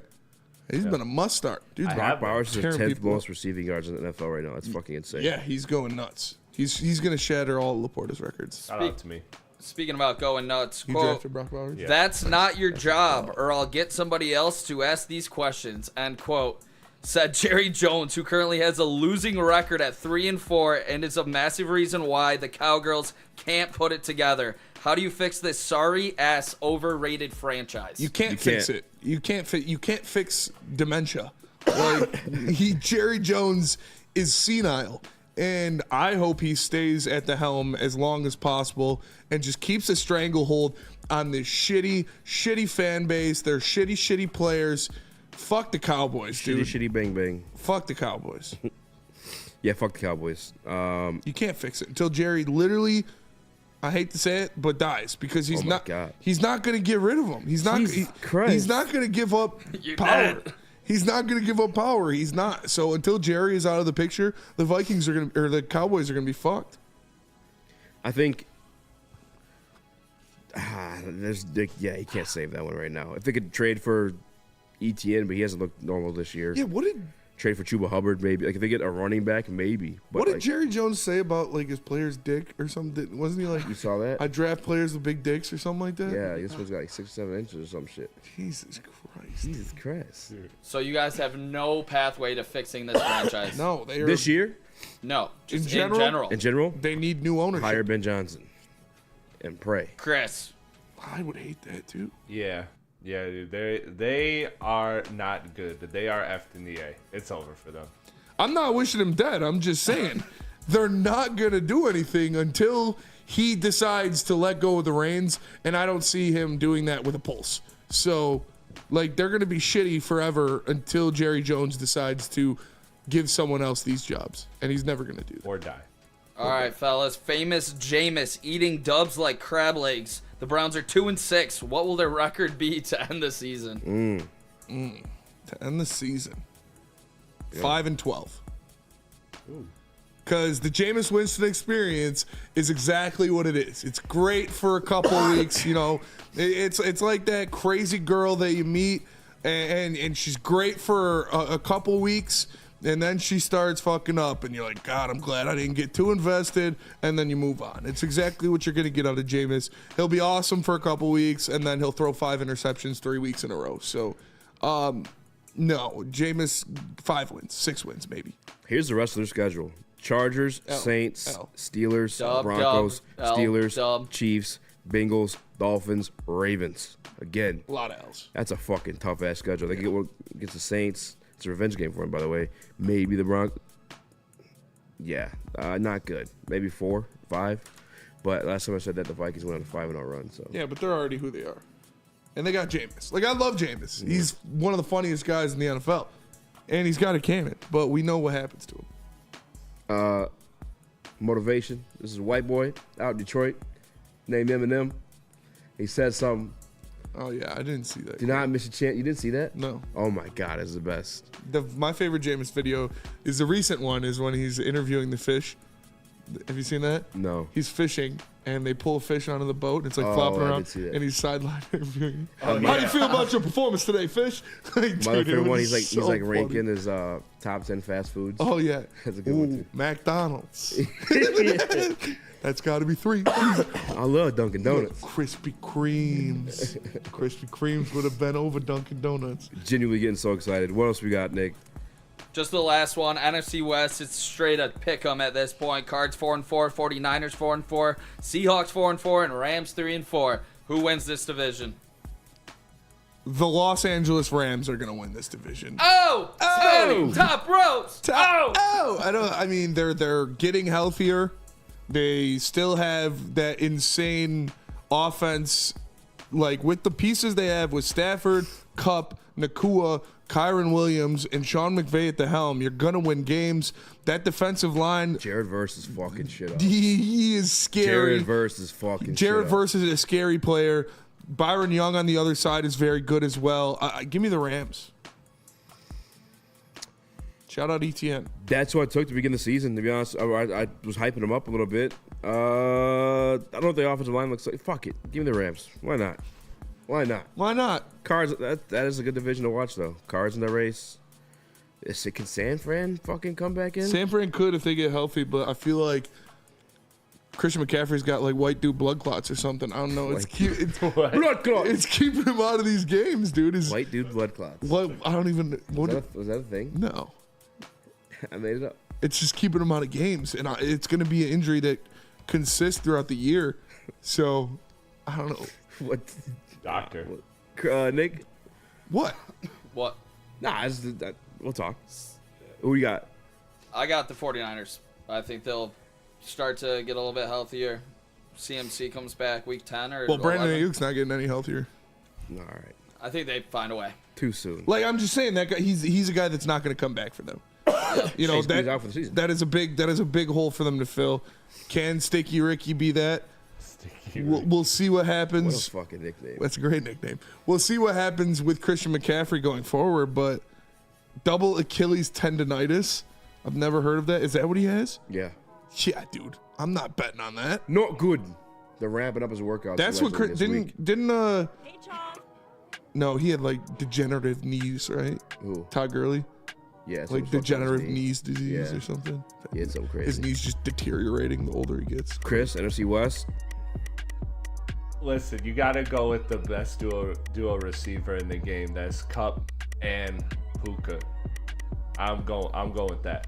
B: He's been a must start. Dude,
C: Brock Bowers is the 10th most receiving yards in the NFL right now. It's fucking insane.
B: Yeah, he's going nuts. He's going to shatter all Laporta's records.
D: Shout out to me.
E: Speaking about going nuts,
B: You
E: quote,
B: drafted Brock Bowers?
D: Yeah.
E: "That's not your job, or I'll get somebody else to ask these questions," end quote, said Jerry Jones, who currently has a losing record at 3-4 and is a massive reason why the Cowgirls can't put it together. How do you fix this sorry-ass, overrated franchise?
B: You can't fix it. You can't fix dementia. Like Jerry Jones is senile, and I hope he stays at the helm as long as possible and just keeps a stranglehold on this shitty fan base. They're shitty players. Fuck the Cowboys, dude.
C: Shitty bang bang.
B: Fuck the Cowboys.
C: Yeah, fuck the Cowboys.
B: You can't fix it until Jerry literally, I hate to say it, but dies because he's not going to get rid of him. He's not going to give up power. He's not going to give up power. He's not. So until Jerry is out of the picture, the the Cowboys are going to be fucked.
C: I think he can't save that one right now. If they could trade for ETN, but he hasn't looked normal this year.
B: Yeah, what did
C: trade for Chuba Hubbard? Maybe like if they get a running back, maybe. But
B: what did Jerry Jones say about like his player's dick or something? Wasn't he like,
C: you saw that?
B: I draft players with big dicks or something like that?
C: Yeah, this one's got like 6 or 7 inches or some shit.
B: Jesus Christ.
C: Jesus Christ.
E: So you guys have no pathway to fixing this franchise?
B: No, they are
C: This year?
E: No, just
B: in general.
C: In general,
B: they need new ownership.
C: Hire Ben Johnson and pray.
E: Chris,
B: I would hate that too.
D: Yeah, dude. They are not good. They are effed in the A. It's over for them.
B: I'm not wishing him dead. I'm just saying they're not going to do anything until he decides to let go of the reins, and I don't see him doing that with a pulse. So, like, they're going to be shitty forever until Jerry Jones decides to give someone else these jobs, and he's never going to do that.
D: Or die.
E: All right, fellas. Famous Jameis eating dubs like crab legs. The Browns are 2-6. What will their record be to end the season?
B: To end the season, 5-12. Because the Jameis Winston experience is exactly what it is. It's great for a couple weeks, you know. It's like that crazy girl that you meet, and she's great for a couple weeks. And then she starts fucking up, and you're like, God, I'm glad I didn't get too invested, and then you move on. It's exactly what you're going to get out of Jameis. He'll be awesome for a couple weeks, and then he'll throw 5 interceptions 3 weeks in a row. So, no, Jameis, 5 wins, 6 wins, maybe.
C: Here's the rest of their schedule. Chargers, Saints, Steelers,
E: Dub,
C: Broncos,
E: dub,
C: Steelers,
E: dub.
C: Chiefs, Bengals, Dolphins, Ravens. Again,
B: A lot of L's.
C: that's a fucking tough-ass schedule. They get the Saints. It's a revenge game for him, by the way. Maybe the Broncos. Yeah, not good. Maybe 4, 5. But last time I said that, the Vikings went on a 5-0 run. So
B: Yeah, but they're already who they are. And they got Jameis. Like, I love Jameis. He's one of the funniest guys in the NFL. And he's got a cannon, but we know what happens to him.
C: Motivation. This is a white boy out in Detroit named Eminem. He said something.
B: Oh, yeah, I didn't see that.
C: Do not miss a chance. You didn't see that?
B: No.
C: Oh, my God, it's the best.
B: My favorite Jameis video is the recent one, is when he's interviewing the fish. Have you seen that?
C: No.
B: He's fishing, and they pull a fish onto the boat, and it's like flopping
C: I
B: around,
C: did see that.
B: and he's sideline interviewing.
C: Oh,
B: How do you feel about your performance today, fish? Like,
C: My
B: dude, it
C: favorite one,
B: was
C: he's
B: so
C: ranking
B: funny.
C: his top 10 fast foods.
B: Oh, yeah.
C: That's a good one, too.
B: McDonald's. That's got to be 3.
C: I love Dunkin' Donuts.
B: Krispy Kremes. Krispy Kremes would have been over Dunkin' Donuts.
C: Genuinely getting so excited. What else we got, Nick?
E: Just the last one. NFC West, it's straight up pick 'em at this point. Cards 4-4, 49ers 4-4, Seahawks 4-4, and Rams 3-4. Who wins this division?
B: The Los Angeles Rams are going to win this division.
E: Oh! Spenny, top ropes!
B: I mean, they're getting healthier. They still have that insane offense, like with the pieces they have with Stafford, Kupp, Nakua, Kyron Williams, and Sean McVay at the helm. You're gonna win games. That defensive line,
C: Jared Verse is fucking shit up.
B: he is scary.
C: Jared Verse is fucking
B: Jared
C: shit up.
B: Verse is a scary player. Byron Young on the other side is very good as well. Give me the Rams. Shout out ETN.
C: That's what I took to begin the season, to be honest. I was hyping them up a little bit. I don't know what the offensive line looks like. Fuck it. Give me the Rams. Why not? Why not? Cards, that is a good division to watch, though. Cards in the race. Can San Fran fucking come back in?
B: San Fran could if they get healthy, but I feel like Christian McCaffrey's got like white dude blood clots or something. I don't know. It's blood clots. It's keeping him out of these games, dude.
C: White dude blood clots.
B: What? I don't even.
C: Was that a thing?
B: No.
C: I made it up.
B: It's just keeping him out of games, and it's going to be an injury that consists throughout the year. So I don't know.
C: What?
D: Doctor.
C: Nick.
B: What?
E: What?
C: Nah, we'll talk. Who you got?
E: I got the 49ers. I think they'll start to get a little bit healthier. CMC comes back week 10 or
B: Well, Brandon
E: 11.
B: Ayuk's not getting any healthier.
C: All right.
E: I think they find a way.
C: Too soon.
B: Like, I'm just saying that guy, he's a guy that's not going to come back for them. You know,
C: He's out for the season.
B: that is a big hole for them to fill. Can Sticky Ricky be that? We'll see what happens.
C: What a fucking nickname.
B: That's a great nickname. We'll see what happens with Christian McCaffrey going forward, but double Achilles tendonitis. I've never heard of that. Is that what he has?
C: Yeah.
B: Yeah, dude. I'm not betting on that.
C: Not good. They're ramping up his workouts.
B: That's what didn't no, he had like degenerative knees, right?
C: Who?
B: Todd Gurley.
C: Yeah,
B: like degenerative knees disease or something.
C: He had something crazy.
B: His knees just deteriorating the older he gets.
C: Chris, NFC West.
D: Listen, you got to go with the best duo receiver in the game. That's Kupp and Puka. I'm going with that.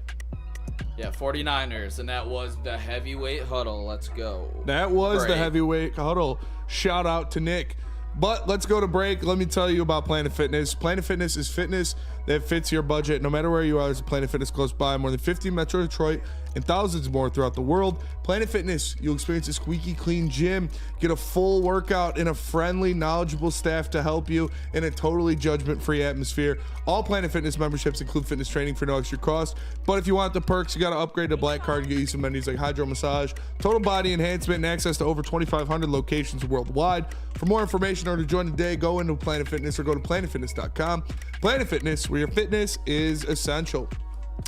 E: Yeah, 49ers, and that was the heavyweight huddle. Let's go.
B: That was
E: Break.
B: the heavyweight huddle. Shout out to Nick. But let's go to break. Let me tell you about Planet Fitness. Planet Fitness is fitness that fits your budget. No matter where you are, there's a Planet Fitness close by. More than 50 Metro Detroit and thousands more throughout the world. Planet Fitness, you'll experience a squeaky clean gym, get a full workout and a friendly, knowledgeable staff to help you in a totally judgment-free atmosphere. All Planet Fitness memberships include fitness training for no extra cost. But if you want the perks, you got to upgrade to Black Card to get you some amenities like hydro massage, total body enhancement, and access to over 2,500 locations worldwide. For more information or to join today, go into Planet Fitness or go to planetfitness.com. Planet Fitness, where your fitness is essential.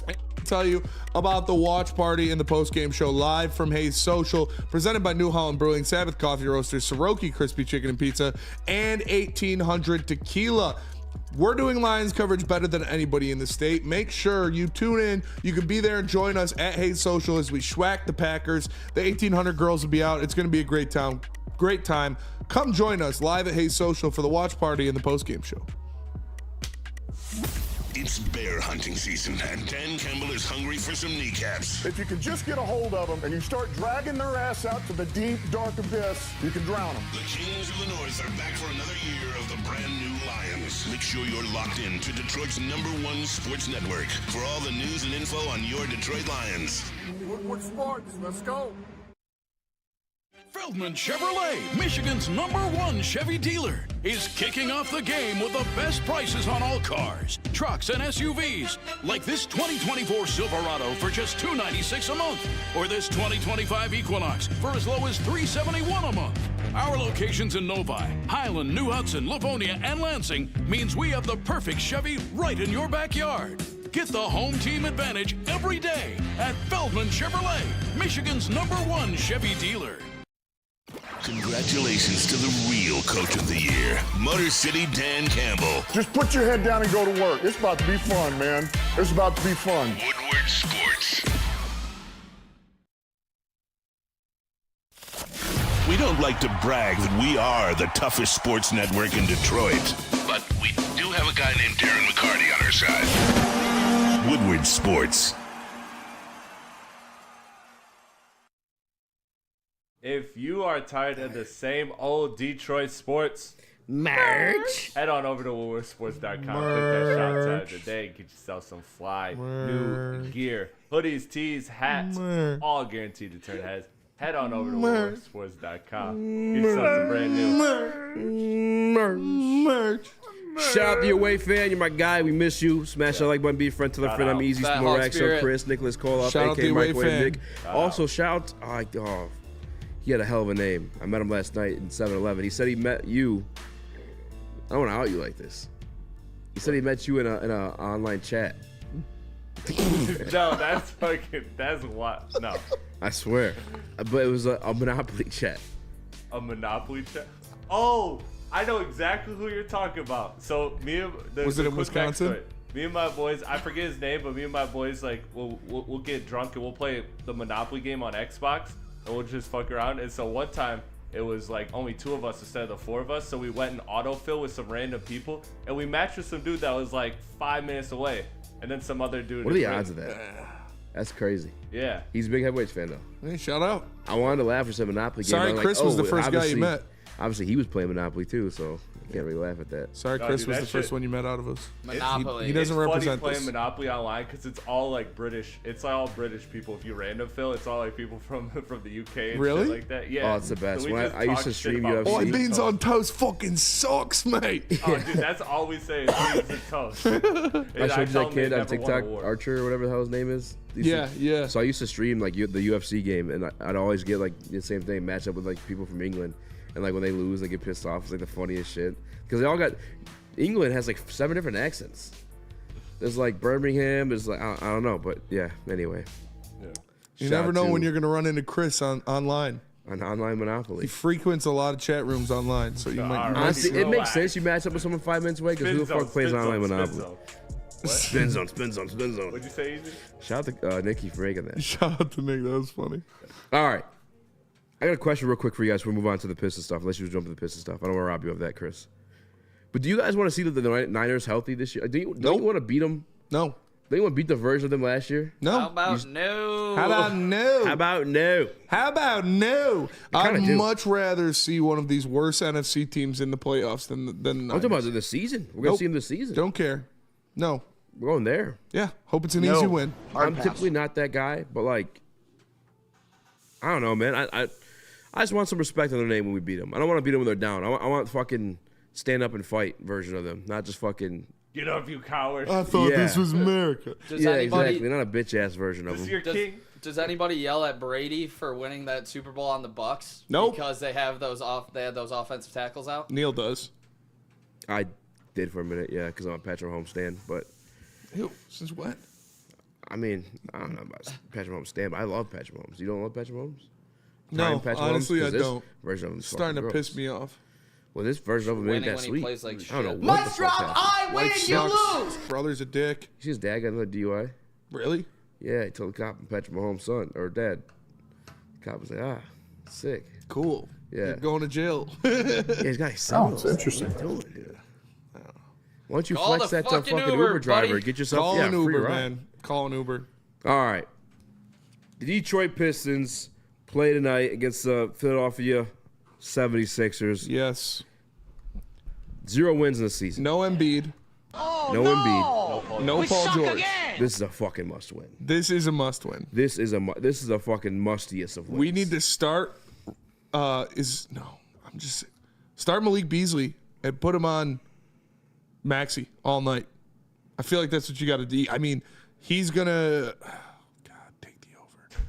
B: I tell you about the watch party and the post-game show live from Hayes Social, presented by New Holland Brewing, Sabbath Coffee Roasters, Soroki Crispy Chicken and Pizza, and 1800 Tequila. We're doing Lions coverage better than anybody in the state. Make sure you tune in. You can be there and join us at Hayes Social as we schwack the Packers. The 1800 girls will be out. It's going to be a great time. Come join us live at Hayes Social for the watch party and the post-game show.
F: It's bear hunting season, and Dan Campbell is hungry for some kneecaps.
G: If you can just get a hold of them and you start dragging their ass out to the deep, dark abyss, you can drown them.
F: The Kings of the North are back for another year of the brand new Lions. Make sure you're locked in to Detroit's #1 sports network for all the news and info on your Detroit Lions.
G: Woodward Sports, let's go.
L: Feldman Chevrolet, Michigan's #1 Chevy dealer, is kicking off the game with the best prices on all cars, trucks, and SUVs, like this 2024 Silverado for just $296 a month, or this 2025 Equinox for as low as $371 a month. Our locations in Novi, Highland, New Hudson, Livonia, and Lansing means we have the perfect Chevy right in your backyard. Get the home team advantage every day at Feldman Chevrolet, Michigan's #1 Chevy dealer.
F: Congratulations to the real coach of the year, Motor City Dan Campbell.
G: Just put your head down and go to work. It's about to be fun, man. It's about to be fun.
F: Woodward Sports. We don't like to brag that we are the toughest sports network in Detroit, but we do have a guy named Darren McCarty on our side. Woodward Sports.
D: If you are tired of the same old Detroit sports
C: merch,
D: head on over to woodwardsports.com. Click that shop tab today and get yourself some fly new gear. Hoodies, tees, hats, all guaranteed to turn heads. Head on over to woodwardsports.com. Get yourself some brand new
C: merch. Shout out to your way fan. You're my guy. We miss you. Smash that like button. Be a friend. Tell a friend. I'm Easy Smorax. I'm Chris Nicholas Kohloff,
B: Shout out to
C: a.k.a.
B: your way
C: Microwave
B: fan.
C: Nick. Also, shout out. He had a hell of a name. I met him last night in 7-Eleven. He said he met you. I don't want to out you like this. He said he met you in a online chat.
D: No, that's what. No.
C: I swear. But it was a Monopoly chat.
D: A Monopoly chat? Oh, I know exactly who you're talking about. So
B: was it in Wisconsin?
D: Me and my boys, I forget his name, but me and my boys, like, we'll get drunk and we'll play the Monopoly game on Xbox, and we'll just fuck around. And so one time, it was like only 2 of us instead of the 4 of us, so we went in autofill with some random people, and we matched with some dude that was like 5 minutes away, and then some other dude.
C: What are the odds of that? That's crazy.
D: Yeah.
C: He's a big Heavyweights fan, though.
B: Hey, shout out.
C: I wanted to laugh for some Monopoly game.
B: Sorry, Chris was the first guy you met.
C: Obviously, he was playing Monopoly, too, so I can't really laugh at that.
B: Sorry, Chris was the first one you met out of us.
E: Monopoly.
B: He doesn't represent
D: funny playing
B: this.
D: Monopoly online because it's all like British. It's all British people. If you random fill, it's all like people from the UK and
B: Really?
D: shit like that. Yeah.
C: Oh, it's the best.
D: So
C: When I used to stream UFC.
B: Oh, beans on toast fucking sucks, mate.
D: Oh, dude, that's all we say is beans and toast.
C: I showed you that kid on TikTok,
D: Archer.
C: Archer or whatever the hell his name is.
B: Yeah.
C: So I used to stream like the UFC game, and I'd always get like the same thing, match up with like people from England, and like when they lose, they get pissed off. It's like the funniest shit because they all got. England has like 7 different accents. There's like Birmingham. There's like I don't know, but yeah. Anyway.
D: Yeah.
B: You never know when you're gonna run into Chris online.
C: On online Monopoly.
B: He frequents a lot of chat rooms online, so you might.
C: Honestly, it makes sense. You match up with someone 5 minutes away because who the fuck plays online Monopoly? Spin zone.
D: What'd you say, Easy?
C: Shout out to Nikki for making that.
B: Shout out to Nick. That was funny.
C: All right. I got a question real quick for you guys before we move on to the Pistons stuff, unless you jump to the Pistons stuff. I don't want to rob you of that, Chris. But do you guys want to see the Niners healthy this year? Don't you want to beat them?
B: No.
C: Don't you want to beat the version of them last year?
B: No.
E: How about no?
B: How about no?
C: How about no?
B: How about no? I'd
C: do.
B: much rather see one of these worse NFC teams in the playoffs than the Niners.
C: I'm talking about the season. We're going to see them this season.
B: Don't care. No.
C: We're going there.
B: Yeah. Hope it's an easy win.
C: I'm typically not that guy, but like, I don't know, man. I just want some respect on their name when we beat them. I don't want to beat them when they're down. I want fucking stand up and fight version of them, not just fucking.
D: Get up, you coward.
B: I thought this was America.
C: Exactly. Not a bitch ass version of them.
D: Your king.
E: Does anybody yell at Brady for winning that Super Bowl on the Bucks?
B: Nope.
E: Because they have they had those offensive tackles out.
B: Neil does.
C: I did for a minute, yeah, because I'm a Patrick Mahomes stan. But
B: Ew, since when?
C: I mean, I don't know about Patrick Mahomes stan, but I love Patrick Mahomes. You don't love Patrick Mahomes?
B: No,
C: Patrick
B: honestly,
C: Mahomes?
B: I
C: 'Cause this
B: don't.
C: Version of him is
B: Starting to
C: fucking
B: piss
C: gross.
B: me off.
C: Well, this version of him ain't
E: Winning
C: that
E: when he
C: sweet.
E: plays like
C: I don't know
E: shit.
C: what the fuck happened.
E: I
B: Life sucks. Brother's a dick.
C: You see his dad got another DUI?
B: Really?
C: Yeah, he told the cop Patrick Mahomes' son or dad. The cop was like, sick.
B: Cool.
C: Yeah.
B: You're going to jail.
C: Yeah, he's got
G: It's interesting.
C: What are you doing, dude? Why don't you
E: Call
C: flex
E: the
C: that
E: fucking
C: fucking
E: Uber,
C: Uber driver?
E: buddy.
C: Get yourself
B: Call an
C: free
B: Uber,
C: ride.
B: man. Call an Uber.
C: All right. The Detroit Pistons play tonight against the Philadelphia 76ers.
B: Yes.
C: 0 wins in the season.
B: No Embiid.
C: No Embiid.
B: No Paul George.
C: This is a fucking must win.
B: This is a must win.
C: This is a fucking mustiest of wins.
B: We need to start. Start Malik Beasley and put him on Maxey all night. I feel like that's what you got to do. I mean, he's gonna. Take the over.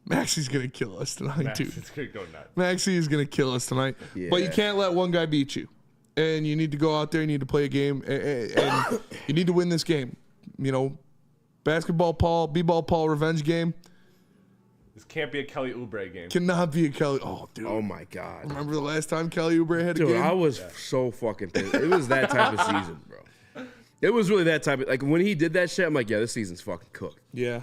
B: Maxey's gonna kill us tonight, dude.
D: It's gonna go nuts.
B: Maxey is gonna kill us tonight.
C: Yeah.
B: But you can't let one guy beat you, and you need to go out there. You need to play a game, and you need to win this game. You know, basketball Paul, b-ball Paul revenge game.
D: This can't be a Kelly Oubre game.
B: Cannot be a Kelly. Oh, dude.
C: Oh my god.
B: Remember the last time Kelly Oubre had a
C: Dude,
B: game?
C: I was so fucking pissed. It was that type of season, bro. It was really that type of, like, when he did that shit, I'm like, yeah, this season's fucking cooked.
B: Yeah.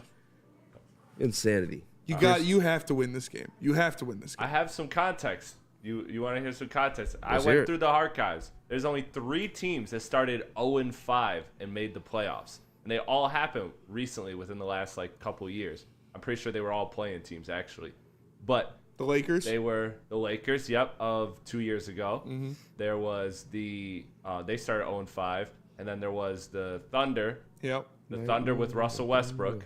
C: Insanity.
B: You have to win this game. You have to win this game.
D: I have some context. You want to hear some context? I
C: Let's hear
D: went
C: it.
D: through the archives. There's only 3 teams that started 0-5 and made the playoffs, and they all happened recently within the last couple years. I'm pretty sure they were all playing teams actually, but
B: the Lakers.
D: They were the Lakers. Yep, of 2 years ago.
B: Mm-hmm.
D: There was they started 0-5, and then there was the Thunder.
B: Yep.
D: The Thunder with Russell Westbrook.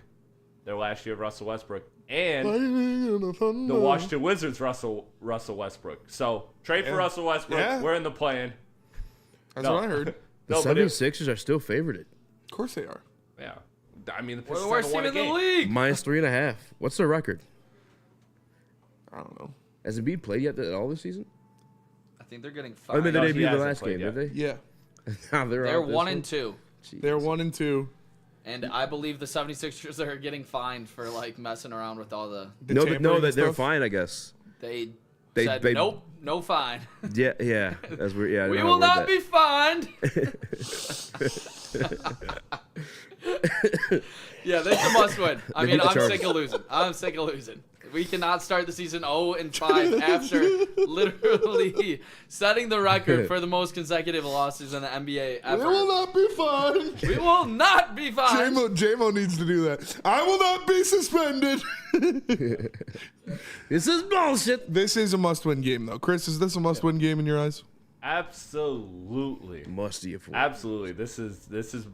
D: Their last year of Russell Westbrook. And the Washington Wizards, Russell Westbrook. So trade for Russell Westbrook.
B: Yeah.
D: We're in the play-in.
B: That's what I heard.
C: The 76ers are still favored.
B: Of course they are.
D: Yeah. I mean, the
E: We're the
D: Pistons
E: worst
D: haven't
E: team
D: won
E: in
D: a
E: the
D: game.
E: league.
C: -3.5. What's their record?
B: I don't know.
C: Has Embiid played yet at all this season?
E: I think they're getting
C: I mean, they
E: fired.
C: debuted the last game, did they?
B: Yeah.
C: Now
E: They're
C: out this
E: 1-2.
B: They're 1-2.
E: And I believe the 76ers are getting fined for like messing around with all the.
C: No, that they're fine, I guess.
E: They said nope, no fine.
C: Yeah, that's weird. Yeah,
E: We will not be fined. Yeah, this is a must win. I mean, I'm sick of losing. We cannot start the season 0-5 after literally setting the record for the most consecutive losses in the NBA ever.
B: We will not be fined.
E: We will not be fined.
B: JMO needs to do that. I will not be suspended.
C: This is bullshit.
B: This is a must-win game, though. Chris, is this a must-win game in your eyes?
D: Absolutely.
C: Musty.
D: Absolutely. This is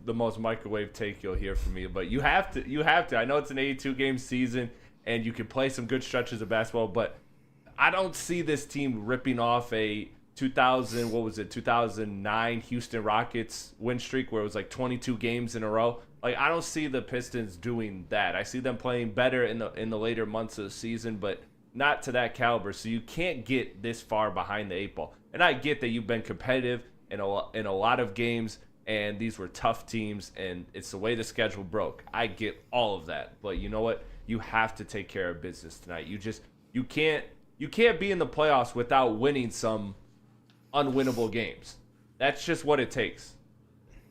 D: the most microwave take you'll hear from me. But you have to. I know it's an 82-game season, and you can play some good stretches of basketball, but I don't see this team ripping off a 2009 Houston Rockets win streak where it was like 22 games in a row. Like, I don't see the Pistons doing that. I see them playing better in the later months of the season, but not to that caliber. So you can't get this far behind the 8 ball. And I get that you've been competitive in a lot of games, and these were tough teams, and it's the way the schedule broke. I get all of that, but you know what? You have to take care of business tonight. You can't be in the playoffs without winning some unwinnable games. That's just what it takes.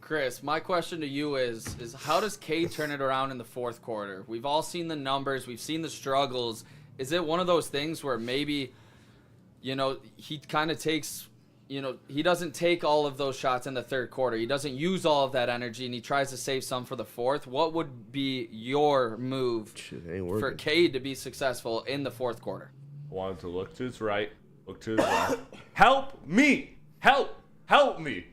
E: Chris, my question to you is how does Cade turn it around in the fourth quarter? We've all seen the numbers. We've seen the struggles. Is it one of those things where maybe, he kind of takes, he doesn't take all of those shots in the third quarter. He doesn't use all of that energy, and he tries to save some for the fourth. What would be your move for Cade to be successful in the fourth quarter?
D: I want him to look to his right, look to his left. Help me! Help me!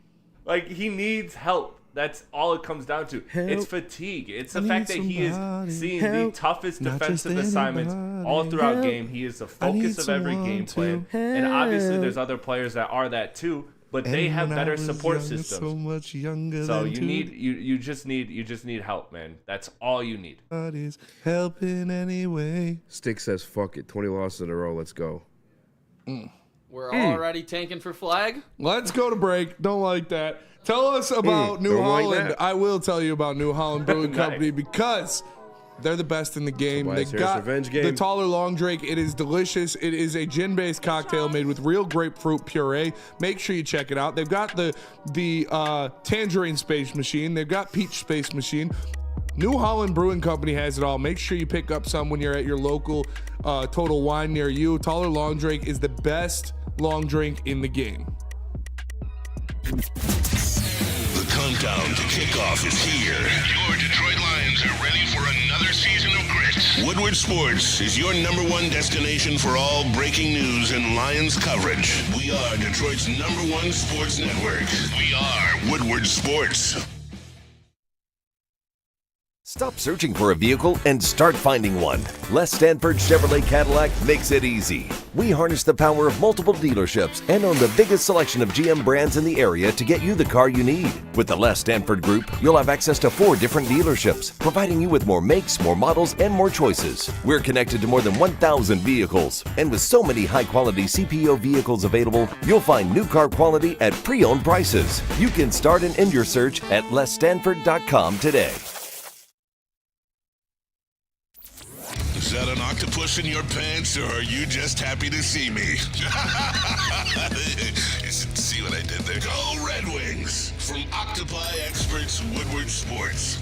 D: Like, he needs help. That's all it comes down to. It's fatigue. It's the fact that he is seeing the toughest defensive assignments all throughout game. He is the focus of every game plan. And obviously there's other players that are that too, but they have better support systems.
B: So much younger
D: so
B: than
D: you just need help, man. That's all you need.
B: Nobody's helping anyway.
C: Stick says, fuck it. 20 losses in a row. Let's go.
E: We're already tanking for flag?
B: Let's go to break. Don't like that. Tell us about New Holland.
C: Like
B: I will tell you about New Holland Brewing Company because they're the best in the game. They got the taller long drink. It is delicious. It is a gin-based cocktail made with real grapefruit puree. Make sure you check it out. They've got the tangerine space machine. They've got peach space machine. New Holland Brewing Company has it all. Make sure you pick up some when you're at your local Total Wine near you. Taller long drink is the best long drink in the game.
F: The countdown to kickoff is here. Your Detroit Lions are ready for another season of grit. Woodward Sports is your #1 destination for all breaking news and Lions coverage. We are Detroit's #1 sports network. We are Woodward Sports.
M: Stop searching for a vehicle and start finding one. Les Stanford Chevrolet Cadillac makes it easy. We harness the power of multiple dealerships and own the biggest selection of GM brands in the area to get you the car you need. With the Les Stanford Group, you'll have access to 4 different dealerships, providing you with more makes, more models, and more choices. We're connected to more than 1,000 vehicles. And with so many high-quality CPO vehicles available, you'll find new car quality at pre-owned prices. You can start and end your search at lesstanford.com today.
F: Is that an octopus in your pants, or are you just happy to see me? See what I did there? Go Red Wings! From Octopi Experts Woodward Sports.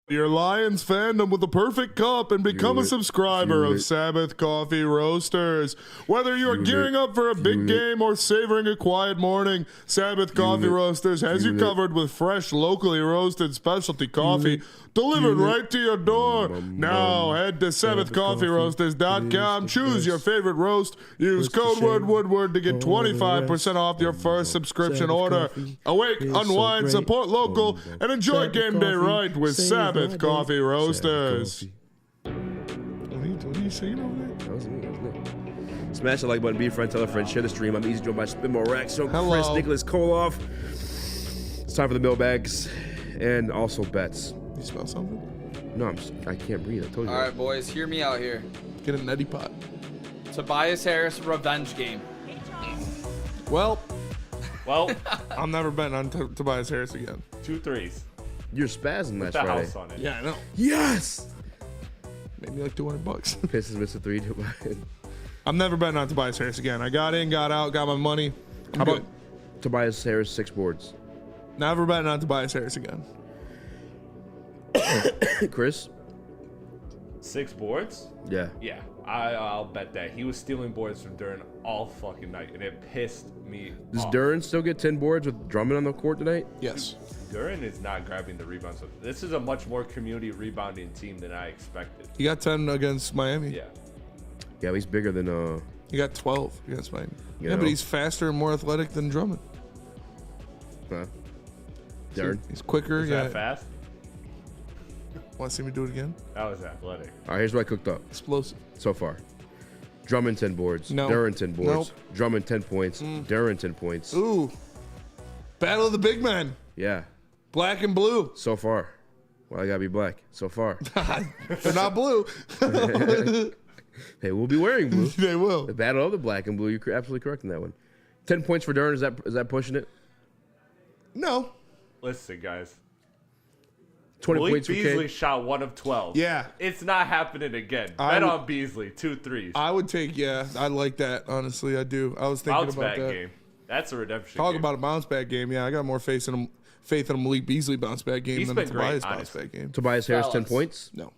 B: Your Lions fandom with the perfect cup and become a subscriber of Sabbath Coffee Roasters. Whether you're gearing up for a big game or savoring a quiet morning, Sabbath Coffee Roasters has you covered with fresh, locally roasted specialty coffee delivered right to your door. Now head to SabbathCoffeeRoasters.com, choose your favorite roast, use code word Woodward to get 25% off your first subscription order. Awake, unwind, support local, and enjoy game day right with Sabbath Coffee Roasters. What are you saying over there?
C: That was me. Smash the like button, be a friend, tell a friend, share the stream. I'm Easy Joe by Spin More Racks. So Chris Nicholas Kohloff. It's time for the mailbags and also bets.
B: You smell something?
C: No, I can't breathe. I told you.
E: All right, boys, hear me out here.
B: in a neti pot.
E: Tobias Harris revenge game.
B: Well,
D: Well,
B: I'm never betting on Tobias Harris again.
D: 2 threes.
C: You're spazzing
D: With
C: last
D: the
C: Friday.
D: house on it.
B: Yeah, I know.
C: Yes.
B: Made me like $200.
C: Pistons missed a 3.
B: I'm never betting on Tobias Harris again. I got in, got out, got my money.
C: How about Tobias Harris 6 boards?
B: Never betting on Tobias Harris again.
C: Chris?
D: 6 boards?
C: Yeah.
D: Yeah, I'll bet that. He was stealing boards from Duran all fucking night, and it pissed me
C: Does
D: off.
C: Duran still get 10 boards with Drummond on the court tonight?
B: Yes.
D: Duran is not grabbing the rebounds. This is a much more community rebounding team than I expected.
B: He got 10 against Miami.
D: Yeah.
C: Yeah, but he's bigger than
B: He got 12 against Miami.
C: You
B: Yeah,
C: know.
B: but he's faster and more athletic than Drummond.
C: Duran.
B: He's quicker.
D: Is
B: yeah.
D: that fast?
B: Want to see me do it again?
D: That was athletic.
C: All right, here's what I cooked up.
B: Explosive.
C: So far. Drummond 10 boards.
B: No.
C: Duran 10 boards.
B: Nope.
C: Drummond 10 points. Duran 10 points.
B: Ooh. Battle of the big men.
C: Yeah.
B: Black and blue.
C: So far. Well, I gotta be black. So far.
B: They're not blue.
C: They will be wearing blue.
B: They will.
C: The battle of the black and blue. You're absolutely correct in that one. 10 points for Duran. Is that pushing it?
B: No.
D: Listen, guys.
C: 20
D: Malik
C: points for
D: Beasley
C: Cade.
D: shot 1 of 12.
B: Yeah.
D: It's not happening again. Bet on Beasley. 2 threes.
B: I would take, I like that. Honestly, I do. I was thinking
D: Bounce
B: about
D: back
B: that.
D: game. That's a redemption
B: Talk
D: game.
B: about a bounce back game. Yeah, I got more faith in a Malik Beasley bounce back game
D: He's
B: than a
D: been great,
B: Tobias bounce
D: honestly.
B: back game.
C: Tobias Harris 10
E: Fellas.
C: points.
B: No.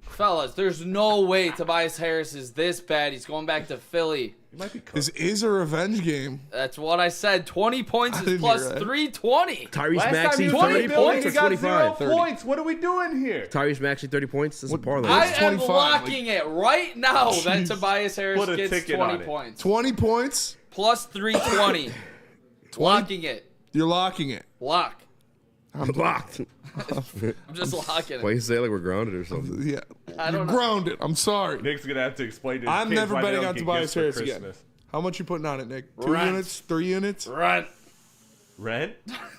E: Fellas, there's no way Tobias Harris is this bad. He's going back to Philly.
D: He might be cooked.
B: This is a revenge game.
E: That's what I said. 20 points
B: I
E: is
B: didn't
E: plus
B: hear that.
E: 320.
C: Tyrese
D: Last time
C: Maxey
D: he
C: 30
D: was
C: points
D: he
C: or
D: got
C: 25?
D: 0 points. What are we doing here?
C: Tyrese Maxey 30 points. This is a parlay.
E: I
B: That's
E: am
B: 25,
E: locking it right now that
B: Jeez.
E: Tobias Harris
D: Put a
E: gets
D: ticket
E: 20
D: on it.
E: points.
B: 20 points.
E: Plus 320. Locking it.
B: You're locking it.
E: Lock.
C: I'm locked.
E: I'm just locking
C: Why
E: it.
C: you say it like we're grounded or something?
B: Yeah.
E: I
B: You're
E: don't know.
B: grounded. I'm sorry.
D: Nick's going to have to explain to his
B: I'm
D: kids
B: never
D: why they
B: betting
D: don't
B: on
D: get
B: Tobias
D: gifts for
B: Harris again.
D: Christmas.
B: How much you putting on it, Nick? 2
E: Rent.
B: units? 3 units?
E: Rent.
D: Rent?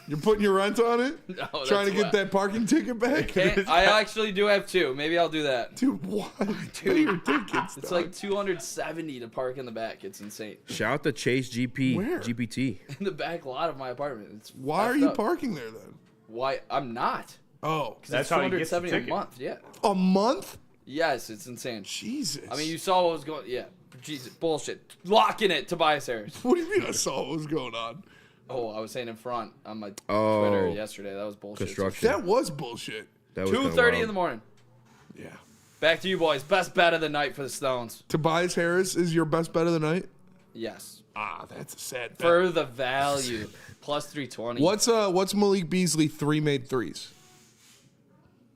B: You're putting your rent on it?
E: No,
B: Trying to
E: that's
B: get
E: what-
B: that parking ticket back?
E: I actually do have 2. Maybe I'll do that.
B: Dude, what? What are your tickets?
E: It's
B: dog?
E: like 270 to park in the back. It's insane.
C: Shout out to Chase GP.
B: Where?
C: GPT.
E: In the back lot of my apartment. It's
B: Why are
E: effed
B: you
E: up.
B: parking there then?
E: Why? I'm not.
B: Oh,
E: Because
D: That's
E: it's
D: how he gets the
E: 270 a
D: ticket.
E: month. Yeah.
B: a month?
E: Yes, it's insane.
B: Jesus.
E: I mean, you saw what was going. Yeah. Jesus, bullshit. Locking it, Tobias Harris.
B: What do you mean I saw what was going on?
E: Oh, I was saying in front on my
C: Oh.
E: Twitter yesterday. That was bullshit.
C: Construction.
B: That was bullshit.
C: That was kinda
E: 2:30 in
C: wild.
E: the morning.
B: Yeah.
E: Back to you boys. Best bet of the night for the Stones.
B: Tobias Harris is your best bet of the night?
E: Yes.
B: Ah, that's a sad bet.
E: For the value. Plus 320.
B: What's Malik Beasley 3 made threes?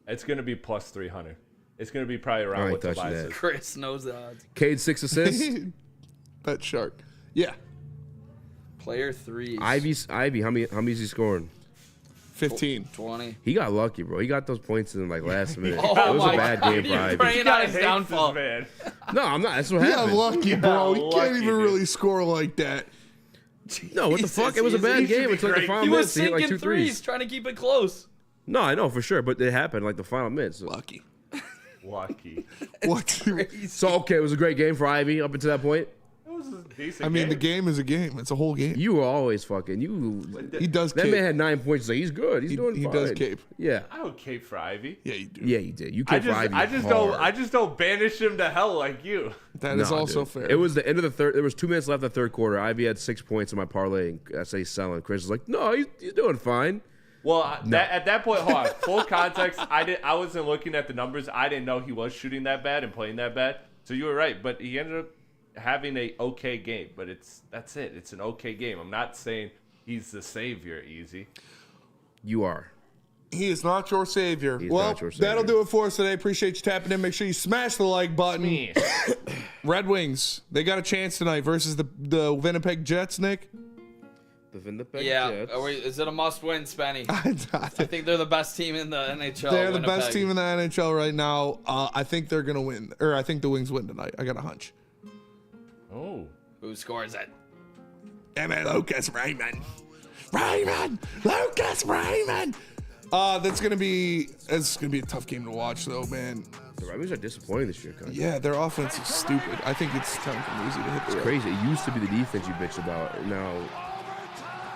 D: It's going to be plus 300. It's going to be probably
C: I
D: around
C: ain't
D: what
C: touching
D: Tobias
C: that.
D: is.
E: Chris knows the odds.
C: Cade 6 assists.
B: Bet shark. Yeah.
E: Player 3.
C: Ivy. How many is he scoring?
B: 15.
E: 20.
C: He got lucky, bro. He got those points in like last minute.
E: Oh
C: it was
E: my
C: a bad
E: God.
C: game for
E: You're
C: Ivy.
E: praying on his downfall.
D: Man.
C: No, I'm not. That's what
B: Yeah,
C: happened.
B: lucky, bro. He
D: lucky,
B: can't even
D: dude.
B: really score like that.
C: No, what the fuck? It was a bad game. It's like the final
E: He was
C: minutes. He hit
E: sinking
C: like 2
E: threes,
C: threes.
E: trying to keep it close.
C: No, I know for sure, but it happened like the final minutes.
B: Lucky.
D: Lucky.
B: What?
C: So okay, it was a great game for Ivy up until that point.
D: It was a decent
B: I mean, the
D: game.
B: game is a game. It's a whole game.
C: You were always fucking you.
B: He does
C: That
B: cape.
C: man had 9 points. Like, he's good. He's doing
B: He
C: fine.
B: does cape.
C: Yeah,
D: I don't cape for Ivy.
B: Yeah, you do.
C: yeah, you did. You caped for Ivy.
D: I just don't banish him to hell like you.
B: That is
C: No,
B: also
C: dude.
B: fair.
C: It was the end of the third. There was 2 minutes left in the third quarter. Ivy had 6 points in my parlay. And I say he's selling. Chris is like, no, he's doing fine.
D: Well, at that point, hold on. Full context, I wasn't looking at the numbers. I didn't know he was shooting that bad and playing that bad. So you were right, but he ended up having a okay game. But that's it. It's an okay game. I'm not saying he's the savior, Easy.
C: You are.
B: He is not your savior.
C: He's
B: Well,
C: not your savior.
B: that'll do it for us today. Appreciate you tapping in. Make sure you smash the like button.
D: Me.
B: Red Wings, they got a chance tonight versus the Winnipeg Jets, Nick.
C: The Winnipeg
E: Yeah.
C: Jets.
E: Is it a must-win, Spenny? I think they're the best team in the NHL.
B: They're the best
E: Winnipeg.
B: team in the NHL right now. I think they're going to win. Or I think the Wings win tonight. I got a hunch.
D: Oh.
E: Who scores it?
B: Lucas Raymond. Lucas Raymond. It's gonna be a tough game to watch though, man.
C: The Ravens are disappointing this year, Coach.
B: Yeah, their offense is stupid. I think it's time for Muzi to hit the
C: It's crazy. It used to be the defense you bitched about. Now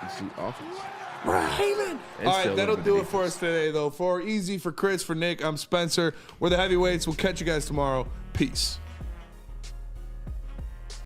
C: it's the offense.
B: Raven. All right, that'll do it for us today, though. For Easy, for Chris, for Nick, I'm Spencer. We're the Heavyweights. We'll catch you guys tomorrow. Peace.